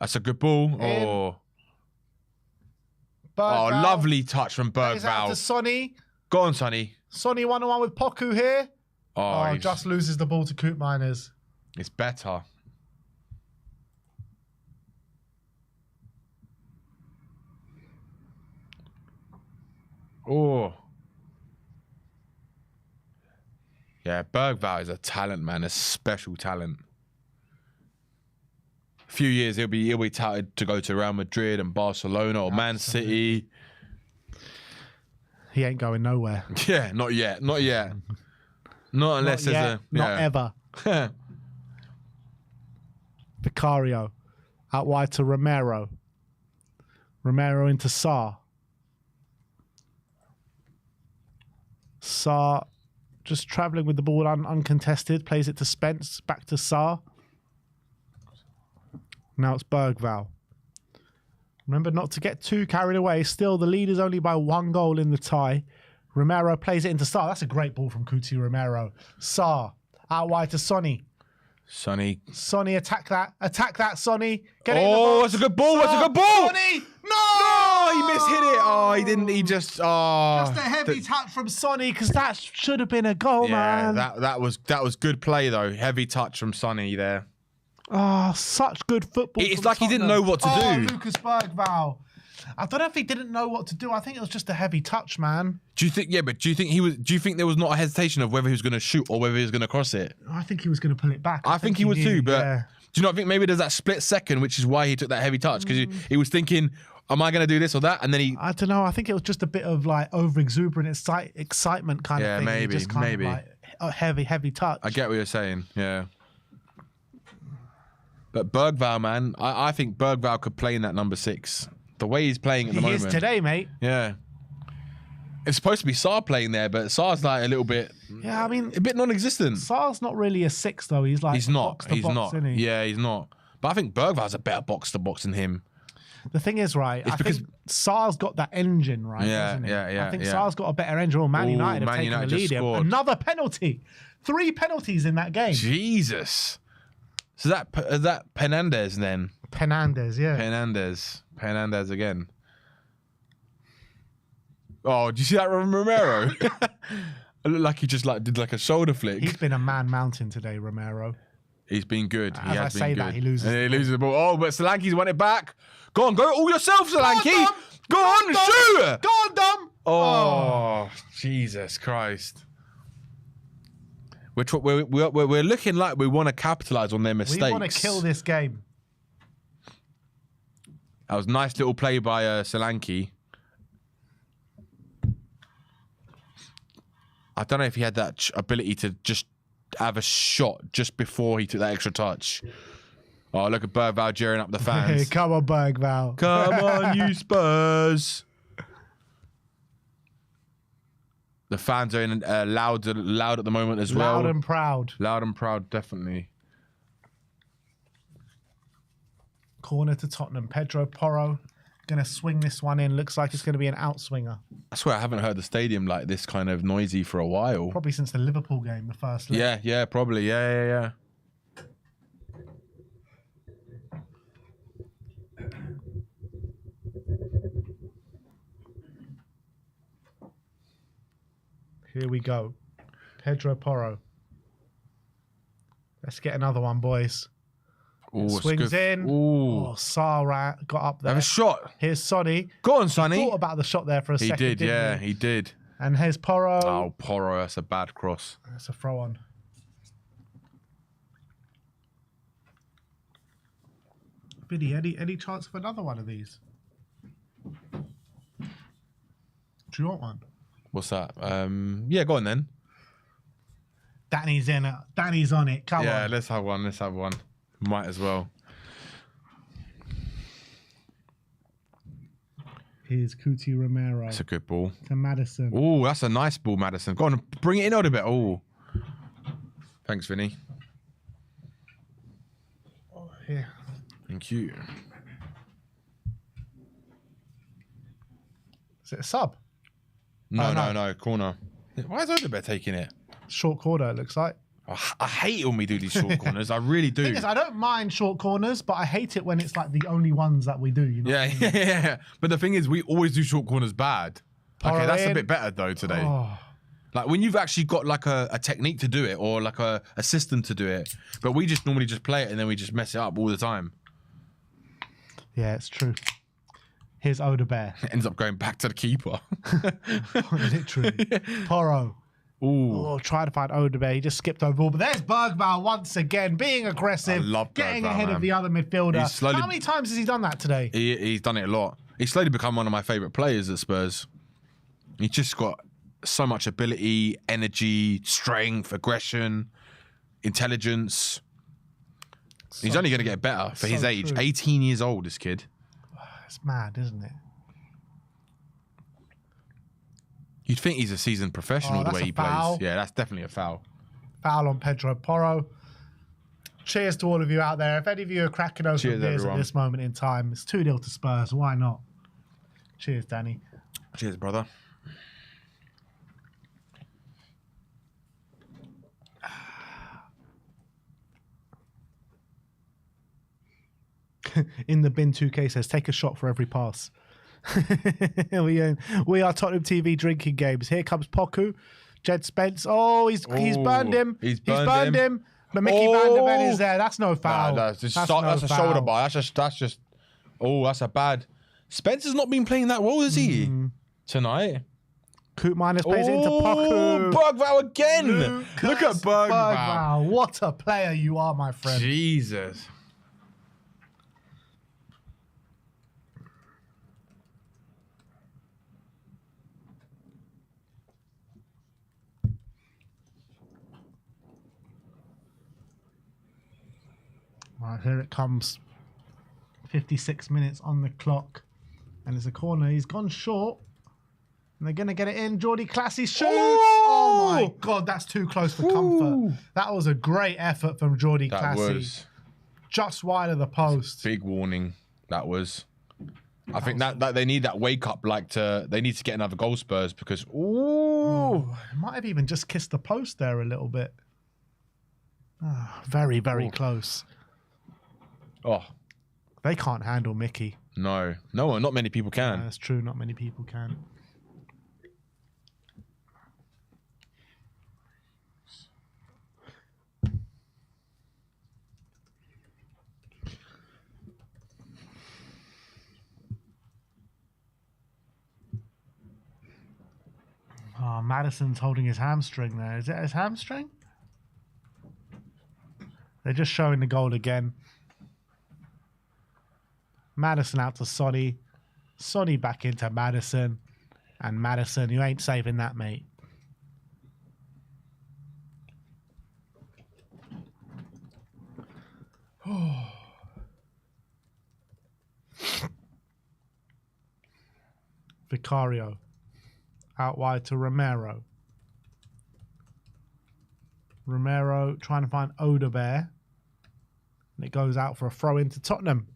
That's a good ball. Oh, lovely touch from Bergvall. To Sonny. Go on, Sonny. Sonny 1-on-1 with Poku here. Oh, just loses the ball to Coop Miners. It's better. Oh. Yeah, Bergvall is a talent, man. A special talent. Few years he'll be touted to go to Real Madrid and Barcelona or Man City. He ain't going nowhere. Yeah, not yet. Not unless there's not ever. Vicario out wide to Romero. Romero into Sarr. Sarr just travelling with the ball uncontested. Plays it to Spence. Back to Sarr. Now it's Bergvall. Remember not to get too carried away. Still, the lead is only by 1 goal in the tie. Romero plays it into Sarr. That's a great ball from Kuti Romero. Sarr out wide to Sonny. Sonny, attack that, Sonny. Get it. Oh, that's a good ball. That's a good ball. Sonny, no, he mishit it. Oh, he didn't. He just. Oh, just a heavy touch from Sonny because that should have been a goal, man. that was good play though. Heavy touch from Sonny there. Oh, such good football. It's like he didn't know what to do. Lucas Bergvall. I don't know if he didn't know what to do. I think it was just a heavy touch, man. Do you think? Yeah, but do you think there was not a hesitation of whether he was going to shoot or whether he was going to cross it? I think he was going to pull it back. I think he would too. But do you not think maybe there's that split second, which is why he took that heavy touch because he was thinking, "Am I going to do this or that?" And then he. I don't know. I think it was just a bit of over exuberant excitement kind of thing. Maybe, just kind of a heavy touch. I get what you're saying. Yeah. But Bergvall, man, I think Bergvall could play in that number 6. The way he's playing at the moment. He is today, mate. Yeah. It's supposed to be Sarr playing there, but Sarr's like a little bit... Yeah, I mean... A bit non-existent. Sarr's not really a 6, though. He's like he's not. box to He's box, not. isn't he? Yeah, he's not. But I think Bergvall's a better box-to-box than him. The thing is, right, I think Sarr's got that engine, right? Yeah, he? yeah. I think Sarr's got a better engine. Or Man United have taken the lead here. Another penalty. 3 penalties in that game. Jesus. So is that Penandes then? Penandes, yeah. Penandes again. Oh, do you see that Romero? It looked like he just did a shoulder flick. He's been a man mountain today, Romero. He's been good. As I say that, he loses. And he loses the ball. Oh, but Solanke's won it back. Go on, go all yourself, Solanke. Go on, shoot. Go on, Dom. Oh, Jesus Christ. We're looking like we want to capitalize on their mistakes. We want to kill this game. That was a nice little play by Solanke. I don't know if he had that ability to just have a shot just before he took that extra touch. Oh, look at Bergvall jeering up the fans. Hey, come on, Bergvall. Come on, you Spurs. The fans are in loud at the moment as well. Loud and proud. Loud and proud, definitely. Corner to Tottenham. Pedro Porro going to swing this one in. Looks like it's going to be an outswinger. I swear I haven't heard the stadium like this kind of noisy for a while. Probably since the Liverpool game, the first leg. Yeah, probably. Yeah. Here we go. Pedro Porro. Let's get another one, boys. Ooh, swings in. Ooh. Oh, Sarr got up there. Have a shot. Here's Sonny. Go on, Sonny. He thought about the shot there for a second. He did, yeah, he did. And here's Porro. Oh, Porro, that's a bad cross. That's a throw on. Biddy, any chance of another one of these? Do you want one? What's that? Yeah, go on then. Danny's in it. Danny's on it. Come on. Yeah, let's have one. Might as well. Here's Cuti Romero. That's a good ball. To Maddison. Oh, that's a nice ball, Maddison. Go on, bring it in a little bit. Oh, thanks, Vinny. Oh, here. Thank you. Is it a sub? No, corner. Why is Odegaard taking it? Short corner, it looks like. I hate it when we do these short corners. I really do. The thing is, I don't mind short corners, but I hate it when it's like the only ones that we do. You know? Yeah. But the thing is, we always do short corners bad. Okay, that's a bit better though today. Oh. Like when you've actually got like a technique to do it or like a system to do it, but we just normally just play it and then we just mess it up all the time. Yeah, it's true. Here's Odegaard. It ends up going back to the keeper. Literally. Porro. Ooh. Oh, try to find Odegaard. He just skipped over ball. But there's Bergvall once again, being aggressive, getting Bergvall, ahead of the other midfielder. How many times has he done that today? He's done it a lot. He's slowly become one of my favourite players at Spurs. He's just got so much ability, energy, strength, aggression, intelligence. He's only going to get better for his age. True. 18 years old, this kid. It's mad, isn't it? You'd think he's a seasoned professional the way he plays. Yeah, that's definitely a foul. Foul on Pedro Porro. Cheers to all of you out there. If any of you are cracking open beers at this moment in time, it's 2-0 to Spurs. Why not? Cheers, Danny. Cheers, brother. In the bin 2K says, take a shot for every pass. we are Tottenham TV drinking games. Here comes Poku. Jed Spence. Oh, he's burned him. He's burned him. But Mickey Van der Ven is there. That's no foul. No, that's a shoulder bar. That's just. Oh, that's a bad. Spencer's not been playing that well, is he? Tonight. Coot Miners plays into Poku. Bergvall again. Look at Bergvall. What a player you are, my friend. Jesus. Right, here it comes. 56 minutes on the clock. And it's a corner. He's gone short. And they're going to get it in. Geordie Classy shoots. Oh my God, that's too close for comfort. That was a great effort from Geordie Classy. That was just wide of the post. Big warning. That was. I think that they need that wake up, they need to get another goal, Spurs, because Might have even just kissed the post there a little bit. Very, very close. Oh, they can't handle Mickey. No, not many people can. That's true. Not many people can. Oh, Maddison's holding his hamstring there. Is it his hamstring? They're just showing the goal again. Maddison out to Sonny. Sonny back into Maddison. And Maddison, you ain't saving that, mate. Vicario. Out wide to Romero. Romero trying to find Odebear. And it goes out for a throw into Tottenham.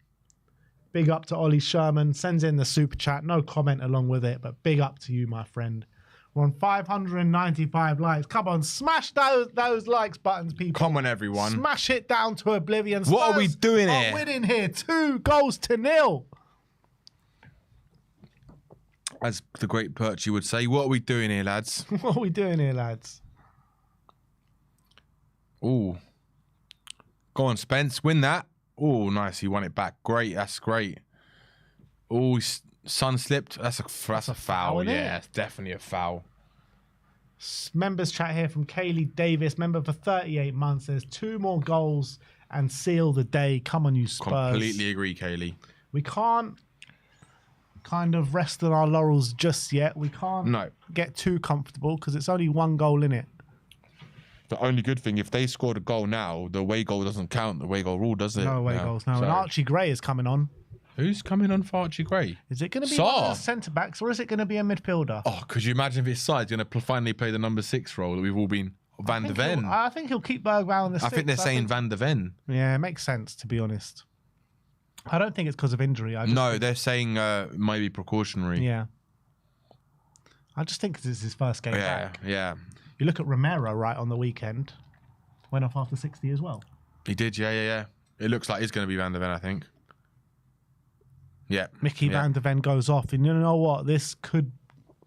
Big up to Ollie Sherman. Sends in the super chat. No comment along with it, but big up to you, my friend. We're on 595 likes. Come on, smash those likes buttons, people. Come on, everyone. Smash it down to oblivion. What Spurs are we doing here? Winning here. 2-0. As the great Perchy would say, what are we doing here, lads? What are we doing here, lads? Ooh. Go on, Spence. Win that. Oh, nice. He won it back. Great. That's great. Oh, Sun slipped. That's a foul. Yeah, it's definitely a foul. Members chat here from Kaylee Davis, member for 38 months. There's 2 more goals and seal the day. Come on, you Spurs. Completely agree, Kaylee. We can't kind of rest on our laurels just yet. We can't get too comfortable because it's only 1 goal in it. The only good thing, if they scored a goal now, the away goal doesn't count. The away goal rule, does it? No away goals now. So. And Archie Gray is coming on. Who's coming on for Archie Gray? Is it going to be one of the centre-backs or is it going to be a midfielder? Oh, could you imagine if his side's going to finally play the number 6 role that we've all been... Van der Ven. I think he'll keep Bergwijn on the 6. I think they're saying Van der Ven. Yeah, it makes sense, to be honest. I don't think it's because of injury. No, they're saying maybe precautionary. Yeah. I just think because it's his first game back. Yeah. You look at Romero, right, on the weekend. Went off after 60 as well. He did, yeah. It looks like he's going to be Van der Ven, I think. Yeah. Mickey Van der Ven goes off. And you know what? This could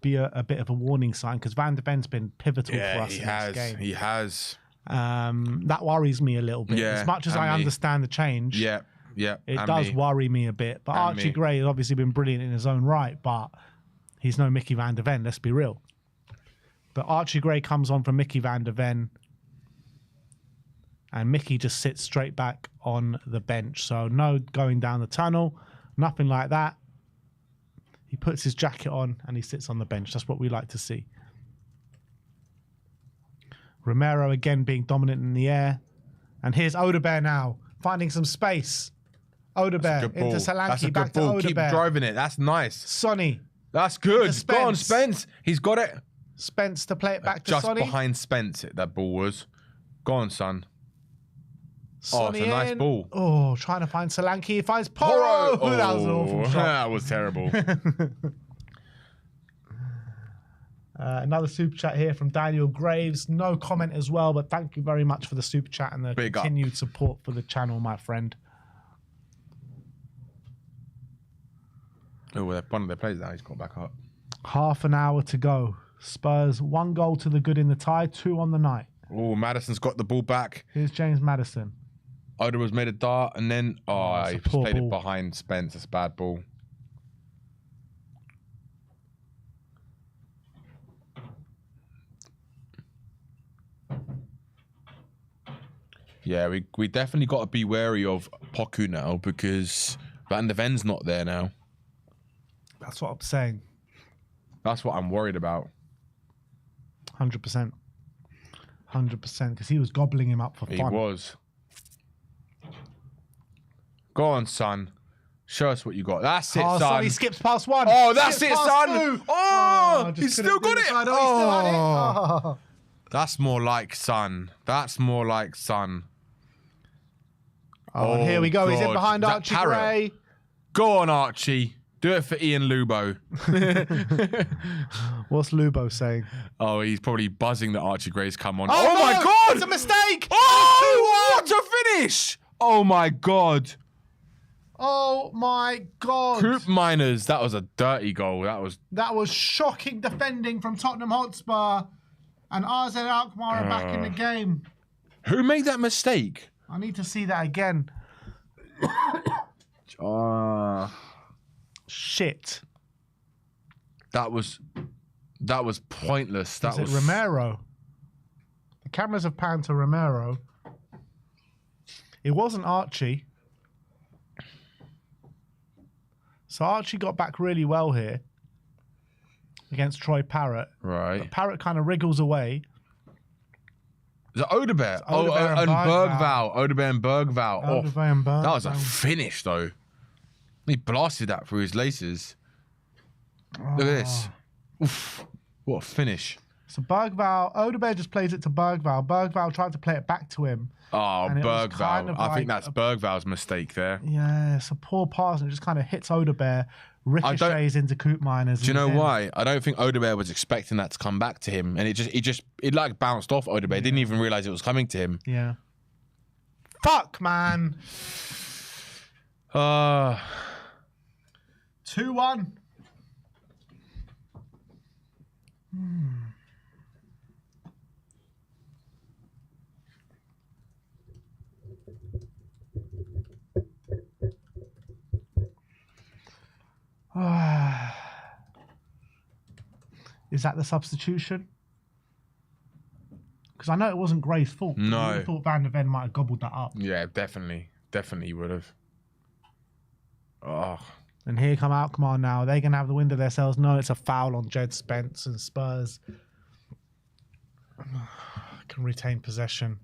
be a bit of a warning sign because Van der Ven's been pivotal for us in this game. He has. That worries me a little bit. As much as I understand the change. Yeah. It does worry me a bit. But Archie Gray has obviously been brilliant in his own right, but he's no Mickey Van der Ven, let's be real. But Archie Gray comes on from Mickey Van der Ven. And Mickey just sits straight back on the bench. So no going down the tunnel, nothing like that. He puts his jacket on and he sits on the bench. That's what we like to see. Romero again being dominant in the air. And here's Odebear now, finding some space. Odebear into Solanke, back to Odebear. Keep driving it. That's nice. Sonny. That's good. Go on, Spence. He's got it. Spence to play it back to Sonny. Just behind Spence, that ball was. Go on, son. Sonny it's a nice ball. Oh, trying to find Solanke. He finds Porro. Oh, that was an awful shot. That was terrible. Another super chat here from Daniel Graves. No comment as well, but thank you very much for the super chat and the continued support for the channel, my friend. Oh, one of their players now, he's got back up. Half an hour to go. Spurs, 1 goal to the good in the tie, 2 on the night. Oh, Maddison's got the ball back. Here's James Maddison. Oda was made a dart and then he just played it behind Spence. It's a bad ball. Yeah, we definitely got to be wary of Poku now because Van der Ven's not there now. That's what I'm saying. That's what I'm worried about. 100%. 100%, because he was gobbling him up for fun. He was. Go on, son. Show us what you got. That's it, son. Sonny skips past one. Oh, that's it, son. Two. Oh, just he's couldn't still do got the it. side. Oh, he still had it. Oh. That's more like son. That's more like son. Oh, and here we go. He's in God. behind Is that Archie Parrott? Gray. Go on, Archie. Do it for Ian Lubo. What's Lubo saying? Oh, he's probably buzzing that Archie Gray's come on. Oh, Oh no, my God! it's a mistake. Oh, what a finish! Oh my God. Oh my God. Coop Miners, that was a dirty goal. That was shocking defending from Tottenham Hotspur. And RZ Alkmaar are back in the game. Who made that mistake? I need to see that again. Shit. That was pointless. That was it Romero? The cameras have panned to Romero. It wasn't Archie. So Archie got back really well here against Troy Parrott. Right. But Parrott kind of wriggles away. Is it Odebear? Odebear and Bergvall. Bergvall. Odebear and Bergvall. Odebear and Bergvall. That was a finish, though. He blasted that through his laces. Look at this. Oof. What a finish. So Odebear just plays it to Bergvall. Bergvall tried to play it back to him. Oh, and it was Bergvall. kind of I think like that's Bergvall's mistake there. Yeah, it's a poor pass and it just kind of hits Odebear, ricochets into Coop Miners. Do you know why? I don't think Odebear was expecting that to come back to him, and it like bounced off Odebear. Didn't even realize it was coming to him. Yeah. Fuck, man. 2-1. Is that the substitution? Because I know it wasn't Gray's fault. No. I thought Van der Ven might have gobbled that up. Yeah, definitely. Definitely would have. Oh. And here come Alkmaar now. They're going to have the wind of themselves. No, it's a foul on Jed Spence, and Spurs can retain possession.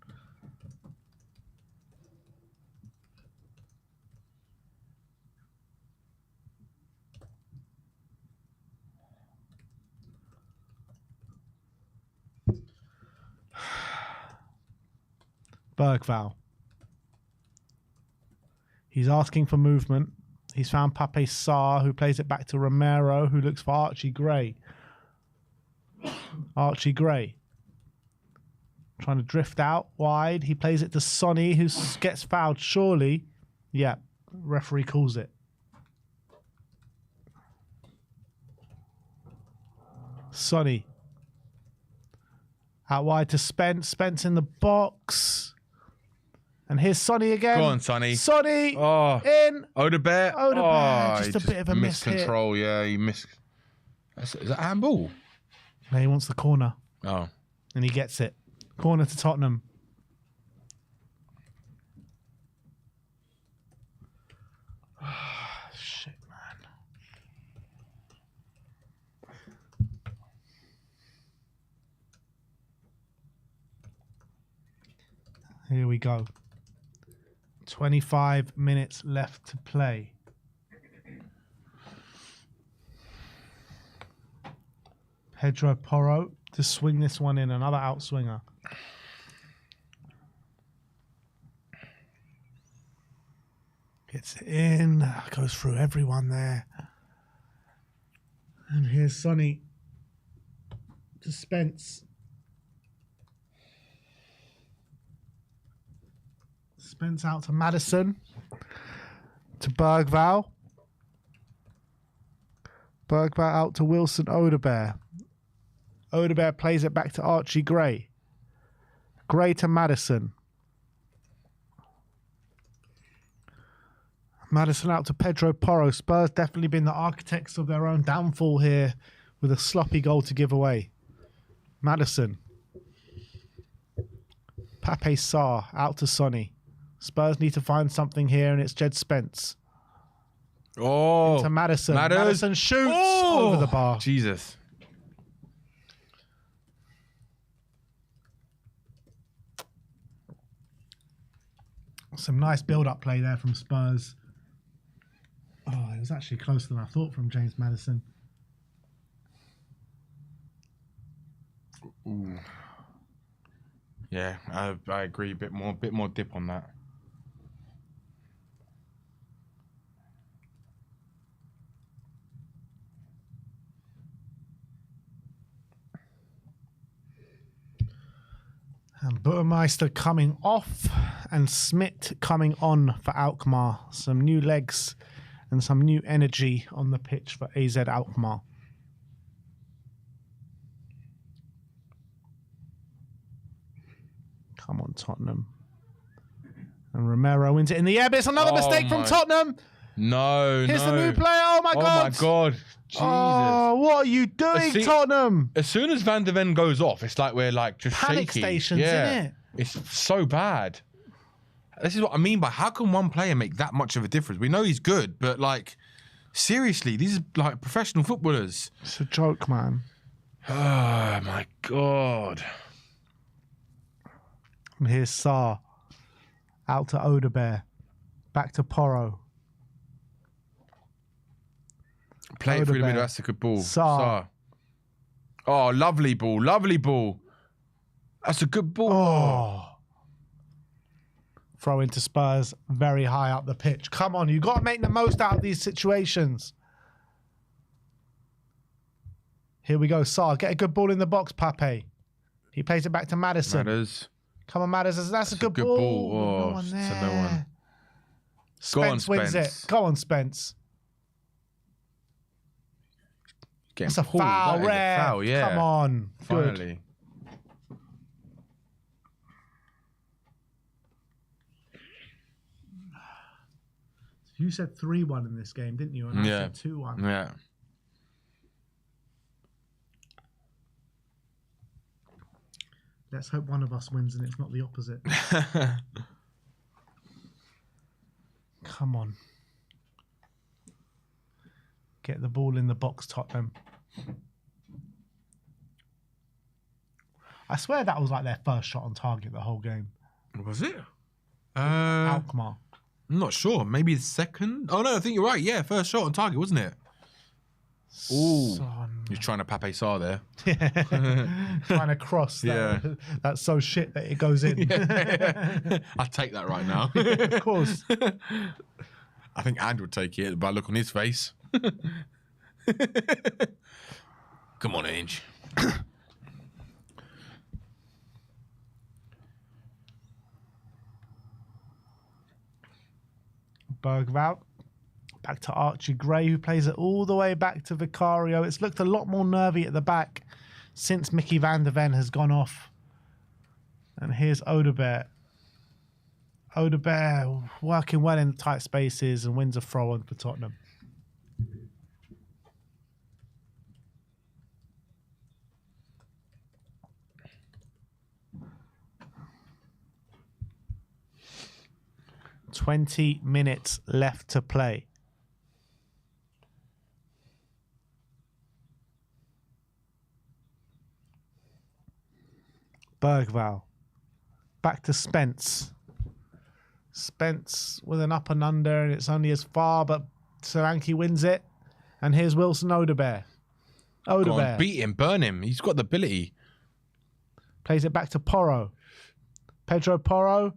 Bergvall. He's asking for movement. He's found Pape Sarr, who plays it back to Romero, who looks for Archie Gray. Archie Gray. Trying to drift out wide. He plays it to Sonny, who gets fouled, surely. Yeah, referee calls it. Sonny. Out wide to Spence. Spence in the box. And here's Sonny again. Go on, Sonny. Sonny in. Odebear. Just a bit of a miss hit. Control. Yeah, he missed. Is that handball? No, he wants the corner. Oh. And he gets it. Corner to Tottenham. Shit, man. Here we go. 25 minutes left to play. Pedro Porro to swing this one in. Another outswinger. Gets it in. Goes through everyone there. And here's Sonny to Spence. Spence out to Madison. To Bergvall. Bergvall out to Wilson Odebear. Odebear plays it back to Archie Gray. Gray to Madison. Madison out to Pedro Porro. Spurs definitely been the architects of their own downfall here with a sloppy goal to give away. Madison. Pape Sarr out to Sonny. Spurs need to find something here, and it's Jed Spence. Oh. Into Madison. Madison shoots over the bar. Jesus. Some nice build-up play there from Spurs. It's actually closer than I thought from James Maddison. Ooh. Yeah, I agree. Bit more dip on that. And Buttermeister coming off and Smith coming on for Alkmaar. Some new legs and some new energy on the pitch for AZ Alkmaar. Come on, Tottenham. And Romero wins it in the air, but it's another mistake from Tottenham. No, Here's the new player. Oh, my God. Oh, my God. Jesus. Oh, what are you doing, Tottenham? As soon as Van de Ven goes off, it's like we're like just panic shaky. Stations, isn't it? It's so bad. This is what I mean by how can one player make that much of a difference? We know he's good, but like, seriously, these are like professional footballers. It's a joke, man. Oh, my God. And here's Sarr. Out to Odebear. Back to Porro. Play it through the middle. That's a good ball. Sarr. Oh, lovely ball. Lovely ball. That's a good ball. Oh. Throw into Spurs very high up the pitch. Come on, you've got to make the most out of these situations. Here we go, Sarr. Get a good ball in the box, Pape. He plays it back to Maddison. Come on, Maddison. That's a good ball. Oh, no one there. no one. Spence wins it. Go on, Spence. It's a foul, ref. Foul, yeah. Come on. Finally. Good. You said 3-1 in this game, didn't you? And I said 2-1. Yeah. Let's hope one of us wins and it's not the opposite. Come on. Get the ball in the box, Tottenham. I swear that was like their first shot on target the whole game. Was it? Alkmaar. I'm not sure. Maybe the second? Oh, no, I think you're right. Yeah, first shot on target, wasn't it? Ooh. You're trying to Pape Sarr there. Yeah. Trying to cross. That. That's so shit that it goes in. I'll take that right now. Of course. I think Andrew would take it by look on his face. Come on, Ange. Bergvall. Back to Archie Gray, who plays it all the way back to Vicario. It's looked a lot more nervy at the back since Mickey van der Ven has gone off. And here's Odebear. Odebear working well in tight spaces and wins a throw on for Tottenham. "20 minutes left to play." Bergvall. Back to Spence. Spence with an up and under, and it's only as far, but Solanke wins it. And here's Wilson Odebear. Go on, beat him, burn him. He's got the ability. Plays it back to Porro. Pedro Porro.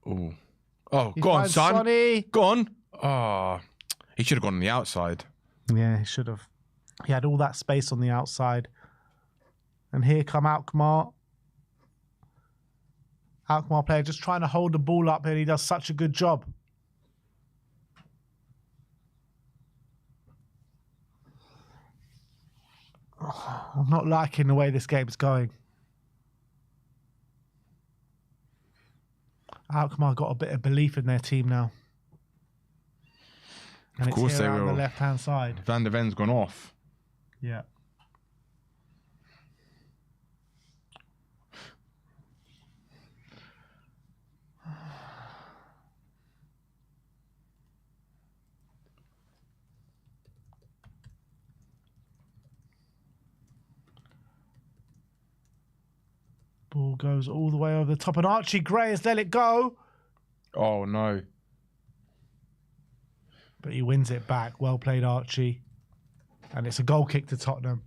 Ooh. Oh, go on, son. Sonny. Go on. Oh, he should have gone on the outside. Yeah, he should have. He had all that space on the outside. And here come Alkmaar. Alkmaar player just trying to hold the ball up, and he does such a good job. I'm not liking the way this game's going. Alkmaar got a bit of belief in their team now. And Of course they will. On the left-hand side. Van der Ven's gone off. Yeah. Ball goes all the way over the top, and Archie Gray has let it go. Oh, no. but he wins it back. Well played, Archie. And it's a goal kick to Tottenham.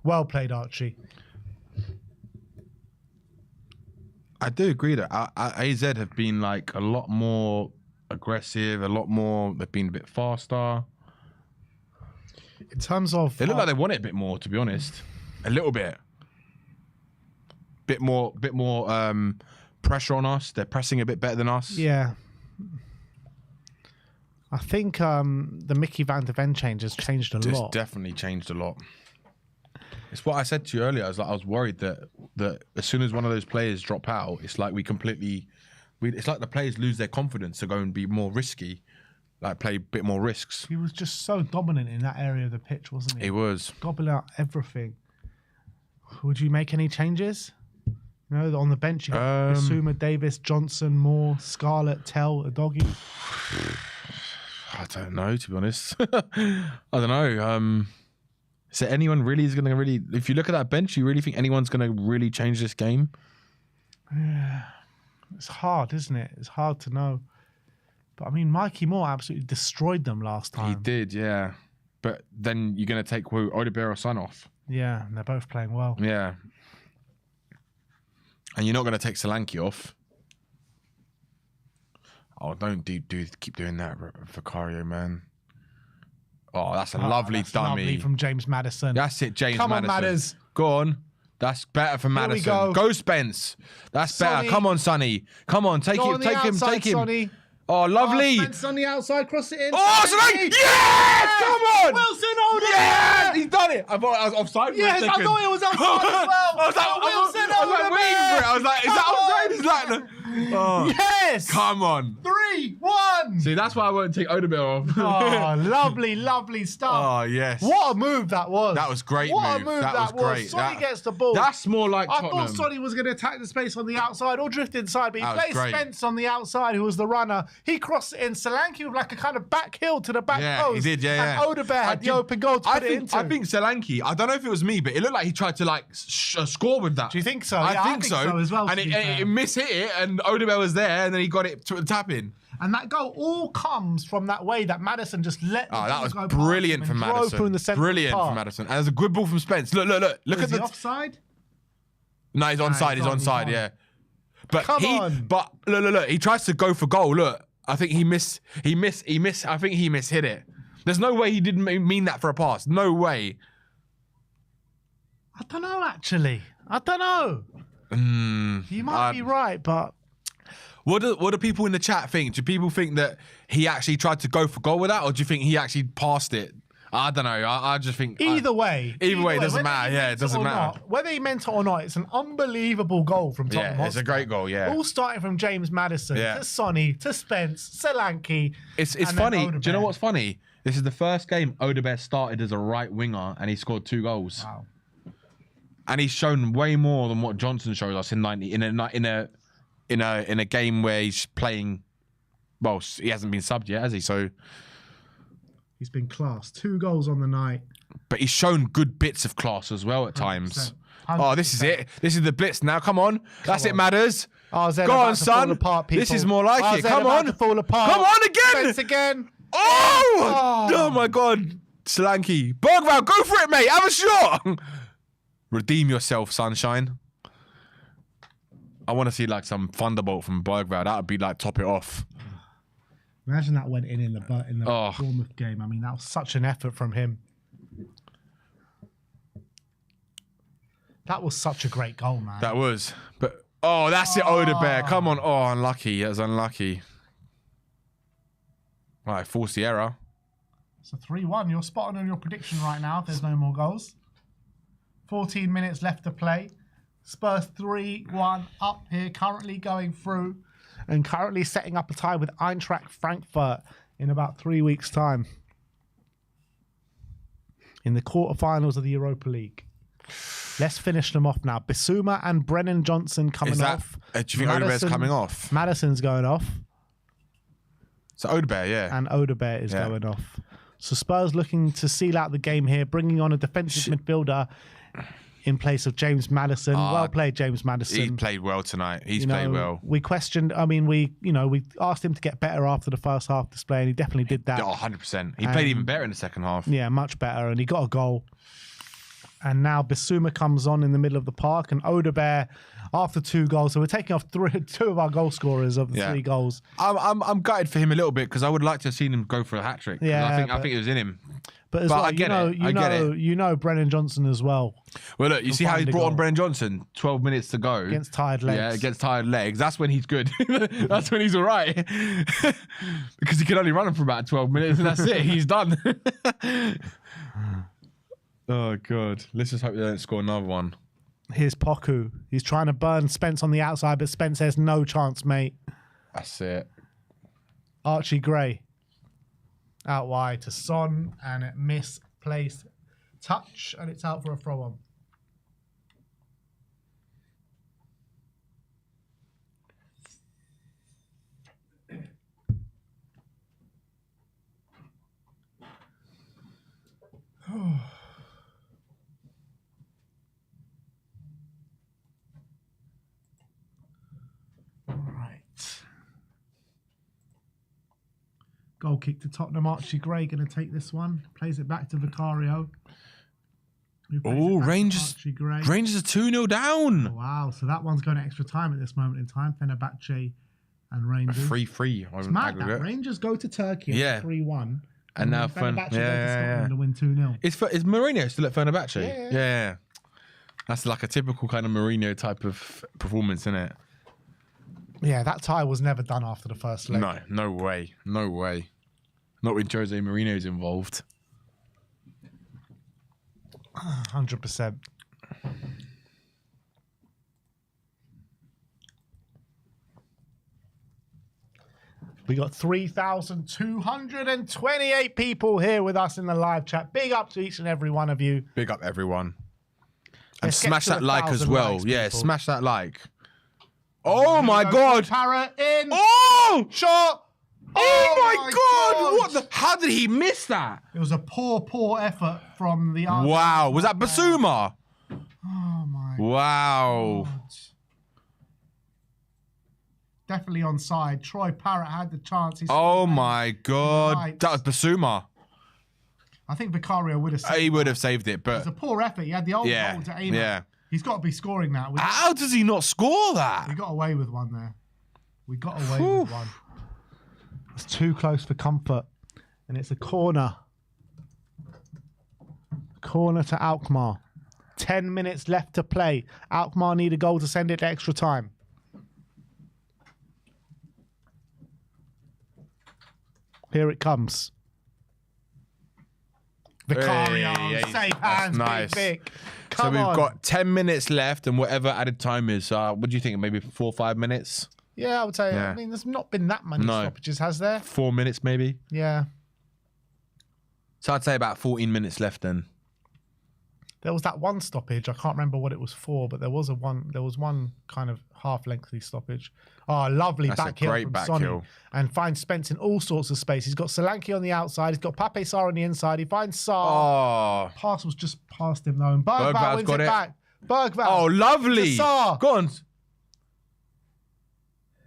Well played, Archie. I do agree that AZ have been like a lot more aggressive, a lot more. They've been a bit faster. In terms of, They look like they want it a bit more, to be honest. A little bit. Bit more pressure on us. They're pressing a bit better than us. yeah. I think the Mickey Van de Ven change has changed a It's lot. definitely changed a lot. It's what I said to you earlier. I was worried that as soon as one of those players drop out, it's like it's like the players lose their confidence to go and be more risky, like play a bit more risks. He was just so dominant in that area of the pitch, wasn't he? He was. Gobbling out everything. Would you make any changes? No, on the bench you got Bissouma, Davis, Johnson, Moore, Scarlett, Tell, Udogie. I don't know, to be honest. I don't know. Is there anyone really is going to really... If you look at that bench, you really think anyone's going to really change this game? Yeah. It's hard, isn't it? It's hard to know. But, I mean, Mikey Moore absolutely destroyed them last time. He did, yeah. But then you're going to take Odebear or Son off. Yeah, and they're both playing well. Yeah. And you're not going to take Solanke off. Oh, don't keep doing that, Vicario, man. Oh, that's a lovely dummy. Lovely from James Maddison. That's it, James Come Maddison. on, Madders. Go on. That's better for Maddison. We go. Spence. That's Sonny. better. Come on, Sonny. Come on, take him, take him, take him. Sonny. Oh, lovely. Spence on the outside, cross it in. Oh, Solanke! Yes! Come on! Wilson, hold it! Yes! He's done it. I thought I was offside for a Yes, second. I thought it was offside as well. I was like, waiting for it. I was like, is that offside? He's like, no. Oh, yes! come on. 3-1! See, that's why I won't take Odebear off. Oh, lovely, lovely stuff. Oh, yes. What a move that was. That was great What move. a move That was great. Sonny gets the ball. That's more like I Tottenham. thought Sonny was going to attack the space on the outside or drift inside, but he That was plays great. Spence on the outside, who was the runner. He crossed it in. Solanke with like a kind of back heel to the back post. He did, yeah. And Odebear had the open goal to put it into. I think Solanke, I don't know if it was me, but it looked like he tried to like score with that. Do you think so? I Yeah, think so as well. And it mishit it, and Odebear was there, and then he got it to the tap in. And that goal all comes from that way that Maddison just let. Oh, that was go brilliant from Maddison. Brilliant from Maddison. And there's a good ball from Spence. Look Is at he the offside. No, he's onside. He's he's on, onside. he's on. Yeah. But Come on. But look. He tries to go for goal. Look, I think he missed. I think he mishit it. There's no way he didn't mean that for a pass. No way. I don't know, actually. I don't know. You might be right, but What do people in the chat think? Do people think that he actually tried to go for goal with that, or do you think he actually passed it? I don't know. I just think either way, it doesn't whether matter. he Yeah, meant it doesn't or matter. not, whether he meant it or not, it's an unbelievable goal from Tottenham Yeah, it's a Hotspur. great goal. Yeah. All starting from James Maddison to Sonny to Spence, Solanke. It's and funny. then Do you know Odebear. what's funny? This is the first game Odebear started as a right winger, and he scored 2 goals. Wow. And he's shown way more than what Johnson showed us in a game where he's playing. Well, he hasn't been subbed yet, has he? So He's been class. 2 goals on the night. but he's shown good bits of class as well at times. 100%. Oh, this is it. This is the blitz now. Come on. That's it, Matters. RZ Go about on, to fall son. apart, This people. is more like RZ it. Come about on. to fall apart. Come on again. Spence again. Oh my God. Solanke. Bergvall, go for it, mate. Have a shot. Redeem yourself, sunshine. I want to see like some thunderbolt from Bergvall. That would be like top it off. Imagine that went in the Bournemouth game. I mean, that was such an effort from him. That was such a great goal, man. That was. But oh, that's it, Odebear. Come on. Oh, unlucky. That was unlucky. Right, force the error. So 3-1. You're spot on your prediction right now if there's no more goals. 14 minutes left to play. Spurs 3-1 up here, currently going through and currently setting up a tie with Eintracht Frankfurt in about 3 weeks' time in the quarterfinals of the Europa League. Let's finish them off now. Bissouma and Brennan Johnson coming off. Do you think Odebear's coming off? Maddison's going off. So Odebear, yeah. And Odebear is going off. So Spurs looking to seal out the game here, bringing on a defensive midfielder in place of James Maddison. Well played, James Maddison. He played well tonight. He's played well. We questioned. I mean, we asked him to get better after the first half display, and he definitely did that. 100%. He played even better in the second half. Yeah, much better, and he got a goal. And now Bissouma comes on in the middle of the park, and Odegaard after 2 goals. So we're taking off 2 of our goal scorers of the 3 goals. I'm gutted for him a little bit because I would like to have seen him go for a hat trick. Yeah, I think it was in him. But as well, I get it. You know Brennan Johnson as well. Well, look, you see how he brought on Brennan Johnson? 12 minutes to go. Against tired legs. Yeah, against tired legs. That's when he's good. That's when he's all right. Because he can only run him for about 12 minutes and that's it. He's done. Oh, God. Let's just hope they don't score another one. Here's Poku. He's trying to burn Spence on the outside, but Spence says no chance, mate. That's it. Archie Gray. Out wide to Son, and it misplaced touch, and it's out for a throw-on. Goal kick to Tottenham. Archie Gray going to take this one. Plays it back to Vicario. Oh, Rangers are 2-0 down. Oh, wow. So that one's going to extra time at this moment in time. Fenerbahce and Rangers. 3-3. It's mad that Rangers go to Turkey 3-1. And now Fenerbahce go to Scotland to win 2-0. Is Mourinho still at Fenerbahce? Yeah. That's like a typical kind of Mourinho type of performance, isn't it? Yeah, that tie was never done after the first leg. No way. Not when Jose Mourinho's involved. 100%. We got 3,228 people here with us in the live chat. Big up to each and every one of you. Big up everyone. And smash that like as well. Likes, smash that like. Oh my God! Parrot in. Oh! Shot! Oh my God! What the? How did he miss that? It was a poor effort from the other. Wow! Was that Bissouma? Oh my. Wow! God. Definitely onside. Troy Parrott had the chance. Oh my God! That was Bissouma. I think Vicario would have saved it. He would have saved it, but it was a poor effort. He had the old goal to aim at. He's got to be scoring that. How does he not score that? We got away with one there. We got away with one. It's too close for comfort. And it's a corner. Corner to Alkmaar. 10 minutes left to play. Alkmaar need a goal to send it to extra time. Here it comes. Vicario, safe hands, nice. Big. So we've got 10 minutes left and whatever added time is. What do you think? Maybe 4 or 5 minutes? Yeah, I would say. I mean, there's not been that many stoppages, has there? 4 minutes maybe? Yeah. So I'd say about 14 minutes left then. There was that one stoppage. I can't remember what it was for, but there was one kind of half-lengthy stoppage. Oh, lovely back heel from Sonny. And finds Spence in all sorts of space. He's got Solanke on the outside. He's got Pape Sarr on the inside. He finds Sarr. Oh. Pass was just past him, though. And Bergvall wins it back. Bergvall. Oh, lovely. Sarr. Go on.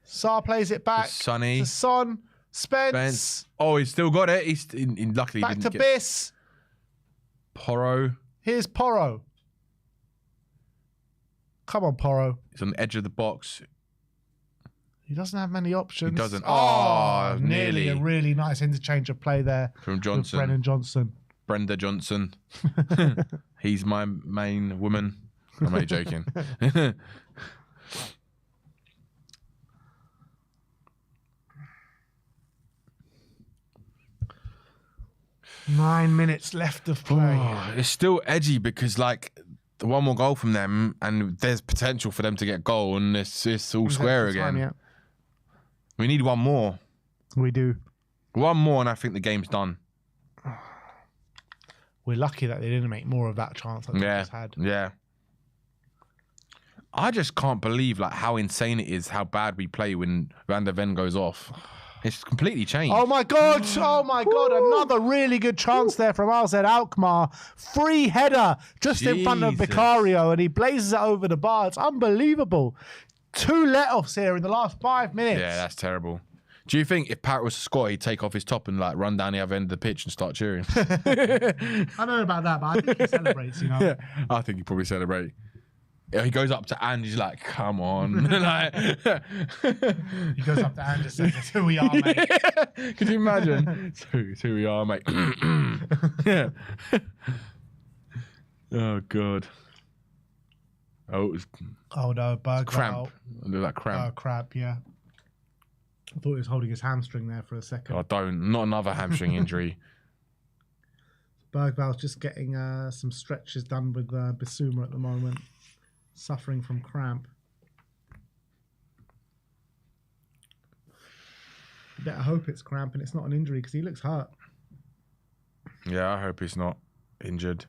Sarr plays it back. Sonny. To Son. Spence. Oh, he's still got it. He's luckily back didn't to get... Biss. Porro. Here's Porro. Come on, Porro. He's on the edge of the box. He doesn't have many options. He doesn't. Oh, nearly. A really nice interchange of play there. From Johnson. Brennan Johnson. Brenda Johnson. He's my main woman. I'm only joking. 9 minutes left of play. Oh, it's still edgy because like the one more goal from them and there's potential for them to get goal and it's all square again. Yeah. We need one more. We do. One more and I think the game's done. We're lucky that they didn't make more of that chance that they just had. Yeah. I just can't believe like how insane it is how bad we play when Van der Ven goes off. It's completely changed. Oh my God! Oh my God! Another really good chance there from Alkmaar. Free header just in front of Vicario, and he blazes it over the bar. It's unbelievable. 2 let-offs here in the last 5 minutes. Yeah, that's terrible. Do you think if Parrott was to score, he'd take off his top and like run down the other end of the pitch and start cheering? I don't know about that, but I think he celebrates. You know. Yeah, I think he'd probably celebrate. He goes up to Andy, he's like, "Come on!" Like, he goes up to Andy and says, "It's who we are, mate." Yeah. Could you imagine? It's who we are, mate. Yeah. Oh God. Oh, it was no, Bergvall. cramp. I do that cramp. Oh, crap, yeah. I thought he was holding his hamstring there for a second. I don't. Not another hamstring injury. Bergvall's just getting some stretches done with Bissouma at the moment. Suffering from cramp. You better hope it's cramp and it's not an injury because he looks hurt. Yeah, I hope he's not injured.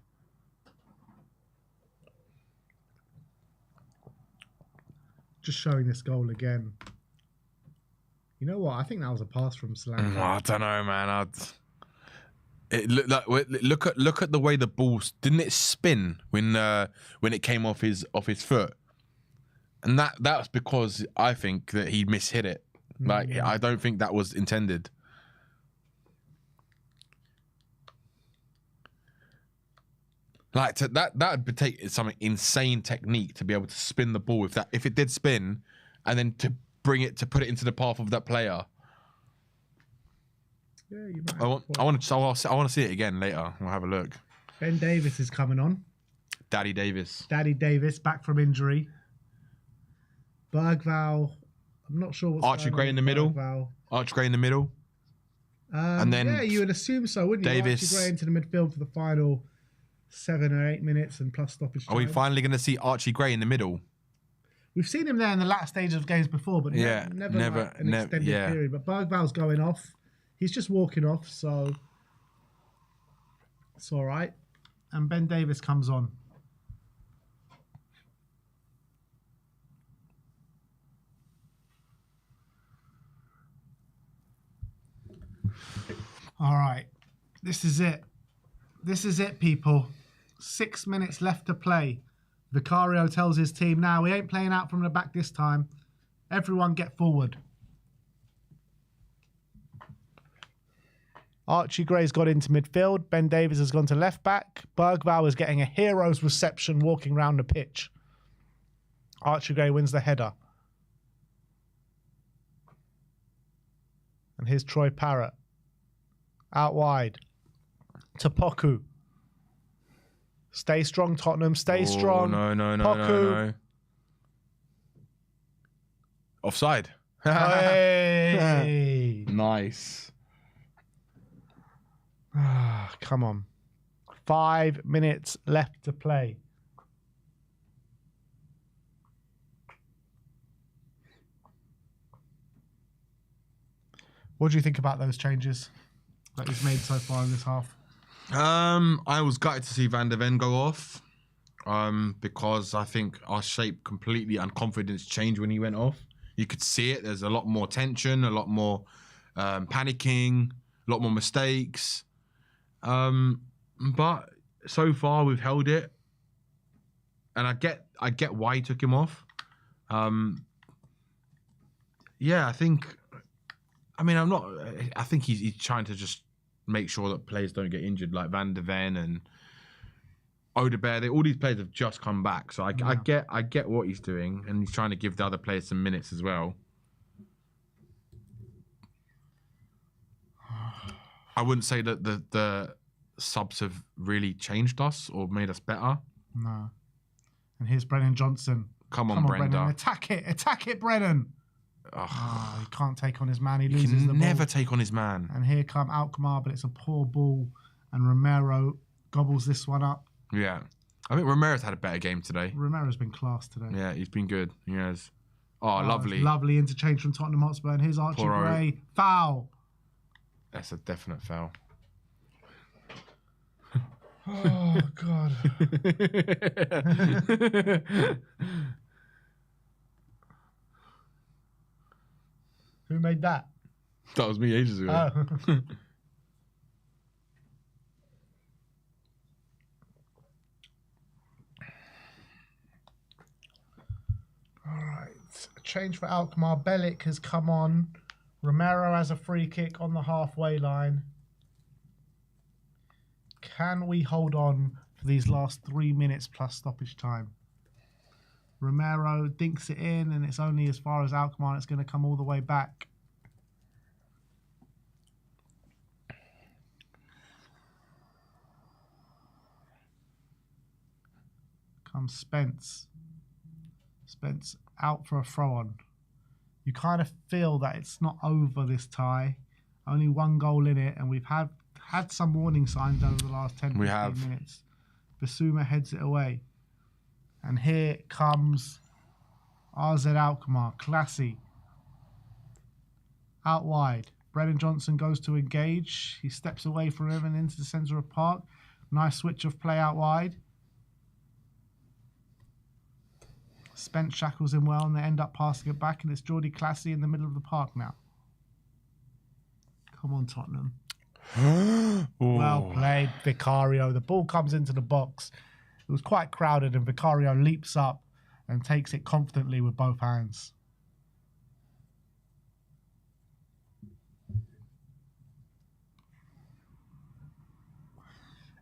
Just showing this goal again. You know what? I think that was a pass from Solanke. I don't know, man. Look at the way the ball didn't it spin when it came off his foot, and that was because I think that he mishit it. Like I don't think that was intended. Like that would take some insane technique to be able to spin the ball if it did spin, and then to put it into the path of that player. Yeah, you might. I want to see it again later. We'll have a look. Ben Davies is coming on. Daddy Davis Back from injury. Bergvall. I'm not sure what's Archie Gray in the middle. Bergvall. Archie Gray in the middle. And then yeah, you would assume so, wouldn't you? Davis. Archie Gray into the midfield for the final 7 or 8 minutes and plus stoppage time. Are we finally going to see Archie Gray in the middle? We've seen him there in the last stage of games before, but never like an extended period. But Bergvall's going off. He's just walking off, so it's all right. And Ben Davies comes on. All right. This is it. This is it, people. 6 minutes left to play. Vicario tells his team, now we ain't playing out from the back this time. Everyone get forward. Archie Gray's got into midfield. Ben Davies has gone to left back. Bergvall is getting a hero's reception walking around the pitch. Archie Gray wins the header. And here's Troy Parrott. Out wide. To Poku. Stay strong, Tottenham. Stay strong. No. Offside. Hey. Nice. Come on. 5 minutes left to play. What do you think about those changes that he's made so far in this half? I was gutted to see Van der Ven go off because I think our shape completely and confidence changed when he went off. You could see it. There's a lot more tension, a lot more panicking, a lot more mistakes. But so far we've held it, and I get why he took him off. Yeah, I think he's trying to just make sure that players don't get injured, like Van der Ven and Odegaard. All these players have just come back, so I get what he's doing, and he's trying to give the other players some minutes as well. I wouldn't say that the subs have really changed us or made us better. No. And here's Brennan Johnson. Come on, Brenda. Brennan. Attack it, Brennan. Oh, he can't take on his man. He loses the ball. Never take on his man. And here come Alkmaar, but it's a poor ball. And Romero gobbles this one up. Yeah. I think Romero's had a better game today. Romero's been class today. Yeah, he's been good. He has. Oh, lovely. Lovely interchange from Tottenham Hotspur. And here's Archie Gray. Foul. That's a definite foul. Oh, God. Who made that? That was me ages ago. Oh. All right. Change for Alkmaar. Bellic has come on. Romero has a free kick on the halfway line. Can we hold on for these last 3 minutes plus stoppage time? Romero dinks it in, and it's only as far as Alkmaar. It's going to come all the way back. Comes Spence. Spence out for a throw on. You kind of feel that it's not over this tie. Only one goal in it, and we've had some warning signs over the last 10, 15 minutes. Basuma heads it away. And here comes RZ Alkmaar. Classy. Out wide. Brennan Johnson goes to engage. He steps away from him and into the centre of park. Nice switch of play out wide. Spence shackles him well, and they end up passing it back, and it's Geordie Classy in the middle of the park now. Come on, Tottenham. Well played, Vicario. The ball comes into the box. It was quite crowded, and Vicario leaps up and takes it confidently with both hands.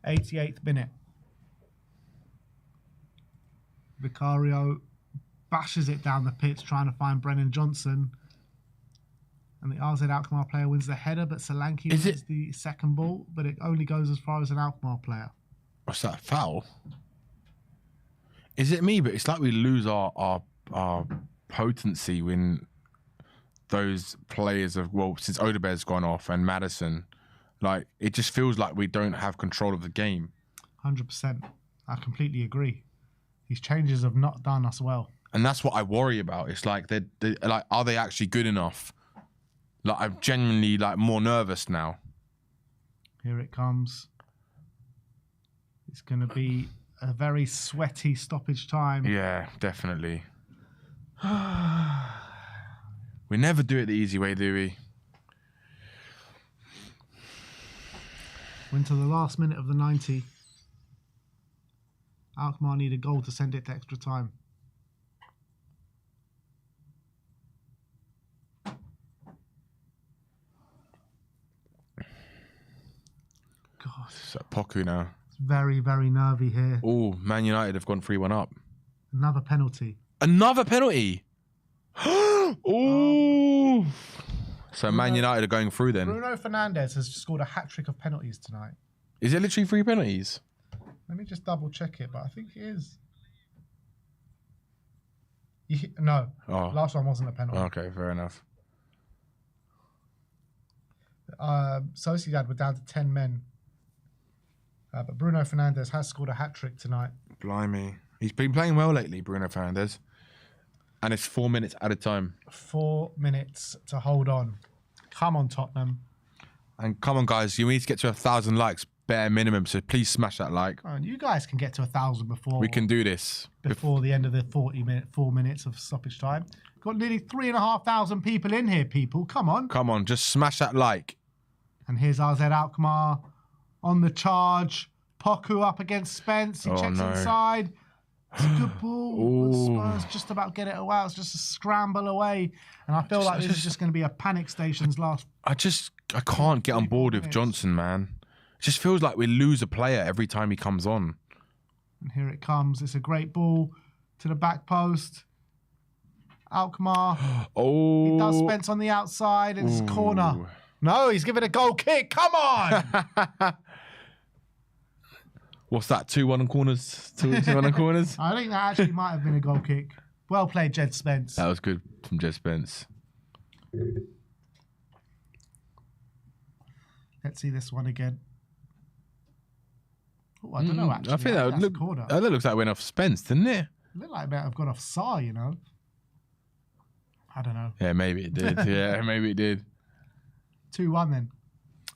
'88th minute. Vicario bashes it down the pitch, trying to find Brennan Johnson. And the RZ Alkmaar player wins the header, but Solanke wins the second ball, but it only goes as far as an Alkmaar player. What's that, foul? Is it me? But it's like we lose our potency when those players have, well, since Odebear's gone off and Maddison, like, it just feels like we don't have control of the game. 100%. I completely agree. These changes have not done us well. And that's what I worry about. It's like, they like, are they actually good enough? Like, I'm genuinely like more nervous now. Here it comes. It's going to be a very sweaty stoppage time. Yeah, definitely. We never do it the easy way, do we? We're into the last minute of the 90. Alkmaar need a goal to send it to extra time. God. It's like Poku now. It's very, very nervy here. Oh, Man United have gone 3-1 up. Another penalty. Another penalty? Oh. So Man United are going through then. Bruno Fernandes has scored a hat-trick of penalties tonight. Is it literally 3 penalties? Let me just double check it, but I think it is. No, last one wasn't a penalty. Okay, fair enough. Sociedad were down to 10 men. But Bruno Fernandes has scored a hat-trick tonight. Blimey. He's been playing well lately, Bruno Fernandes. And it's 4 minutes at a time. 4 minutes to hold on. Come on, Tottenham. And come on, guys. You need to get to 1,000 likes, bare minimum. So please smash that like. Oh, you guys can get to 1,000 before. We can do this. Before the end of the 4 minutes of stoppage time. Got nearly 3,500 people in here, people. Come on. Come on, just smash that like. And here's RZ Alkmaar on the charge. Poku up against Spence. He checks inside. It's a good ball. Spurs just about get it away. It's just a scramble away. And I feel like this is just going to be a panic station's last. I can't get on board with Johnson, man. It just feels like we lose a player every time he comes on. And here it comes. It's a great ball to the back post. Alkmaar. He does Spence on the outside. It's a corner. No, he's giving a goal kick. Come on. What's that? 2-1 on corners? 2-1 on corners? I think that actually might have been a goal kick. Well played, Jed Spence. That was good from Jed Spence. Let's see this one again. Oh, I don't know, actually. I think that looks like it went off Spence, didn't it? It looked like it might have gone off Saar, you know. I don't know. Yeah, maybe it did. Yeah, maybe it did. 2-1 then.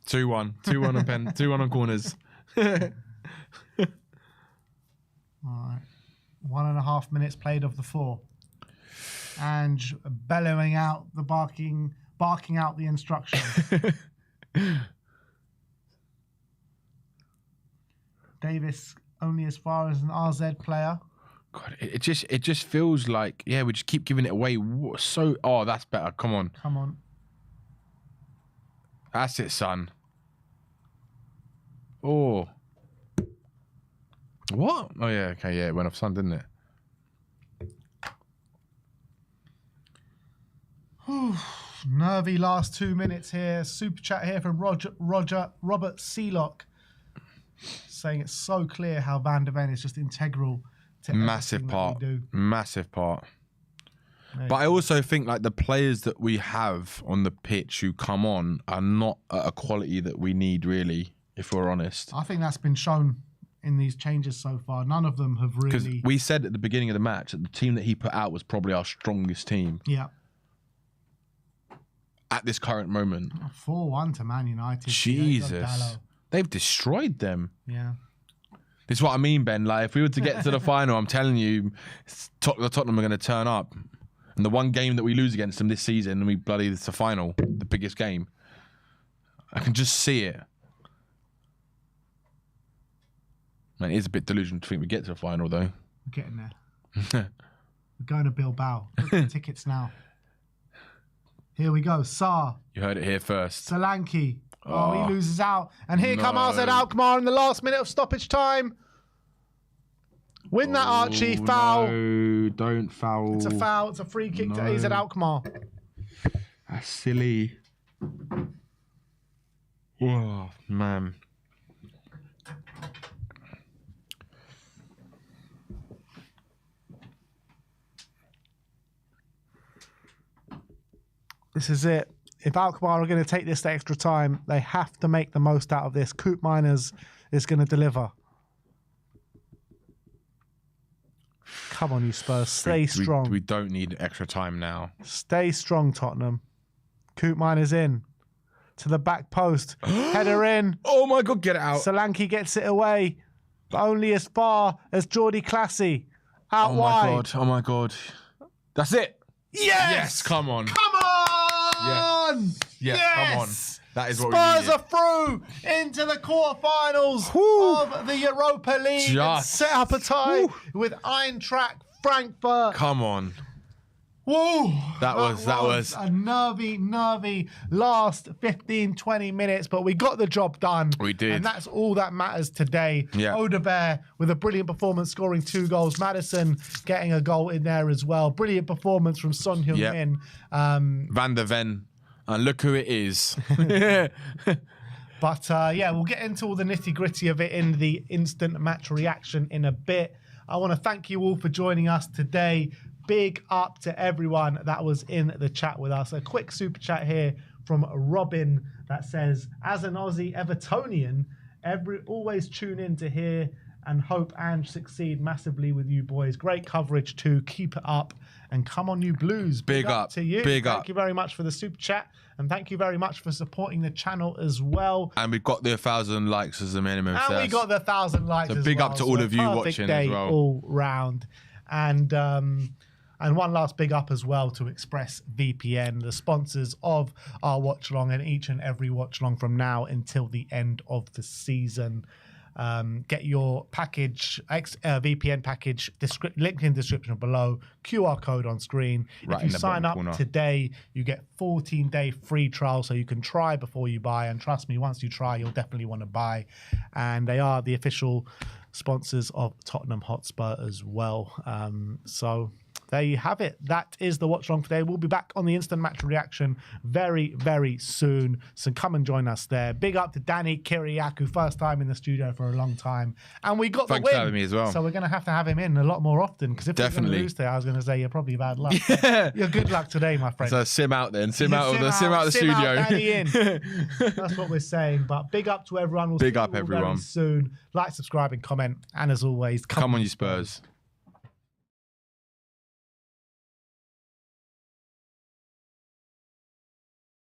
2-1. 2-1 on 2-1 on corners. All right. 1.5 minutes played of the 4. And bellowing out the barking barking out the instructions. Davis only as far as an RZ player. God, it just feels like, yeah, we just keep giving it away. Oh, that's better. Come on. Come on. That's it, son. Oh. What? Oh, yeah. Okay, yeah. It went off sun, didn't it? Nervy last 2 minutes here. Super chat here from Robert Sealock, saying it's so clear how Van de Ven is just integral to massive part. that we do. Massive part. But I also think like the players that we have on the pitch who come on are not at a quality that we need, really, if we're honest. I think that's been shown in these changes so far. None of them have really... Because we said at the beginning of the match that the team that he put out was probably our strongest team. Yeah. At this current moment. 4-1 to Man United. Jesus. They've destroyed them. Yeah. This is what I mean, Ben. Like, if we were to get to the final, I'm telling you, Tottenham are going to turn up. And the one game that we lose against them this season, it's the final, the biggest game. I can just see it. Man, it is a bit delusional to think we get to the final, though. We're getting there. We're going to Bilbao. Book the tickets now. Here we go. Sarr. You heard it here first. Solanke. Oh, he loses out. And here come RZ Alkmaar in the last minute of stoppage time. Win that, Archie. Foul. No, don't foul. It's a foul. It's a free kick to AZ Alkmaar. That's silly. Oh, man. This is it. If Alkmaar are going to take this extra time, they have to make the most out of this. Coop Miners is going to deliver. Come on, you Spurs. Stay strong. We don't need extra time now. Stay strong, Tottenham. Coop Miners in. To the back post. Header in. Oh, my God. Get it out. Solanke gets it away. But only as far as Jordi Classy. Out wide. Oh, my God. Oh, my God. That's it. Yes! Yes, come on. Come on! Yes, yes. Come on. That is what Spurs we are through into the quarterfinals of the Europa League and set up a tie with Eintracht Frankfurt. Come on. Whoa! That was a nervy last 15, 20 minutes, but we got the job done. We did. And that's all that matters today. Yeah. Odegaard with a brilliant performance, scoring 2 goals. Madison getting a goal in there as well. Brilliant performance from Son Heung-min. Van de Ven. And look who it is. But yeah, we'll get into all the nitty-gritty of it in the instant match reaction in a bit. I want to thank you all for joining us today. Big up to everyone that was in the chat with us. A quick super chat here from Robin that says, as an Aussie Evertonian, always tune in to hear and hope Ange succeed massively with you boys. Great coverage too. Keep it up. And come on, you Blues. Big up to you. Thank you very much for the super chat. And thank you very much for supporting the channel as well. And we've got the 1,000 likes as a minimum. And we got the 1,000 likes as well. So big up to all of you watching as well. All round. And one last big up as well to ExpressVPN, the sponsors of our watch along and each and every watch along from now until the end of the season. Get your package, VPN package, link in description below, QR code on screen. Right, if you sign up today, you get 14-day free trial so you can try before you buy. And trust me, once you try, you'll definitely want to buy. And they are the official sponsors of Tottenham Hotspur as well. So there you have it. That is the watch along today. We'll be back on the instant match reaction very, very soon. So come and join us there. Big up to Danny Kiriakou, first time in the studio for a long time. And we got the win. Thanks for having me as well. So we're going to have him in a lot more often, because if we're going to lose today, I was going to say you're probably bad luck. Yeah. You're good luck today, my friend. So sim out then. Sim out of the studio. Danny in. That's what we're saying. But big up to everyone. We'll see you all very soon. Like, subscribe and comment. And as always, come on you Spurs.